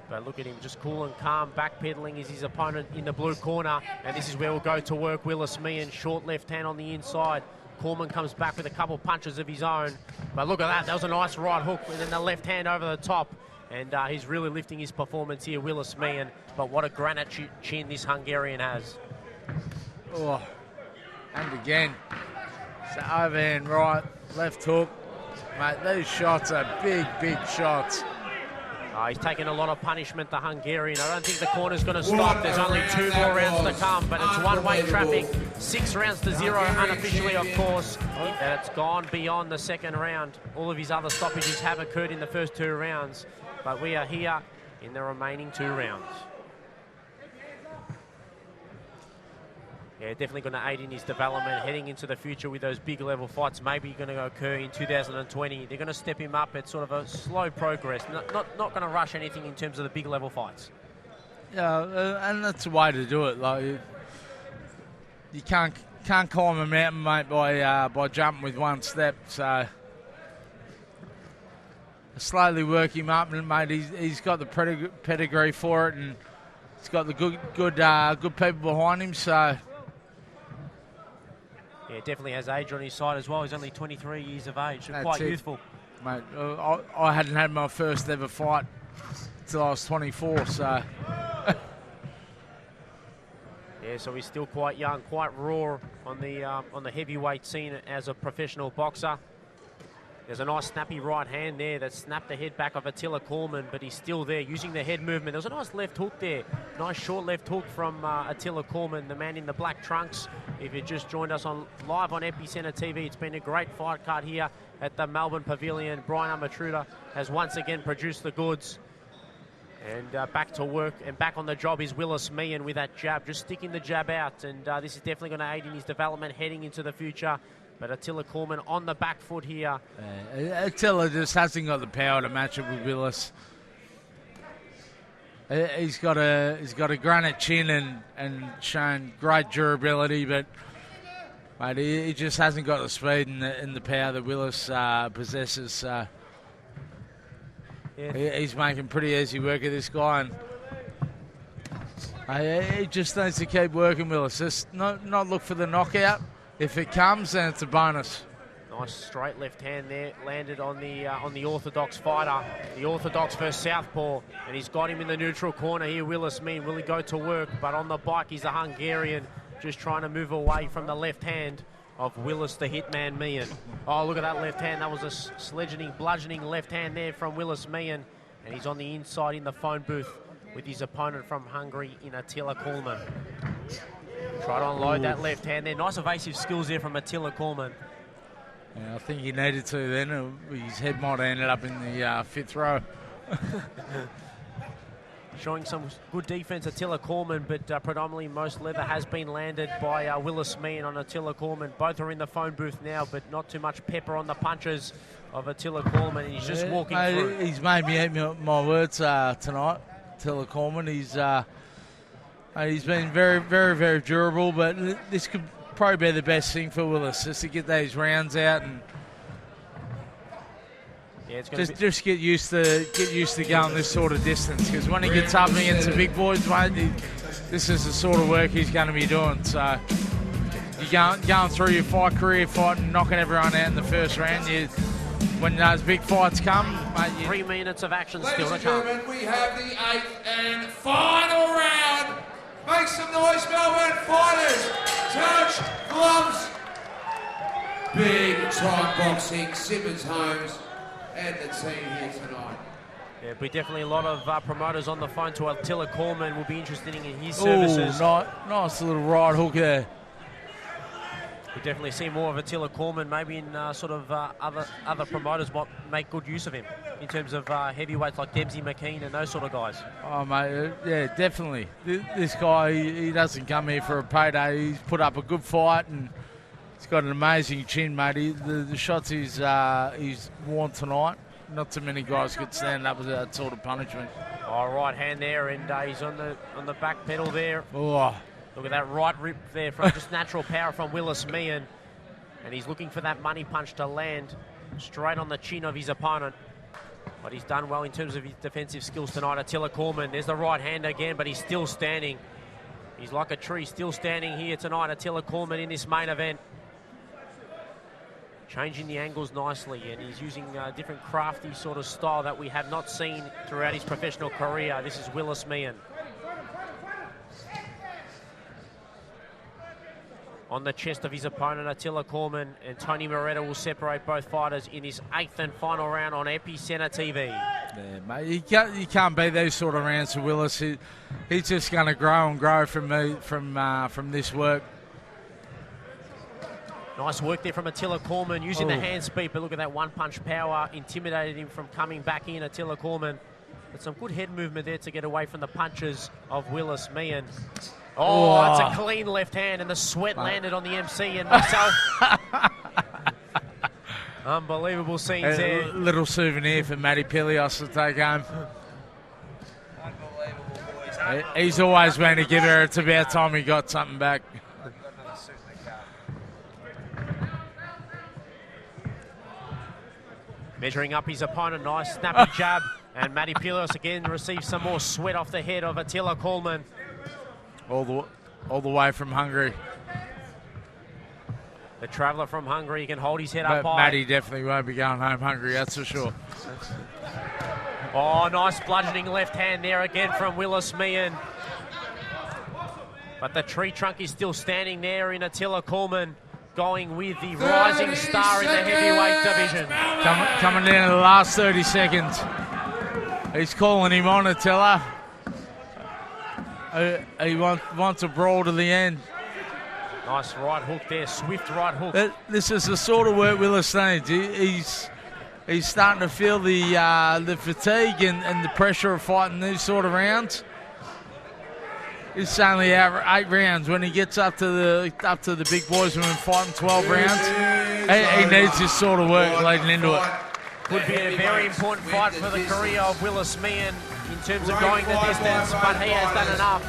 But look at him, just cool and calm, backpedaling is his opponent in the blue corner, and this is where we'll go to work. Willis Meehan, short left hand on the inside. Kalman comes back with a couple punches of his own. But look at that, that was a nice right hook, and then the left hand over the top. And he's really lifting his performance here, Willis Meehan. But what a granite chin this Hungarian has. Oh, and again, it's the overhand right, left hook. Mate, these shots are big, big shots. He's taking a lot of punishment, the Hungarian. I don't think the corner's going to stop. There's only 2 more rounds to come, but it's one-way traffic. 6 rounds to 0, unofficially, of course. It's gone beyond the second round. All of his other stoppages have occurred in the first 2 rounds, but we are here in the remaining 2 rounds. Yeah, definitely going to aid in his development, heading into the future with those big level fights maybe going to occur in 2020. They're going to step him up at sort of a slow progress, not going to rush anything in terms of the big level fights. Yeah, and that's the way to do it. Like you can't climb a mountain, mate, by jumping with one step. So slowly work him up, and mate, he's got the pedigree for it, and he's got the good people behind him. So. Yeah, definitely has age on his side as well. He's only 23 years of age, so quite youthful. Mate, I hadn't had my first ever fight until I was 24, so... Yeah, so he's still quite young, quite raw on the heavyweight scene as a professional boxer. There's a nice snappy right hand there that snapped the head back of Attila Kalman, but he's still there using the head movement. There's a nice left hook there. Nice short left hook from Attila Kalman, the man in the black trunks. If you just joined us live on Epicenter TV, it's been a great fight card here at the Melbourne Pavilion. Brian Amatruda has once again produced the goods. And back to work and back on the job is Willis Meehan with that jab, just sticking the jab out. And this is definitely going to aid in his development heading into the future. But Attila Kalman on the back foot here. Attila just hasn't got the power to match it with Willis. He's got a granite chin and shown great durability, but mate, he just hasn't got the speed and the power that Willis possesses. So he's making pretty easy work of this guy, and he just needs to keep working, Willis. Just not look for the knockout. If it comes, then it's a bonus. Nice straight left hand there, landed on the orthodox fighter. The orthodox versus southpaw, and he's got him in the neutral corner here. Willis Meehan, will he go to work? But on the bike, he's a Hungarian, just trying to move away from the left hand of Willis, the hitman Meehan. Oh, look at that left hand. That was a bludgeoning left hand there from Willis Meehan, and he's on the inside in the phone booth with his opponent from Hungary in Attila Kalman. Try to unload that left hand there. Nice evasive skills there from Attila Kalman. Yeah, I think he needed to then. His head might have ended up in the fifth row. Showing some good defence, Attila Kalman, but predominantly most leather has been landed by Willis Meehan on Attila Kalman. Both are in the phone booth now, but not too much pepper on the punches of Attila Kalman, and he's just walking through. He's made me eat my words tonight, Attila Kalman. He's been very, very, very durable, but this could probably be the best thing for Willis, just to get those rounds out and just get used to going this sort of distance. Because when he gets up against the big boys, mate, this is the sort of work he's going to be doing. So you're going through your fight career, fighting, knocking everyone out in the first round. When those big fights come, mate, 3 minutes of action Ladies still to and come. gentlemen, we have the 8th and final round. Make some noise, Melbourne fighters. Touch gloves. Big time boxing, Simmons Holmes and the team here tonight. Yeah, but definitely a lot of promoters on the phone to Attila Kalman will be interested in his services. Nice little right hook there. We definitely see more of Attila Kalman. Maybe in other promoters might make good use of him in terms of heavyweights like Dempsey McKean and those sort of guys. Oh, mate, yeah, definitely. This guy, he doesn't come here for a payday. He's put up a good fight and he's got an amazing chin, mate. The shots he's worn tonight, not too many guys could stand up with that sort of punishment. Oh, right hand there, and he's on the back pedal there. Oh. Look at that right rip there from just natural power from Willis Meehan. And he's looking for that money punch to land straight on the chin of his opponent. But he's done well in terms of his defensive skills tonight. Attila Kalman, there's the right hand again, but he's still standing. He's like a tree, still standing here tonight. Attila Kalman in this main event. Changing the angles nicely, and he's using a different crafty sort of style that we have not seen throughout his professional career. This is Willis Meehan. On the chest of his opponent, Attila Kalman, and Tony Moretta will separate both fighters in this 8th and final round on Epicenter TV. Yeah, mate, you can't beat those sort of rounds for Willis. He's just going to grow and grow from this work. Nice work there from Attila Kalman, using the hand speed, but look at that one-punch power, intimidated him from coming back in, Attila Kalman. But some good head movement there to get away from the punches of Willis Meehan. Oh, it's a clean left hand, and the sweat landed on the MC and myself. Unbelievable scenes there. Little souvenir for Matty Pilios to take home. Unbelievable, boys. He's always been a giver. It's about time he got something back. Measuring up his opponent, nice snappy jab, and Matty Pilios again receives some more sweat off the head of Attila Kalman. All the way from Hungary. The traveller from Hungary can hold his head up high. Matty definitely won't be going home hungry, that's for sure. Oh, nice bludgeoning left hand there again from Willis Meehan. But the tree trunk is still standing there in Attila Kalman, going with the rising star in the heavyweight division. Coming down to the last 30 seconds. He's calling him on, Attila. He wants a brawl to the end. Nice right hook there, swift right hook. This is the sort of work Willis needs. he's starting to feel the fatigue and the pressure of fighting these sort of rounds. It's only out 8 rounds. When he gets up to the big boys who've been fighting 12 rounds, he needs this sort of work leading into it. Could be a very important fight for the career of Willis Meehan in terms of going the distance, but he has done enough.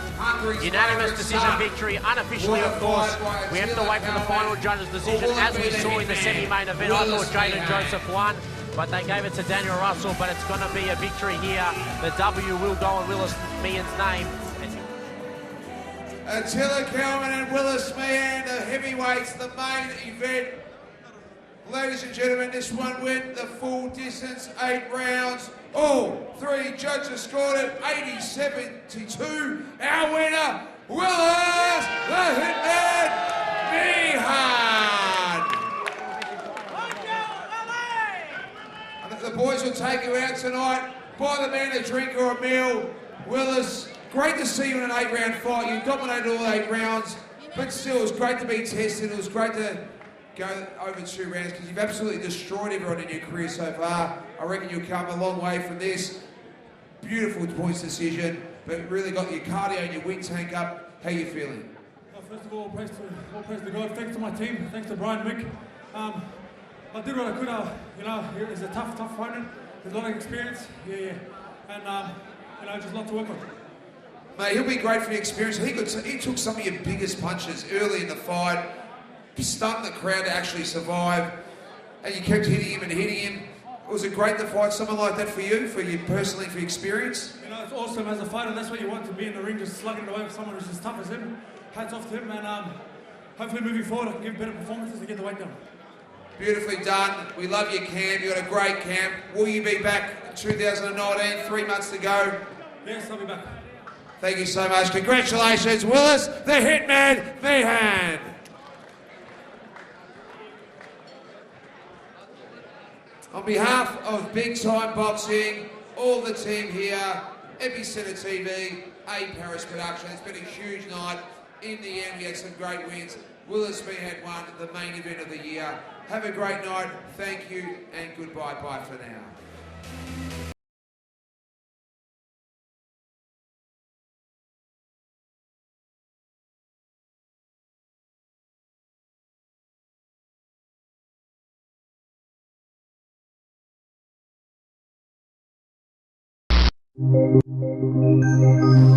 Unanimous decision victory, unofficially of course. We have to wait for the final judge's decision. As we saw in the semi-main event, I thought Jayden Joseph won, but they gave it to Daniel Russell, but it's going to be a victory here. The W will go on Willis Meehan's name. Attila, Kalman and Willis Meehan, the heavyweights, the main event. Ladies and gentlemen, this one went the full distance, 8 rounds. All 3 judges scored it 80-72. Our winner, Willis the Hitman Meehan. And the boys will take you out tonight. Buy the man a drink or a meal. Willis, great to see you in an 8-round fight. You dominated all 8 rounds, but still, it was great to be tested. It was great to go over 2 rounds because you've absolutely destroyed everyone in your career so far. I reckon you'll come a long way from this. Beautiful points decision, but really got your cardio and your wind tank up. How you feeling? First of all, praise to God. Thanks to my team. Thanks to Brian Mick. I did what I could. He's a tough fighter. There's a lot of experience. And just a lot to work on. Mate, he'll be great for the experience. He took some of your biggest punches early in the fight, stunned the crowd to actually survive, and you kept hitting him and hitting him. Was it great to fight someone like that for you personally, for your experience? It's awesome as a fighter. That's what you want to be in the ring, just slugging it away with someone who's as tough as him. Hats off to him, and hopefully moving forward, I can give better performances and get the weight down. Beautifully done. We love your camp. You got a great camp. Will you be back in 2019? 3 months to go. Yes, I'll be back. Thank you so much. Congratulations, Willis, the Hitman Meehan. On behalf of Big Time Boxing, all the team here, Epicenter TV, A Paris Production, it's been a huge night. In the end, we had some great wins. Willis Meehan won the main event of the year. Have a great night. Thank you and goodbye. Bye for now. Thank you.